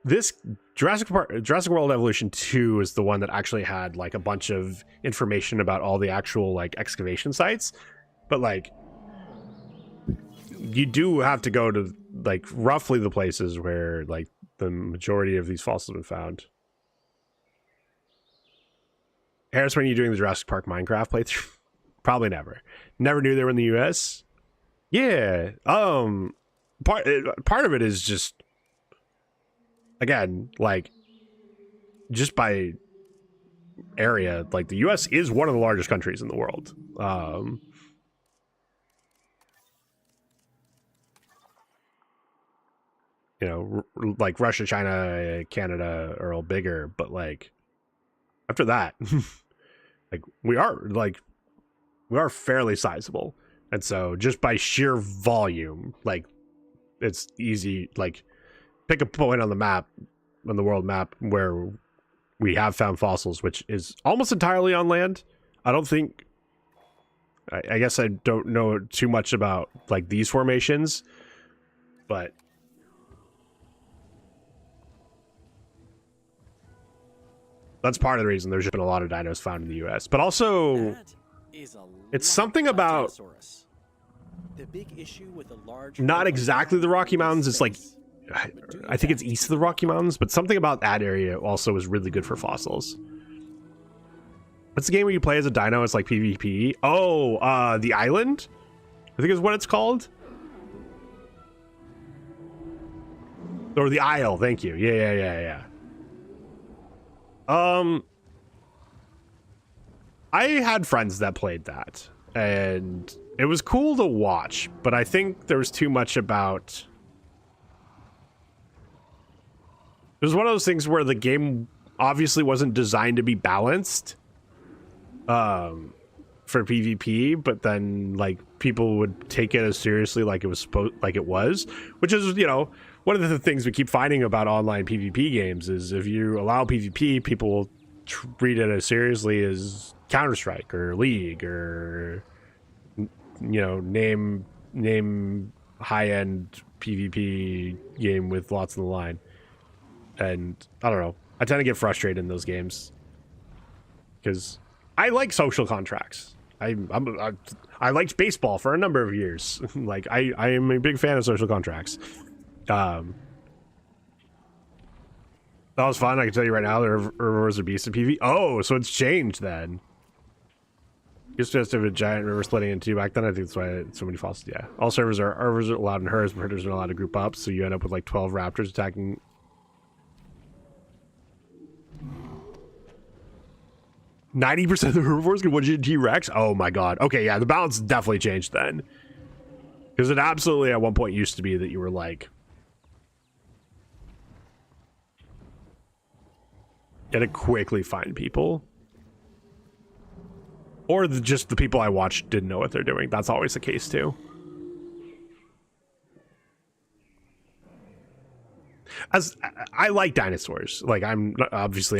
This Jurassic World Evolution 2 is the one that actually had like a bunch of information about all the actual like excavation sites, but like you do have to go to like roughly the places where like the majority of these fossils have been found. Harris, when are you doing the Jurassic Park Minecraft playthrough? Probably never. Never knew they were in the US. Yeah. Part of it is just, again, like just by area, like the US is one of the largest countries in the world. You know, like Russia, China, Canada are all bigger, but like after that, like we are fairly sizable. And so just by sheer volume, like it's easy, like pick a point on the map, on the world map where we have found fossils, which is almost entirely on land. I don't think, I guess I don't know too much about like these formations, but that's part of the reason there's just been a lot of dinos found in the US. But also, it's something about the big issue with the large, not exactly the Rocky Mountains. It's like, I think it's east of the Rocky Mountains, but something about that area also is really good for fossils. What's the game where you play as a dino? It's like PvP. Oh, The Island, I think is what it's called. Or The Isle. Thank you. Yeah. I had friends that played that, and it was cool to watch, but I think there was too much about... It was one of those things where the game obviously wasn't designed to be balanced for PvP, but then like people would take it as seriously like it was which is, you know, one of the things we keep finding about online PvP games is if you allow PvP, people will treat it as seriously as Counter-Strike or League or, you know, name high-end PvP game with lots on the line. And I don't know, I tend to get frustrated in those games because I like social contracts. I liked baseball for a number of years. Like I am a big fan of social contracts. That was fun. I can tell you right now, the river was a beast of PvP. Oh, so it's changed then. Used to have a giant river splitting in two back then. I think that's why so many fossils. Yeah, all servers are allowed in hers, but herders are allowed to group up. So you end up with like 12 raptors attacking. 90% of the herbivores can one-hit T-Rex. Oh my god. Okay, yeah, the balance definitely changed then. Because it absolutely at one point used to be that you were like, you had to quickly find people. Or just the people I watched didn't know what they're doing. That's always the case too. As I like dinosaurs, like I'm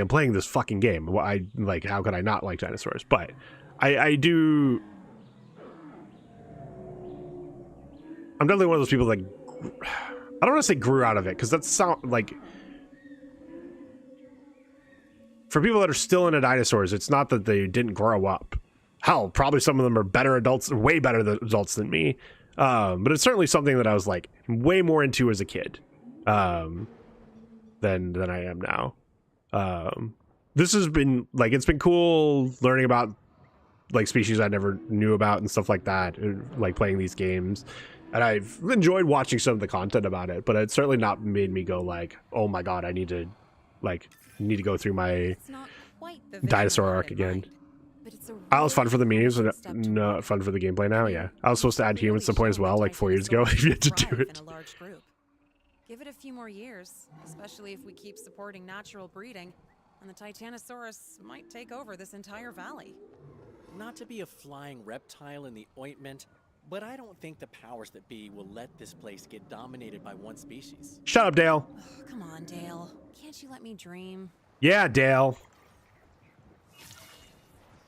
playing this fucking game. I like, how could I not like dinosaurs? But I do. I'm definitely one of those people that I don't want to say grew out of it, because that sound like, for people that are still into dinosaurs, it's not that they didn't grow up. Hell, probably some of them are better adults, way better adults than me. But it's certainly something that I was like way more into as a kid. than I am now. This has been like, it's been cool learning about like species I never knew about and stuff like that, like playing these games, and I've enjoyed watching some of the content about it, but it's certainly not made me go like, oh my god, I need to go through my It's not quite the vision dinosaur I had arc in again. mind, but it's a I was fun for the really memes, but important step not toward. fun for the gameplay now. Yeah, I was supposed to add Really humans to the point as showing well, the like 4 years ago. Titanosaurus You had to do thrive it. in a large group. Give it a few more years, especially if we keep supporting natural breeding, and the Titanosaurus might take over this entire valley. Not to be a flying reptile in the ointment, but I don't think the powers that be will let this place get dominated by one species. Shut up, Dale. Oh, come on, Dale. Can't you let me dream? Yeah, Dale.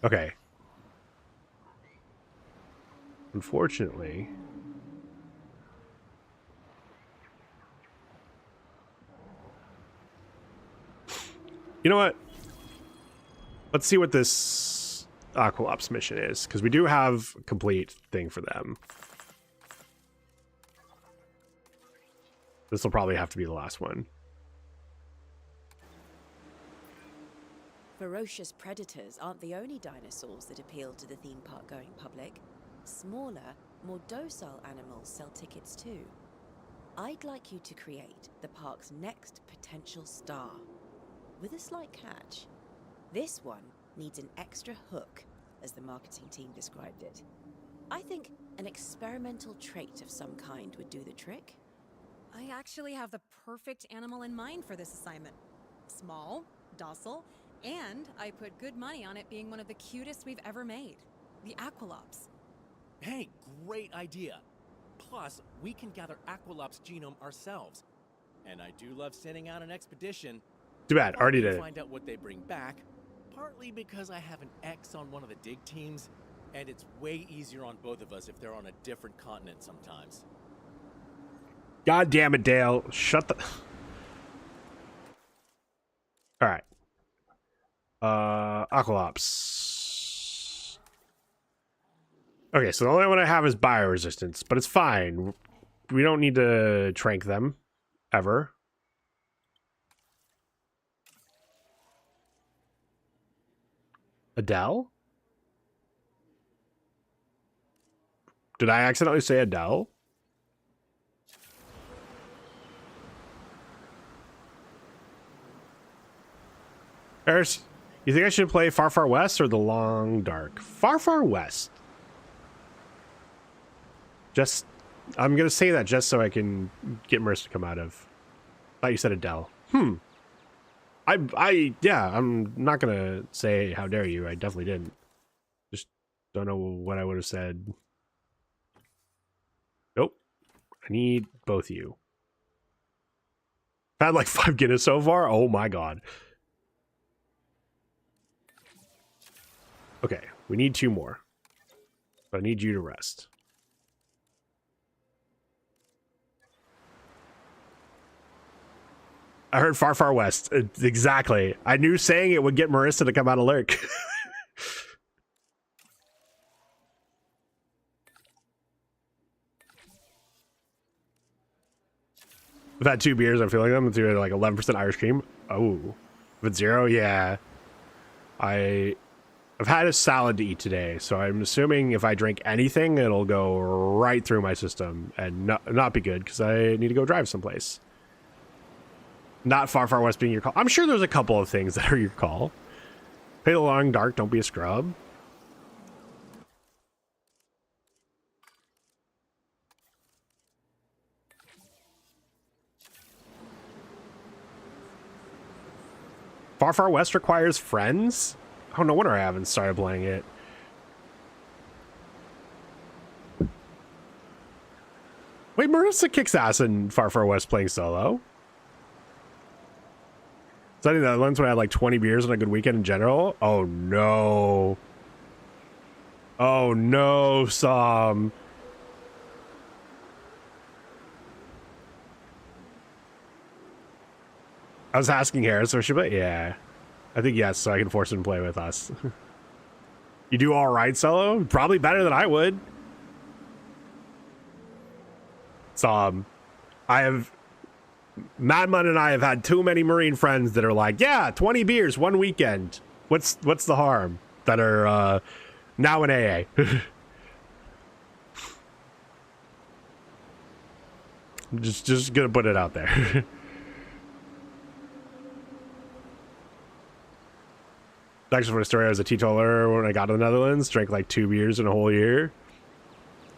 Okay. Unfortunately, you know what? Let's see what this Aqualops mission is, because we do have a complete thing for them. This will probably have to be the last one. Ferocious predators aren't the only dinosaurs that appeal to the theme park going public. Smaller, more docile animals sell tickets too. I'd like you to create the park's next potential star. With a slight catch. This one needs an extra hook, as the marketing team described it. I think an experimental trait of some kind would do the trick. I actually have the perfect animal in mind for this assignment. Small, docile, and I put good money on it being one of the cutest we've ever made. The Aqualops. Hey, great idea. Plus, we can gather Aqualops' genome ourselves. And I do love sending out an expedition. Too bad, already did it. Find out what they bring back, partly because I have an X on one of the dig teams, and it's way easier on both of us if they're on a different continent sometimes. God damn it, Dale. Shut the... Alright. Aqualops. Okay, so the only one I have is bioresistance, but it's fine. We don't need to trank them. Ever. Adele? Did I accidentally say Adele? Eris, you think I should play Far Far West or The Long Dark? Far Far West. Just, I'm gonna say that just so I can get Merce to come out of. Thought you said Adele. Yeah, I'm not gonna say how dare you. I definitely didn't. Just don't know what I would have said. Nope. I need both of you. I've had like 5 Guinness so far. Oh my god. Okay, we need 2 more. But I need you to rest. I heard Far Far West. Exactly. I knew saying it would get Marissa to come out of lurk. I've had 2 beers. I'm feeling them. It's like 11% Irish cream. Oh, if it's 0, yeah. I've had a salad to eat today, so I'm assuming if I drink anything, it'll go right through my system and not be good because I need to go drive someplace. Not Far Far West being your call. I'm sure there's a couple of things that are your call. Play The Long Dark. Don't be a scrub. Far Far West requires friends? Oh, no wonder I haven't started playing it. Wait, Marissa kicks ass in Far Far West playing solo. Is that in the Netherlands when I had like 20 beers on a good weekend in general? Oh no. Oh no, Sam. I was asking Harris, so she play? Yeah. I think yes, so I can force him to play with us. You do alright solo? Probably better than I would. Sam, I have Madman and I have had too many Marine friends that are like, yeah, 20 beers one weekend. What's the harm? That are now in AA. just gonna put it out there. Actually, for the story, I was a teetotaler when I got to the Netherlands. Drank like 2 beers in a whole year.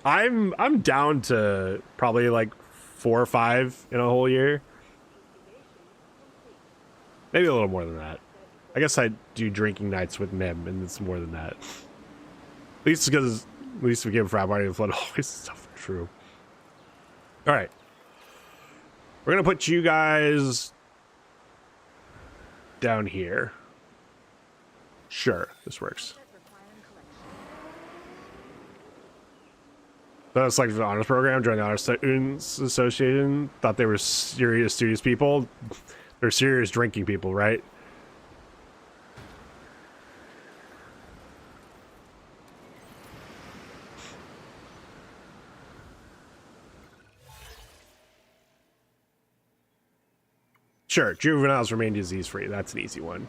I'm down to probably like 4 or 5 in a whole year. Maybe a little more than that. I guess I do drinking nights with Mim, and it's more than that. At least because we give frat party and flood always stuff true. All right, we're gonna put you guys down here. Sure, this works. So it's like the honors program, joined the Honor Students Association. Thought they were serious studious people. They're serious drinking people, right? Sure, juveniles remain disease-free. That's an easy one.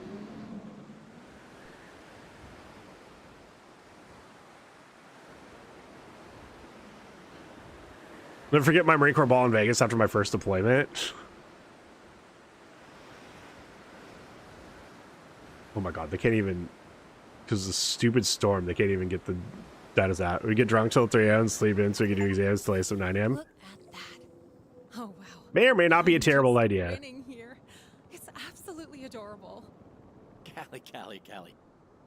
Never forget my Marine Corps ball in Vegas after my first deployment. Oh my god, they can't even... Because of the stupid storm, they can't even get the data out. We get drunk till 3 a.m. and sleep in so we can do exams till 9 a.m. Look at that. Oh wow. May or may not be a terrible idea. Here. It's absolutely adorable. Callie.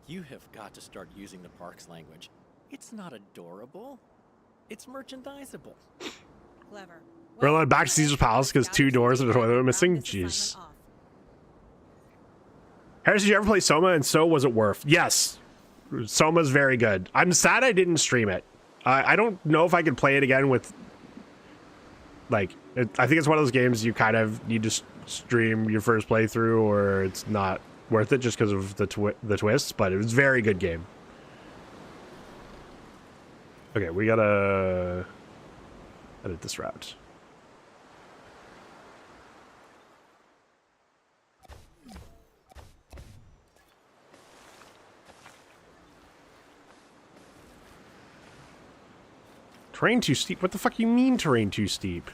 You have got to start using the park's language. It's not adorable. It's merchandisable. Clever. We're allowed back to Caesar's Palace because 2 doors and a toilet were missing? Jeez. Harris, did you ever play Soma, and so was it worth? Yes. Soma's very good. I'm sad I didn't stream it. I don't know if I could play it again with... Like, I think it's one of those games you kind of need to stream your first playthrough or it's not worth it just because of the twists, but it was a very good game. Okay, we gotta edit this route. Terrain too steep? What the fuck you mean terrain too steep?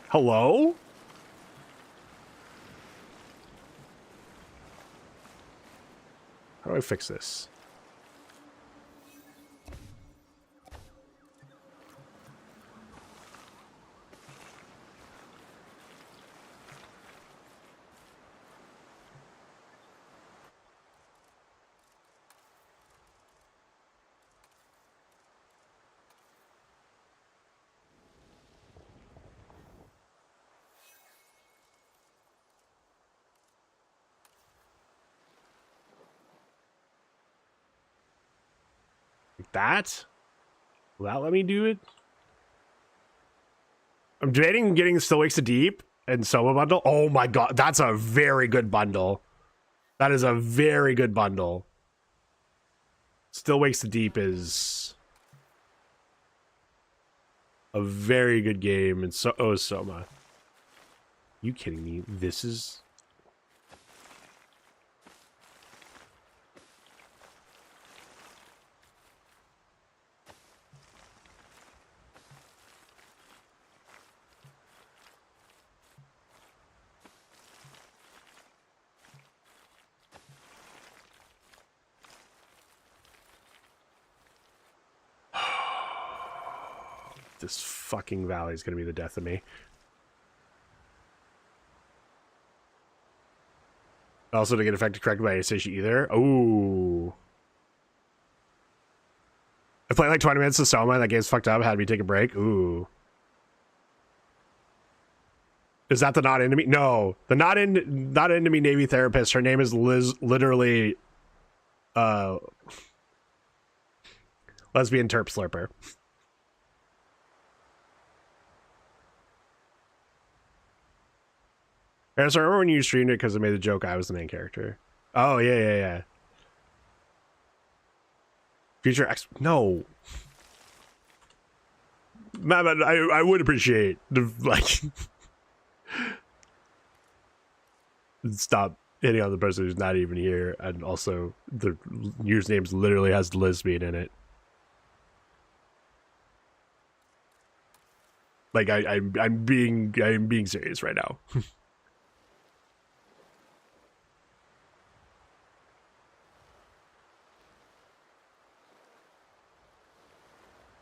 Hello? How do I fix this? That? Will that let me do it? I'm debating getting Still Wakes the Deep and Soma bundle. Oh my god, that's a very good bundle. That is a very good bundle. Still Wakes the Deep is a very good game, and so is Soma. You kidding me? This is... This fucking valley is going to be the death of me. Also, to get affected correctly by Asashi either. Oh. I played like 20 minutes of Soma and that game's fucked up. Had me take a break. Ooh. Is that the not into me? No. The not into me Navy therapist. Her name is Liz, literally lesbian terp slurper. I remember when you streamed it because I made the joke I was the main character. Oh, yeah. Future X. No. Man, I would appreciate the, like, stop hitting on the person who's not even here, and also the usernames literally has lesbian in it. Like I'm being serious right now.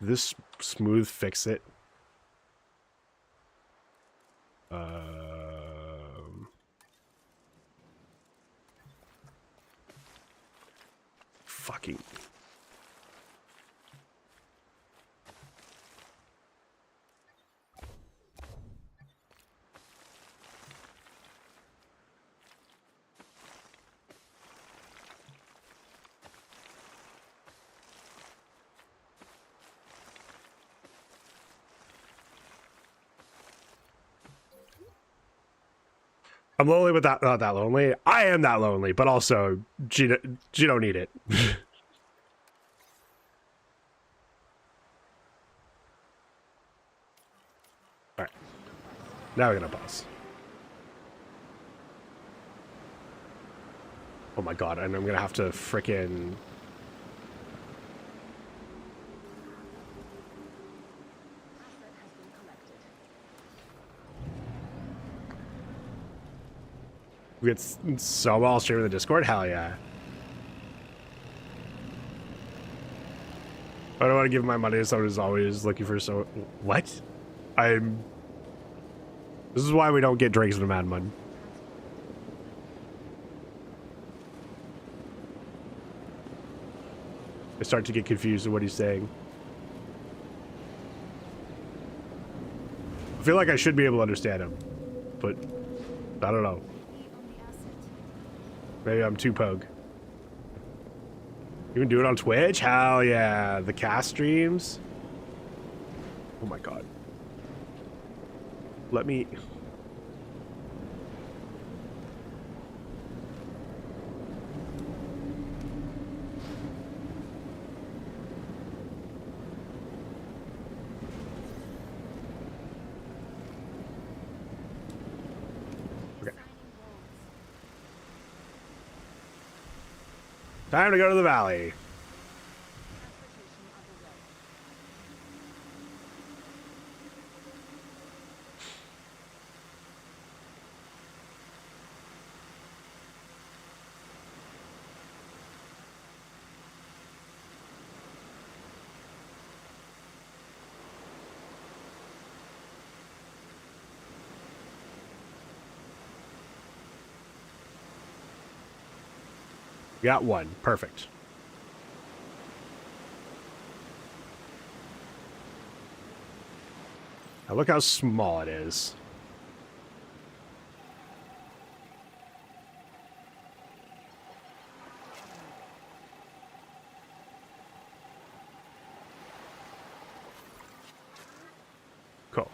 This smooth fix it. Fucking. I'm lonely, but not that lonely. I am that lonely, but also, she don't need it. Alright. Now we're gonna pause. Oh my god, and I'm gonna have to frickin'... We get so well streaming the Discord? Hell yeah. I don't want to give my money to someone who's always looking for so... What? This is why we don't get drinks in a Mad Mun. I start to get confused with what he's saying. I feel like I should be able to understand him, but I don't know. Maybe I'm too pogue. You can do it on Twitch? Hell yeah. The cast streams? Oh my god. Let me... Time to go to the valley. Got one. Perfect. Now look how small it is. Cool.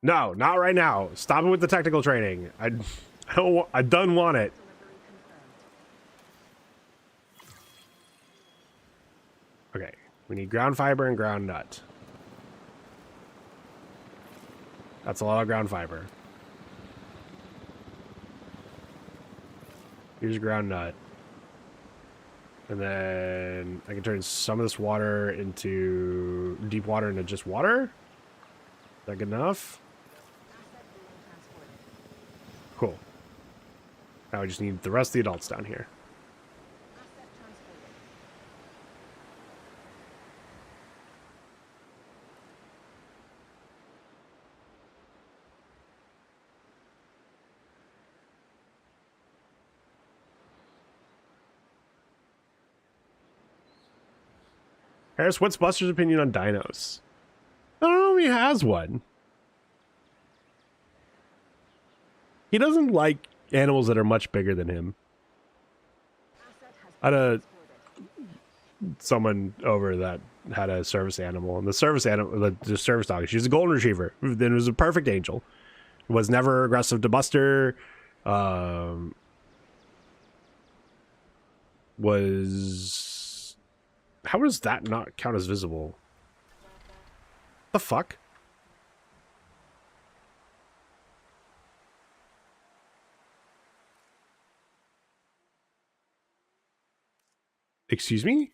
No, not right now. Stop it with the technical training. I don't want it. Okay, we need ground fiber and ground nut. That's a lot of ground fiber. Here's ground nut. And then I can turn some of this water into deep water into just water. Is that good enough? Cool. Now we just need the rest of the adults down here. Harris, what's Buster's opinion on dinos? I don't know if he has one. He doesn't like animals that are much bigger than him. I had someone over that had a service animal, and the service animal, the service dog, she was a golden retriever. Then it was a perfect angel. Was never aggressive to Buster. was... How does that not count as visible? The fuck? Excuse me?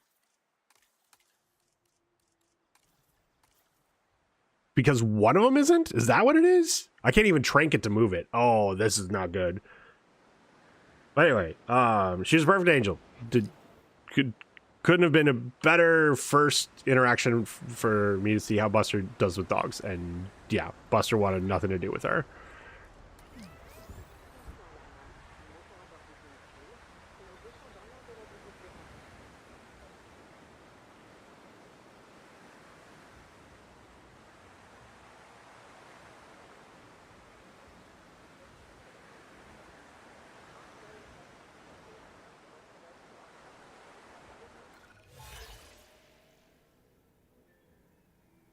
Because one of them isn't? Is that what it is? I can't even trank it to move it. Oh, this is not good. But anyway, she's a perfect angel. Couldn't have been a better first interaction for me to see how Buster does with dogs. And yeah, Buster wanted nothing to do with her.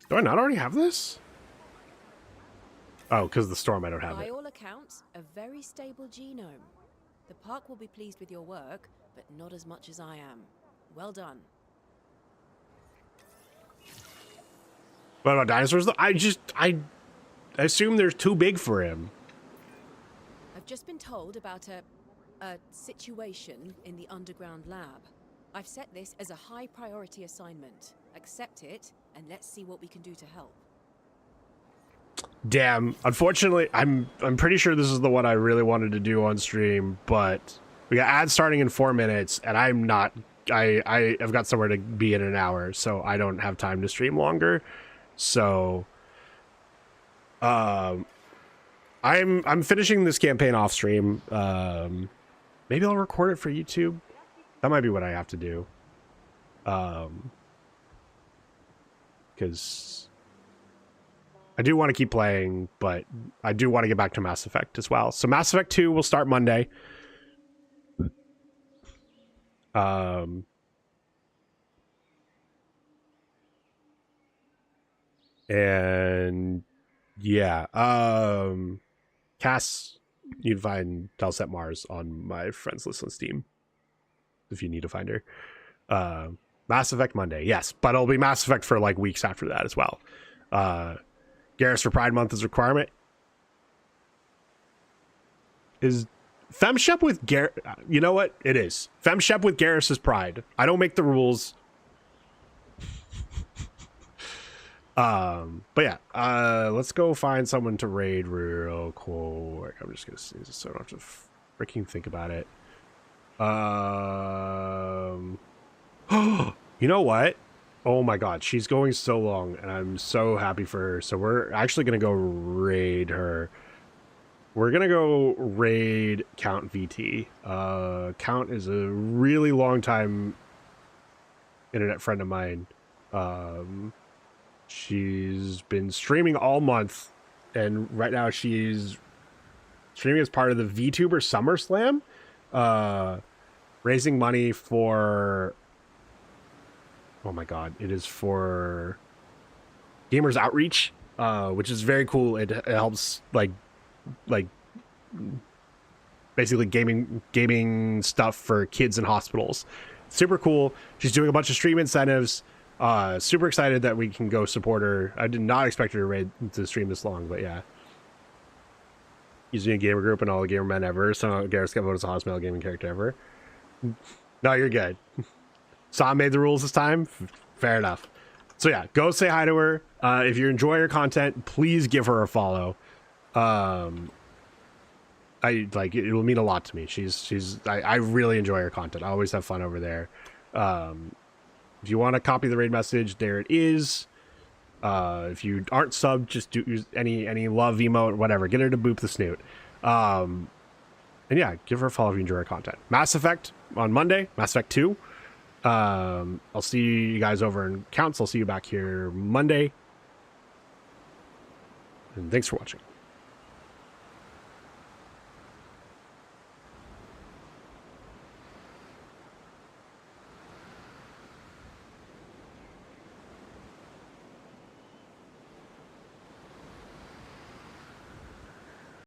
Do I not already have this? Oh, because of the storm, I don't have By it. all accounts, a very stable genome. The park will be pleased with your work, but not as much as I am. Well done. What about dinosaurs? I assume they're too big for him. I've just been told about a situation in the underground lab. I've set this as a high priority assignment. Accept it, and let's see what we can do to help. Damn. Unfortunately, I'm pretty sure this is the one I really wanted to do on stream, but we got ads starting in 4 minutes, and I'm not. I've got somewhere to be in an hour, so I don't have time to stream longer. So, I'm finishing this campaign off stream. Maybe I'll record it for YouTube. That might be what I have to do. Because I do want to keep playing, but I do want to get back to Mass Effect as well. So Mass Effect 2 will start Monday. And yeah, Cass, you'd find Dalset Mars on my friends list on Steam if you need to find her. Mass Effect Monday, yes, but it'll be Mass Effect for like weeks after that as well. Garrus for Pride Month is a requirement. Is FemShep with Garrus? You know what? It is. FemShep with Garrus is Pride. I don't make the rules. But yeah, let's go find someone to raid real quick. I'm just gonna see this so I don't have to freaking think about it. You know what? Oh my god, she's going so long, and I'm so happy for her. So we're actually gonna go raid her. We're gonna go raid Count VT. Count is a really long time internet friend of mine. She's been streaming all month, and right now she's streaming as part of the VTuber SummerSlam, raising money for, oh my god, it is for Gamers Outreach, which is very cool. It helps like basically gaming stuff for kids in hospitals. Super cool. She's doing a bunch of stream incentives. Super excited that we can go support her. I did not expect her to stream this long, but yeah. Using a gamer group and all the gamer men ever. So Garrus got voted as the hottest male gaming character ever. No, you're good. Sam made the rules this time. Fair enough. So yeah, go say hi to her. If you enjoy her content, please give her a follow. It will mean a lot to me. I really enjoy her content. I always have fun over there. If you want to copy the raid message, there it is. If you aren't subbed, just do any love emote, whatever. Get her to boop the snoot. And yeah, give her a follow if you enjoy her content. Mass Effect on Monday. Mass Effect 2. I'll see you guys over in Counts. I'll see you back here Monday. And thanks for watching.